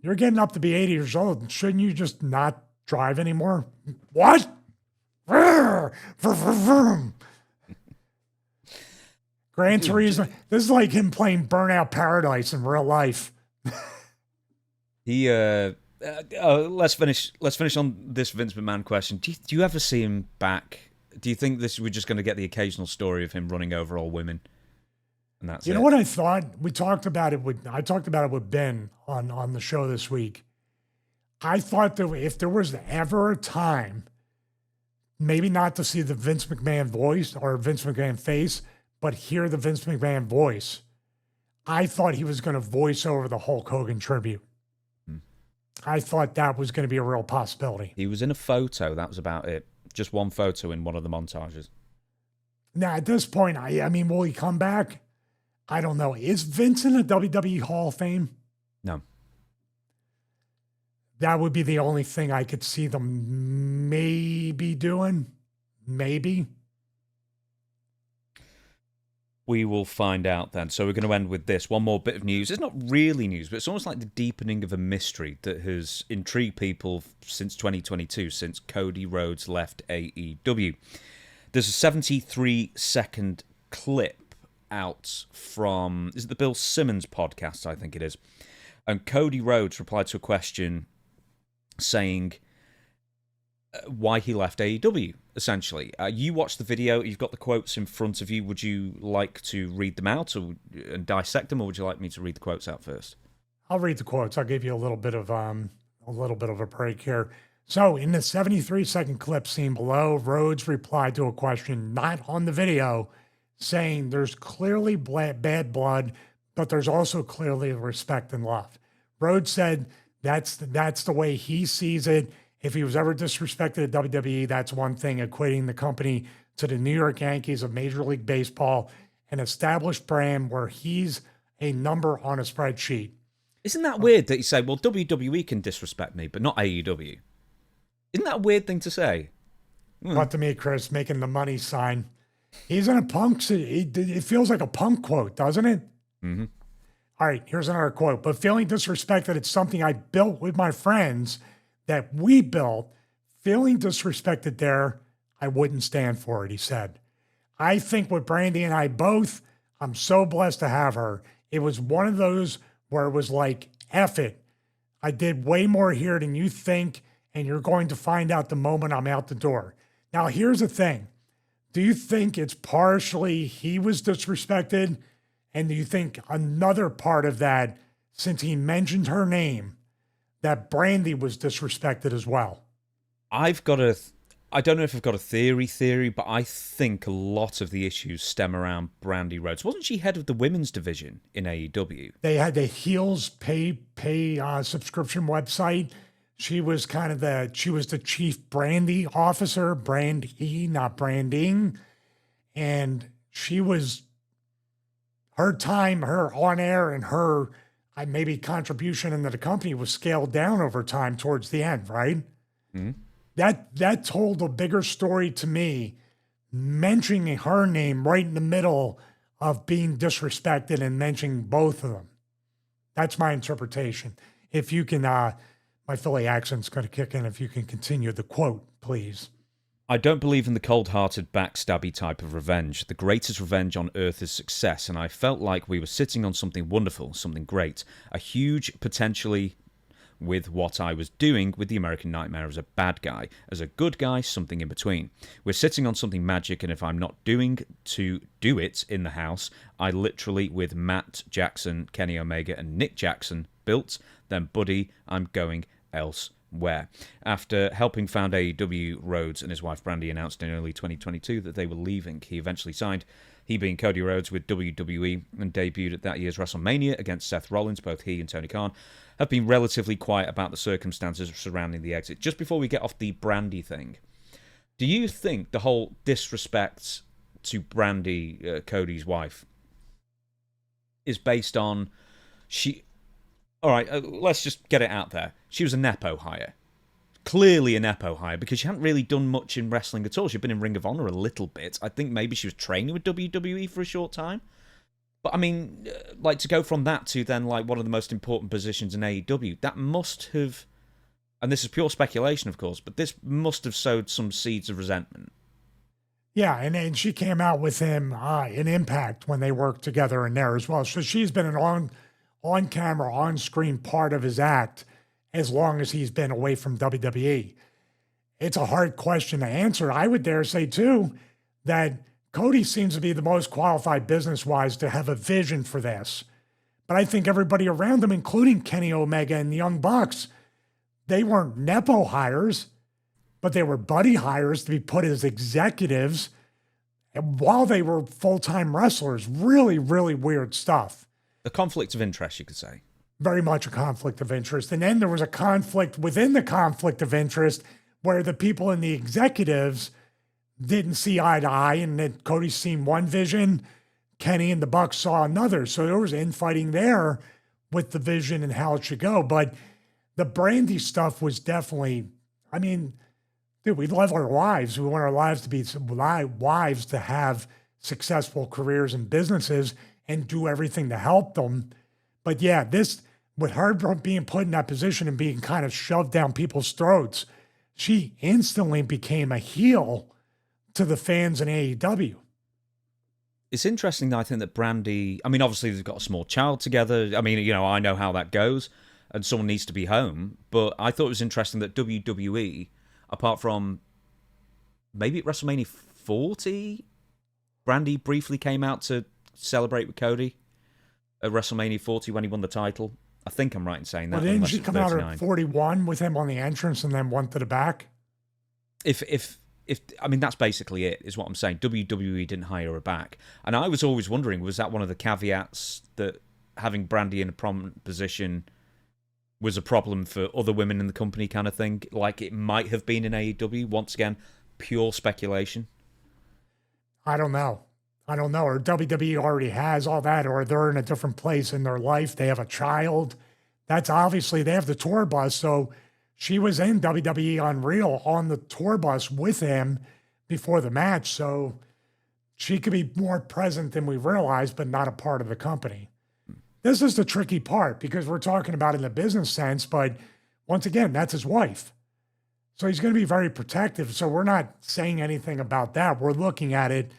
you're getting up to be 80 years old. Shouldn't you just not drive anymore? What? Gran Turismo. This is like him playing Burnout Paradise in real life. Let's finish on this Vince McMahon question. Do you ever see him back? Do you think we're just going to get the occasional story of him running over all women? And that's You know what I thought? I talked about it with Ben on the show this week. I thought that if there was ever a time, maybe not to see the Vince McMahon voice or Vince McMahon face, but hear the Vince McMahon voice, I thought he was going to voice over the Hulk Hogan tribute. I thought that was going to be a real possibility. He was in a photo. That was about it. Just one photo in one of the montages. Now, at this point, I mean, will he come back? I don't know. Is Vince in the WWE Hall of Fame? No. That would be the only thing I could see them maybe doing. Maybe. We will find out then. So we're going to end with this. One more bit of news. It's not really news, but it's almost like the deepening of a mystery that has intrigued people since 2022, since Cody Rhodes left AEW. There's a 73-second clip out from, is it the Bill Simmons podcast? I think it is. And Cody Rhodes replied to a question saying why he left AEW, essentially. You watched the video, you've got the quotes in front of you. Would you like to read them out and dissect them, or would you like me to read the quotes out first? I'll read the quotes. I'll give you a little bit of a break here. So in the 73-second clip seen below, Rhodes replied to a question not on the video, saying there's clearly bad blood, but there's also clearly respect and love. Rhodes said that's the way he sees it. If he was ever disrespected at WWE, that's one thing, equating the company to the New York Yankees of Major League Baseball, an established brand where he's a number on a spreadsheet. Isn't that weird that you say, well, WWE can disrespect me, but not AEW? Isn't that a weird thing to say? But to me, Chris, making the money sign. He's in a punk. It feels like a punk quote, doesn't it? Mm-hmm. All right, here's another quote. But feeling disrespected, it's something I built with my friends that we built. Feeling disrespected there, I wouldn't stand for it, he said. I think with Brandy and I both, I'm so blessed to have her. It was one of those where it was like, F it. I did way more here than you think, and you're going to find out the moment I'm out the door. Now, here's the thing. Do you think it's partially he was disrespected? And do you think another part of that, since he mentioned her name, that Brandy was disrespected as well? I don't know if I've got a theory, but I think a lot of the issues stem around Brandy Rhodes. Wasn't she head of the women's division in AEW? They had the Heels pay subscription website. She was the chief Brandy officer, Brandy, not branding. And she was, her time, her on air, and her maybe contribution into the company was scaled down over time towards the end, right? Mhm. That told a bigger story to me, mentioning her name right in the middle of being disrespected and mentioning both of them. That's my interpretation. If you can, my Philly accent's going to kick in. If you can continue the quote, please. I don't believe in the cold-hearted, backstabby type of revenge. The greatest revenge on earth is success, and I felt like we were sitting on something wonderful, something great, a huge potentially with what I was doing with the American Nightmare as a bad guy, as a good guy, something in between. We're sitting on something magic, and if I'm not doing to do it in the house, I literally, with Matt Jackson, Kenny Omega, and Nick Jackson built, then buddy, I'm going elsewhere. After helping found AEW, Rhodes and his wife Brandy announced in early 2022 that they were leaving. He eventually signed, he being Cody Rhodes, with WWE and debuted at that year's WrestleMania against Seth Rollins. Both he and Tony Khan have been relatively quiet about the circumstances surrounding the exit. Just before we get off the Brandy thing, do you think the whole disrespect to Brandy, Cody's wife, is based on she... All right, let's just get it out there. She was a Nepo hire. Clearly a Nepo hire, because she hadn't really done much in wrestling at all. She'd been in Ring of Honor a little bit. I think maybe she was training with WWE for a short time. But, I mean, like, to go from that to then, like, one of the most important positions in AEW, that must have, and this is pure speculation, of course, but this must have sowed some seeds of resentment. Yeah, and she came out with him in Impact when they worked together in there as well. So she's been an on-camera, on-screen part of his act as long as he's been away from WWE. It's a hard question to answer. I would dare say, too, that Cody seems to be the most qualified business-wise to have a vision for this. But I think everybody around him, including Kenny Omega and the Young Bucks, they weren't Nepo hires, but they were buddy hires to be put as executives while they were full-time wrestlers. Really, really weird stuff. A conflict of interest, you could say. Very much a conflict of interest. And then there was a conflict within the conflict of interest where the people in the executives didn't see eye to eye, and then Cody's seen one vision, Kenny and the Bucks saw another. So there was infighting there with the vision and how it should go. But the Brandy stuff was definitely, I mean, dude, we love our wives. We want our lives to be wives to have successful careers and businesses and do everything to help them. But yeah, this, with her being put in that position and being kind of shoved down people's throats, she instantly became a heel to the fans in AEW. It's interesting that I think that Brandy, I mean, obviously they've got a small child together. I mean, you know, I know how that goes and someone needs to be home. But I thought it was interesting that WWE, apart from maybe at WrestleMania 40, Brandy briefly came out to celebrate with Cody at WrestleMania 40 when he won the title. I think I'm right in saying that. Well, didn't she come out at 41 with him on the entrance and then one to the back? If I mean, that's basically it, is what I'm saying. WWE didn't hire her back. And I was always wondering, was that one of the caveats that having Brandy in a prominent position was a problem for other women in the company kind of thing, like it might have been in AEW? Once again, pure speculation. I don't know. Or WWE already has all that, or they're in a different place in their life. They have a child. That's obviously, they have the tour bus. So she was in WWE UnReal on the tour bus with him before the match. So she could be more present than we realize, but not a part of the company. This is the tricky part because we're talking about it in the business sense, but once again, that's his wife. So he's going to be very protective. So we're not saying anything about that. We're looking at it,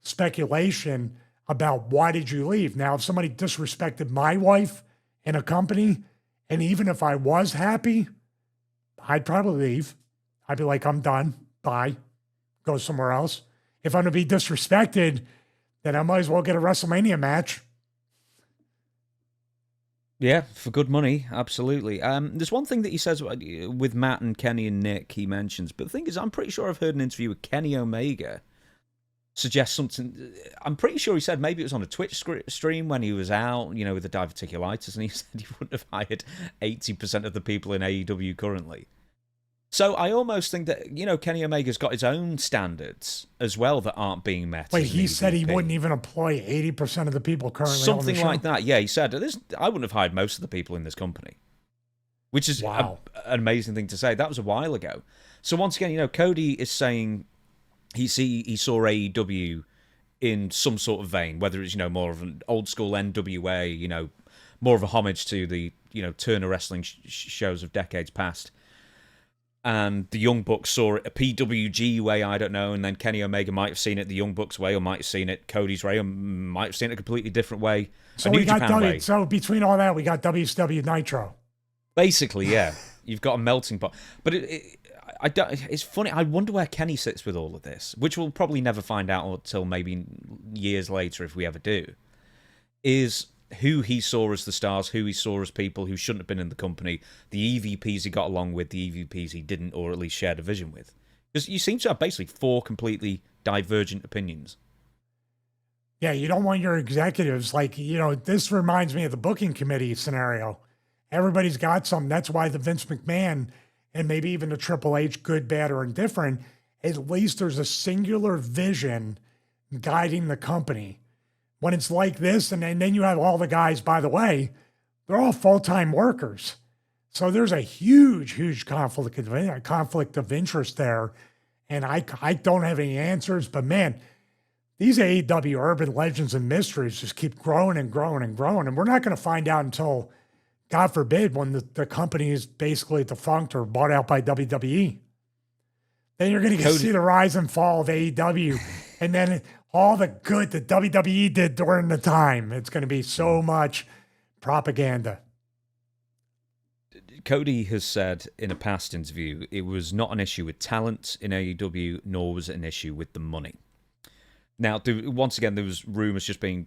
speculation about why did you leave? Now, if somebody disrespected my wife in a company, and even if I was happy, I'd probably leave. I'd be like, I'm done. Bye. Go somewhere else. If I'm going to be disrespected, then I might as well get a WrestleMania match. Yeah, for good money, absolutely. There's one thing that he says with Matt and Kenny and Nick, he mentions, but the thing is, I'm pretty sure I've heard an interview with Kenny Omega suggest something. I'm pretty sure he said maybe it was on a Twitch stream when he was out, you know, with the diverticulitis, and he said he wouldn't have hired 80% of the people in AEW currently. So I almost think that, Kenny Omega's got his own standards as well that aren't being met. Wait, as an he said he EVP. wouldn't even employ 80% of the people currently on the Something show? like that. Yeah, he said, I wouldn't have hired most of the people in this company, which is Wow. an amazing thing to say. That was a while ago. So once again, Cody is saying he saw AEW in some sort of vein, whether it's, more of an old school NWA, more of a homage to the, Turner wrestling shows of decades past. And the Young Bucks saw it a PWG way, I don't know, and then Kenny Omega might have seen it the Young Bucks way, or might have seen it Cody's way, or might have seen it a completely different way. So a New Japan way. So between all that, we got WCW Nitro. Basically, yeah. You've got a melting pot. But it's funny. I wonder where Kenny sits with all of this, which we'll probably never find out until maybe years later, if we ever do, is who he saw as the stars, who he saw as people who shouldn't have been in the company, the EVPs he got along with, the EVPs he didn't, or at least shared a vision with. Because you seem to have basically 4 completely divergent opinions. Yeah, you don't want your executives, this reminds me of the booking committee scenario. Everybody's got something. That's why the Vince McMahon and maybe even the Triple H, good, bad, or indifferent, at least there's a singular vision guiding the company. When it's like this, and then you have all the guys, by the way, they're all full-time workers. So there's a huge conflict of interest there. And I don't have any answers, but man, these AEW urban legends and mysteries just keep growing and growing and growing. And we're not going to find out until, God forbid, when the company is basically defunct or bought out by WWE. Then you're going to see the rise and fall of AEW. And then all the good that WWE did during the time. It's going to be so much propaganda. Cody has said in a past interview, it was not an issue with talent in AEW, nor was it an issue with the money. Now, once again, there was rumors just being...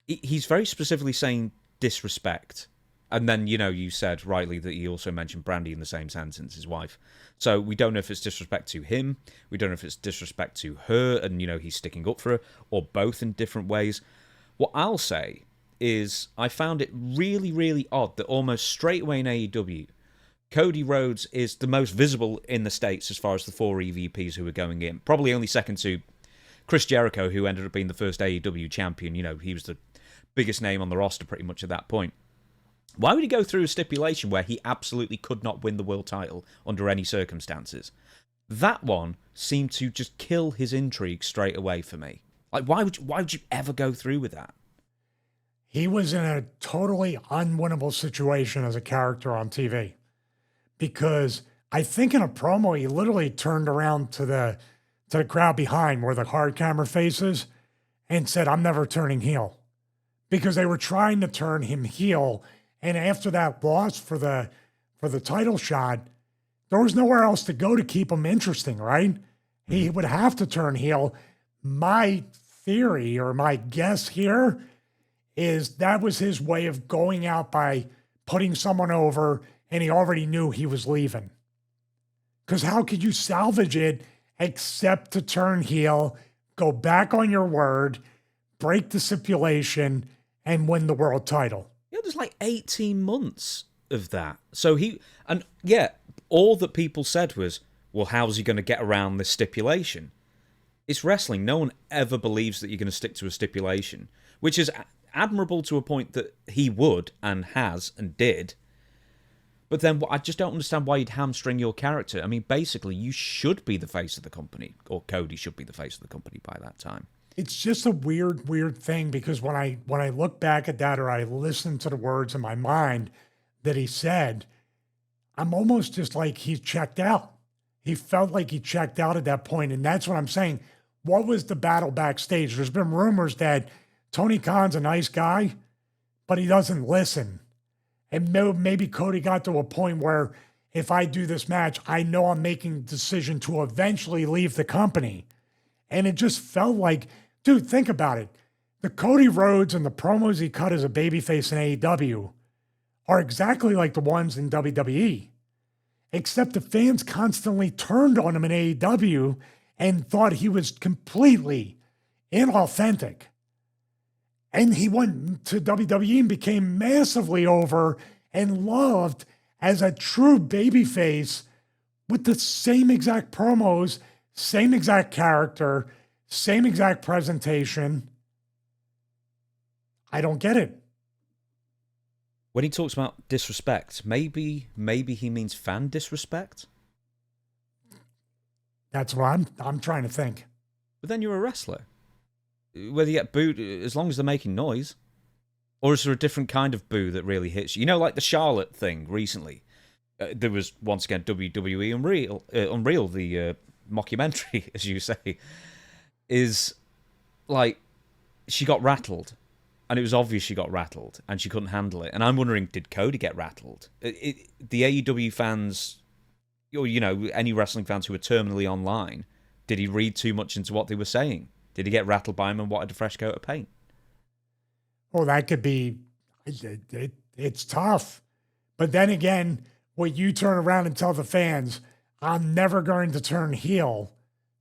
He's very specifically saying disrespect. And then, you said rightly that he also mentioned Brandy in the same sentence, his wife. So we don't know if it's disrespect to him, we don't know if it's disrespect to her, and, he's sticking up for her, or both in different ways. What I'll say is I found it really, really odd that almost straight away in AEW, Cody Rhodes is the most visible in the States as far as the 4 EVPs who are going in. Probably only second to Chris Jericho, who ended up being the first AEW champion. He was the biggest name on the roster pretty much at that point. Why would he go through a stipulation where he absolutely could not win the world title under any circumstances? That one seemed to just kill his intrigue straight away for me. Like, why would you ever go through with that? He was in a totally unwinnable situation as a character on TV. Because I think in a promo, he literally turned around to the crowd behind where the hard camera faces and said, "I'm never turning heel." Because they were trying to turn him heel. And after that loss for the title shot, there was nowhere else to go to keep him interesting, right? He would have to turn heel. My theory or my guess here is that was his way of going out by putting someone over, and he already knew he was leaving. Because how could you salvage it except to turn heel, go back on your word, break the stipulation, and win the world title? Yeah, there's like 18 months of that. So all that people said was, well, how's he going to get around this stipulation? It's wrestling. No one ever believes that you're going to stick to a stipulation, which is admirable to a point that he would and has and did. But then I just don't understand why you'd hamstring your character. I mean, basically, you should be the face of the company, or Cody should be the face of the company by that time. It's just a weird thing, because when I look back at that, or I listen to the words in my mind that he said, I'm almost just like he checked out. He felt like he checked out at that point. And that's what I'm saying. What was the battle backstage? There's been rumors that Tony Khan's a nice guy, but he doesn't listen. And maybe Cody got to a point where if I do this match, I know I'm making the decision to eventually leave the company. And it just felt like, dude, think about it. The Cody Rhodes and the promos he cut as a babyface in AEW are exactly like the ones in WWE. Except the fans constantly turned on him in AEW and thought he was completely inauthentic. And he went to WWE and became massively over and loved as a true babyface with the same exact promos, same exact character, same exact presentation. I don't get it. When he talks about disrespect, maybe he means fan disrespect? That's what I'm trying to think. But then you're a wrestler. Whether you get booed, as long as they're making noise. Or is there a different kind of boo that really hits you? You know, like the Charlotte thing recently. There was, once again, WWE UnReal, the mockumentary, as you say, is like, she got rattled. And it was obvious she got rattled, and she couldn't handle it. And I'm wondering, did Cody get rattled? The AEW fans, or, you know, any wrestling fans who were terminally online, did he read too much into what they were saying? Did he get rattled by him and wanted a fresh coat of paint? Well, that could be, it's tough. But then again, when you turn around and tell the fans, I'm never going to turn heel,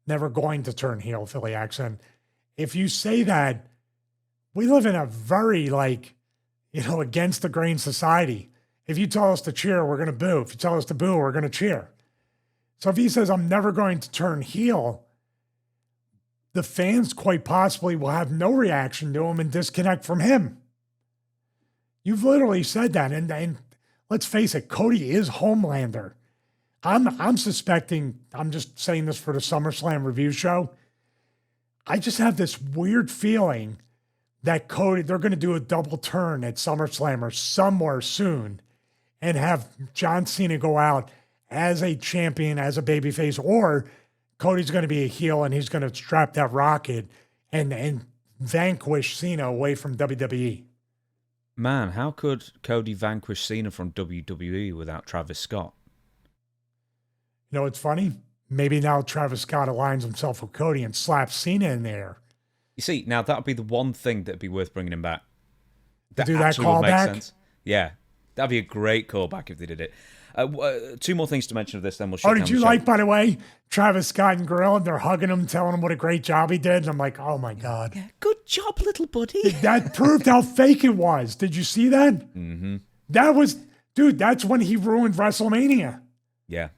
Philly accent. If you say that, we live in a very, against the grain society. If you tell us to cheer, we're going to boo. If you tell us to boo, we're going to cheer. So if he says, I'm never going to turn heel, the fans quite possibly will have no reaction to him and disconnect from him. You've literally said that. And let's face it, Cody is Homelander. I'm suspecting, I'm just saying this for the SummerSlam review show. I just have this weird feeling that Cody, they're going to do a double turn at SummerSlam or somewhere soon and have John Cena go out as a champion, as a babyface, or Cody's going to be a heel and he's going to strap that rocket and vanquish Cena away from WWE. Man, how could Cody vanquish Cena from WWE without Travis Scott? You know, it's funny. Maybe now Travis Scott aligns himself with Cody and slaps Cena in there. You see, now that would be the one thing that would be worth bringing him back. That do that callback? Sense. Yeah, that'd be a great callback if they did it. Two more things to mention of this, then we'll shut down did you like, by the way, Travis Scott and Gorilla? They're hugging him, telling him what a great job he did. And I'm like, oh my God. Yeah, good job, little buddy. That proved how fake it was. Did you see that? Mm-hmm. That was, dude, that's when he ruined WrestleMania. Yeah.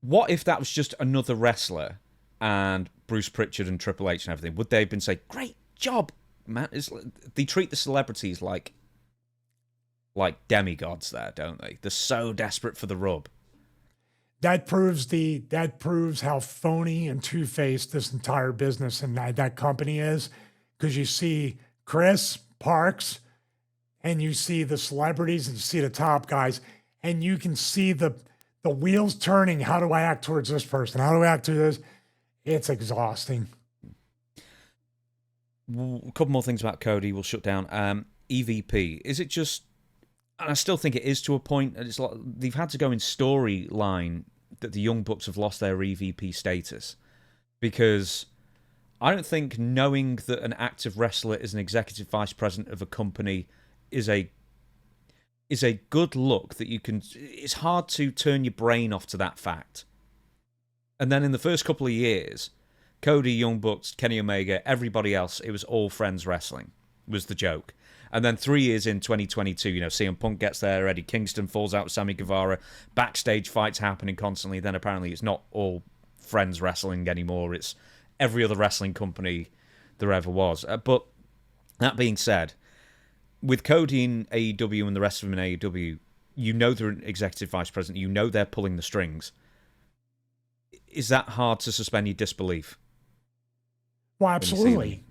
What if that was just another wrestler and Bruce Prichard and Triple H and everything? Would they have been saying, great job, man? They treat the celebrities like demigods there, don't they? They're so desperate for the rub. That proves how phony and two-faced this entire business and that company is. Because you see Chris Parks and you see the celebrities and you see the top guys and you can see the wheels turning. How do I act towards this person? How do I act to this? It's exhausting. A couple more things about Cody. We'll shut down. EVP. Is it just... And I still think it is to a point. It's like they've had to go in storyline that the Young Bucks have lost their EVP status. Because I don't think knowing that an active wrestler is an executive vice president of a company is a good look that you can... It's hard to turn your brain off to that fact. And then in the first couple of years, Cody, Young Bucks, Kenny Omega, everybody else, it was all friends wrestling, was the joke. And then 3 years in 2022, CM Punk gets there, Eddie Kingston falls out with Sammy Guevara, backstage fights happening constantly, then apparently it's not all friends wrestling anymore, it's every other wrestling company there ever was. But that being said, with Cody in AEW and the rest of them in AEW, you know they're an executive vice president, you know they're pulling the strings. Is that hard to suspend your disbelief? Well, absolutely.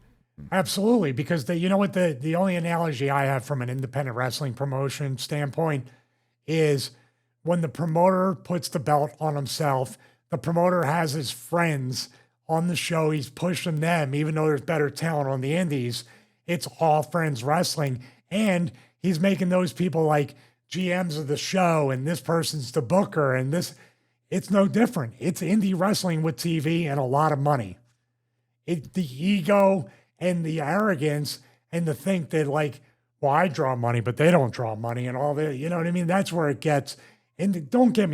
Absolutely, because the only analogy I have from an independent wrestling promotion standpoint is when the promoter puts the belt on himself, the promoter has his friends on the show, he's pushing them, even though there's better talent on the indies, it's all friends wrestling, and he's making those people like GMs of the show, and this person's the booker, and this, it's no different. It's indie wrestling with TV and a lot of money. The ego and the arrogance and to think that I draw money, but they don't draw money and all that, you know what I mean? That's where it gets. And don't get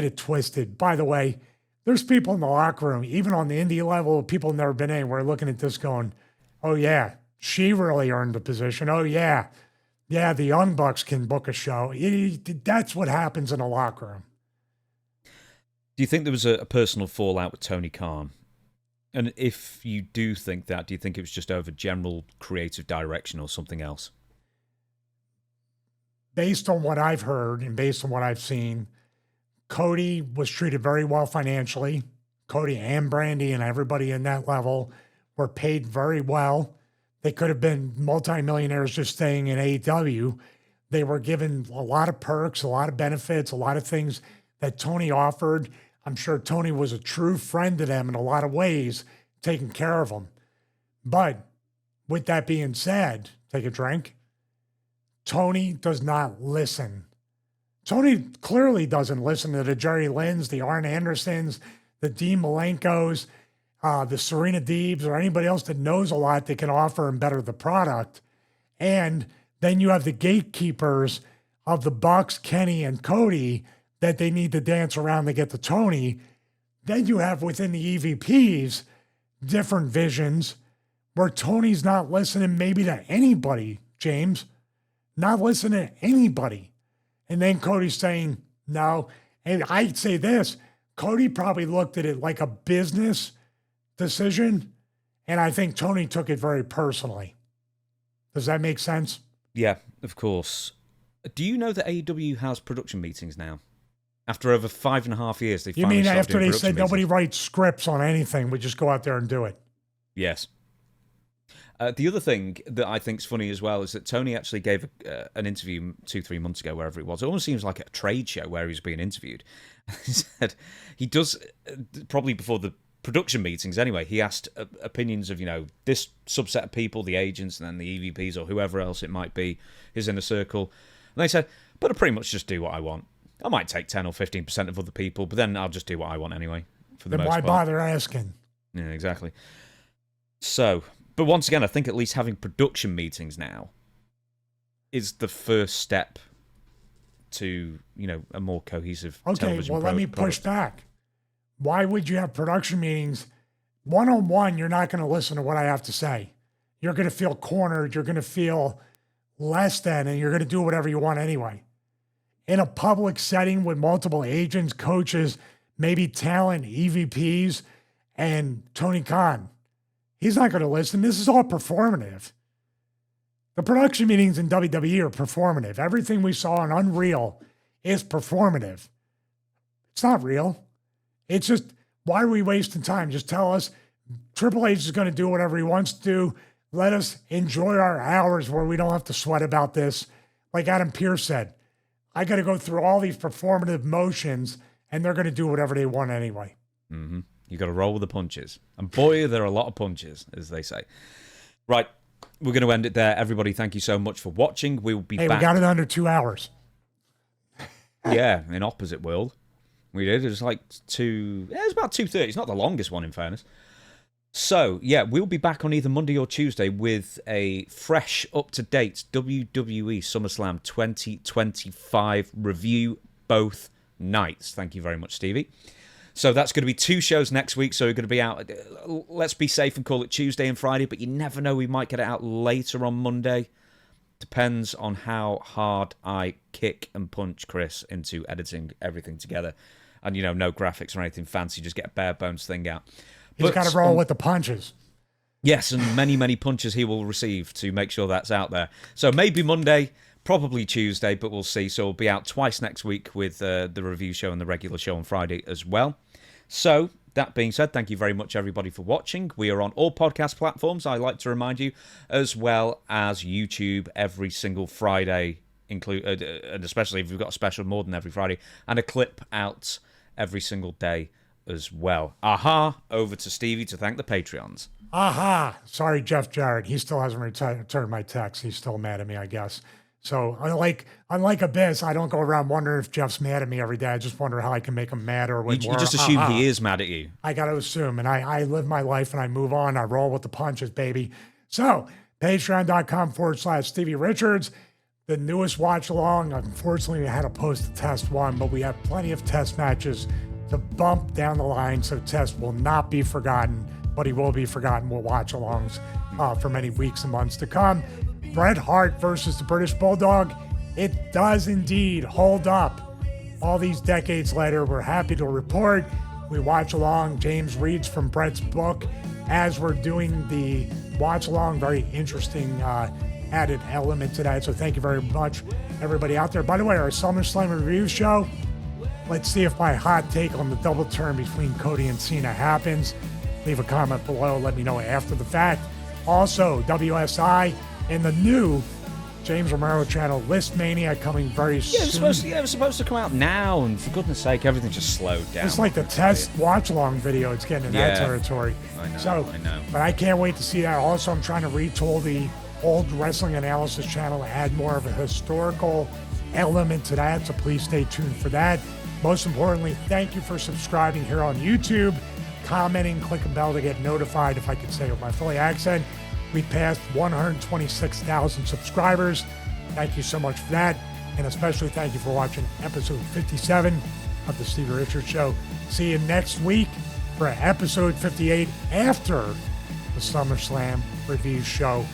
it twisted. By the way, there's people in the locker room, even on the indie level, people who've never been anywhere looking at this going, oh yeah, she really earned the position. Oh yeah, the Young Bucks can book a show. That's what happens in a locker room. Do you think there was a personal fallout with Tony Khan? And if you do think that, do you think it was just over general creative direction or something else? Based on what I've heard and based on what I've seen, Cody was treated very well financially. Cody and Brandy and everybody in that level were paid very well. They could have been multimillionaires just staying in AEW. They were given a lot of perks, a lot of benefits, a lot of things that Tony offered. I'm sure Tony was a true friend to them in a lot of ways, taking care of them. But with that being said, take a drink. Tony does not listen. Tony clearly doesn't listen to the Jerry Lynn's, the Arn Andersons, the Dean Malenkos, the Serena Deebs, or anybody else that knows a lot that can offer and better the product. And then you have the gatekeepers of the Bucks, Kenny, and Cody that they need to dance around to get to Tony. Then you have within the EVPs different visions where Tony's not listening maybe to anybody, James. Not listening to anybody. And then Cody's saying, no. And I'd say this, Cody probably looked at it like a business decision, and I think Tony took it very personally. Does that make sense? Yeah, of course. Do you know that AEW has production meetings now? After over 5.5 years, they finally You mean started after doing they said production nobody meetings. writes scripts on anything, we just go out there and do it? Yes. The other thing that I think is funny as well is that Tony actually gave an interview 2-3 months ago, wherever it was. It almost seems like a trade show where he was being interviewed. He said he does, probably before the production meetings anyway, he asked opinions of, this subset of people, the agents, and then the EVPs or whoever else it might be, his inner circle. And they said, but I pretty much just do what I want. I might take 10 or 15% of other people, but then I'll just do what I want anyway, for the Then most why part. bother asking? Yeah, exactly. So, but once again, I think at least having production meetings now is the first step to, a more cohesive television let me push back. Why would you have production meetings? One-on-one, you're not going to listen to what I have to say. You're going to feel cornered. You're going to feel less than, and you're going to do whatever you want anyway. In a public setting with multiple agents, coaches, maybe talent, EVPs, and Tony Khan, he's not going to listen. This is all performative. The production meetings in WWE are performative. Everything we saw on UnReal is performative. It's not real. It's just, why are we wasting time? Just tell us Triple H is going to do whatever he wants to do. Let us enjoy our hours where we don't have to sweat about this. Like Adam Pearce said, I got to go through all these performative motions, and they're going to do whatever they want anyway. Mm-hmm. You got to roll with the punches. And boy, there are a lot of punches, as they say. Right, we're going to end it there. Everybody, thank you so much for watching. We'll be back. We got it under 2 hours. Yeah, in opposite world. We did. It was like it was about 2:30. It's not the longest one, in fairness. So, yeah, we'll be back on either Monday or Tuesday with a fresh, up-to-date WWE SummerSlam 2025 review both nights. Thank you very much, Stevie. So that's going to be 2 shows next week. So we're going to be out, let's be safe and call it Tuesday and Friday, but you never know, we might get it out later on Monday. Depends on how hard I kick and punch Chris into editing everything together. And, no graphics or anything fancy, just get a bare bones thing out. He's got to roll with the punches. Yes, and many, many punches he will receive to make sure that's out there. So maybe Monday, probably Tuesday, but we'll see. So we'll be out twice next week with the review show and the regular show on Friday as well. So, that being said, thank you very much, everybody, for watching. We are on all podcast platforms, I like to remind you, as well as YouTube every single Friday, and especially if we've got a special more than every Friday, and a clip out every single day as well. Aha, over to Stevie to thank the Patreons. Aha, sorry, Jeff Jarrett. He still hasn't returned my text. He's still mad at me, I guess. So unlike Abyss, I don't go around wondering if Jeff's mad at me every day. I just wonder how I can make him mad or with You just assume he is mad at you. I got to assume, and I live my life and I move on. I roll with the punches, baby. So patreon.com/Stevie Richards, the newest watch along. Unfortunately, we had to post the test one, but we have plenty of test matches to bump down the line. So test will not be forgotten, but he will be forgotten. We'll watch alongs for many weeks and months to come. Bret Hart versus the British Bulldog. It does indeed hold up all these decades later, we're happy to report we watch along. James reads from Brett's book as we're doing the watch along. Very interesting added element to that. So thank you very much, everybody out there. By the way, our SummerSlam review show, let's see if my hot take on the double turn between Cody and Cena happens. Leave a comment below. Let me know after the fact. Also, WSI and the new James Romero channel, List Mania, coming very soon. It was supposed to come out now, and for goodness sake, everything just slowed down. It's like the test watch-along video. It's getting in that territory. I know. But I can't wait to see that. Also, I'm trying to retool the old wrestling analysis channel to add more of a historical element to that, so please stay tuned for that. Most importantly, thank you for subscribing here on YouTube, commenting, click a bell to get notified, if I can say it with my Philly accent. We passed 126,000 subscribers. Thank you so much for that. And especially thank you for watching episode 57 of the Stevie Richards Show. See you next week for episode 58 after the SummerSlam review show.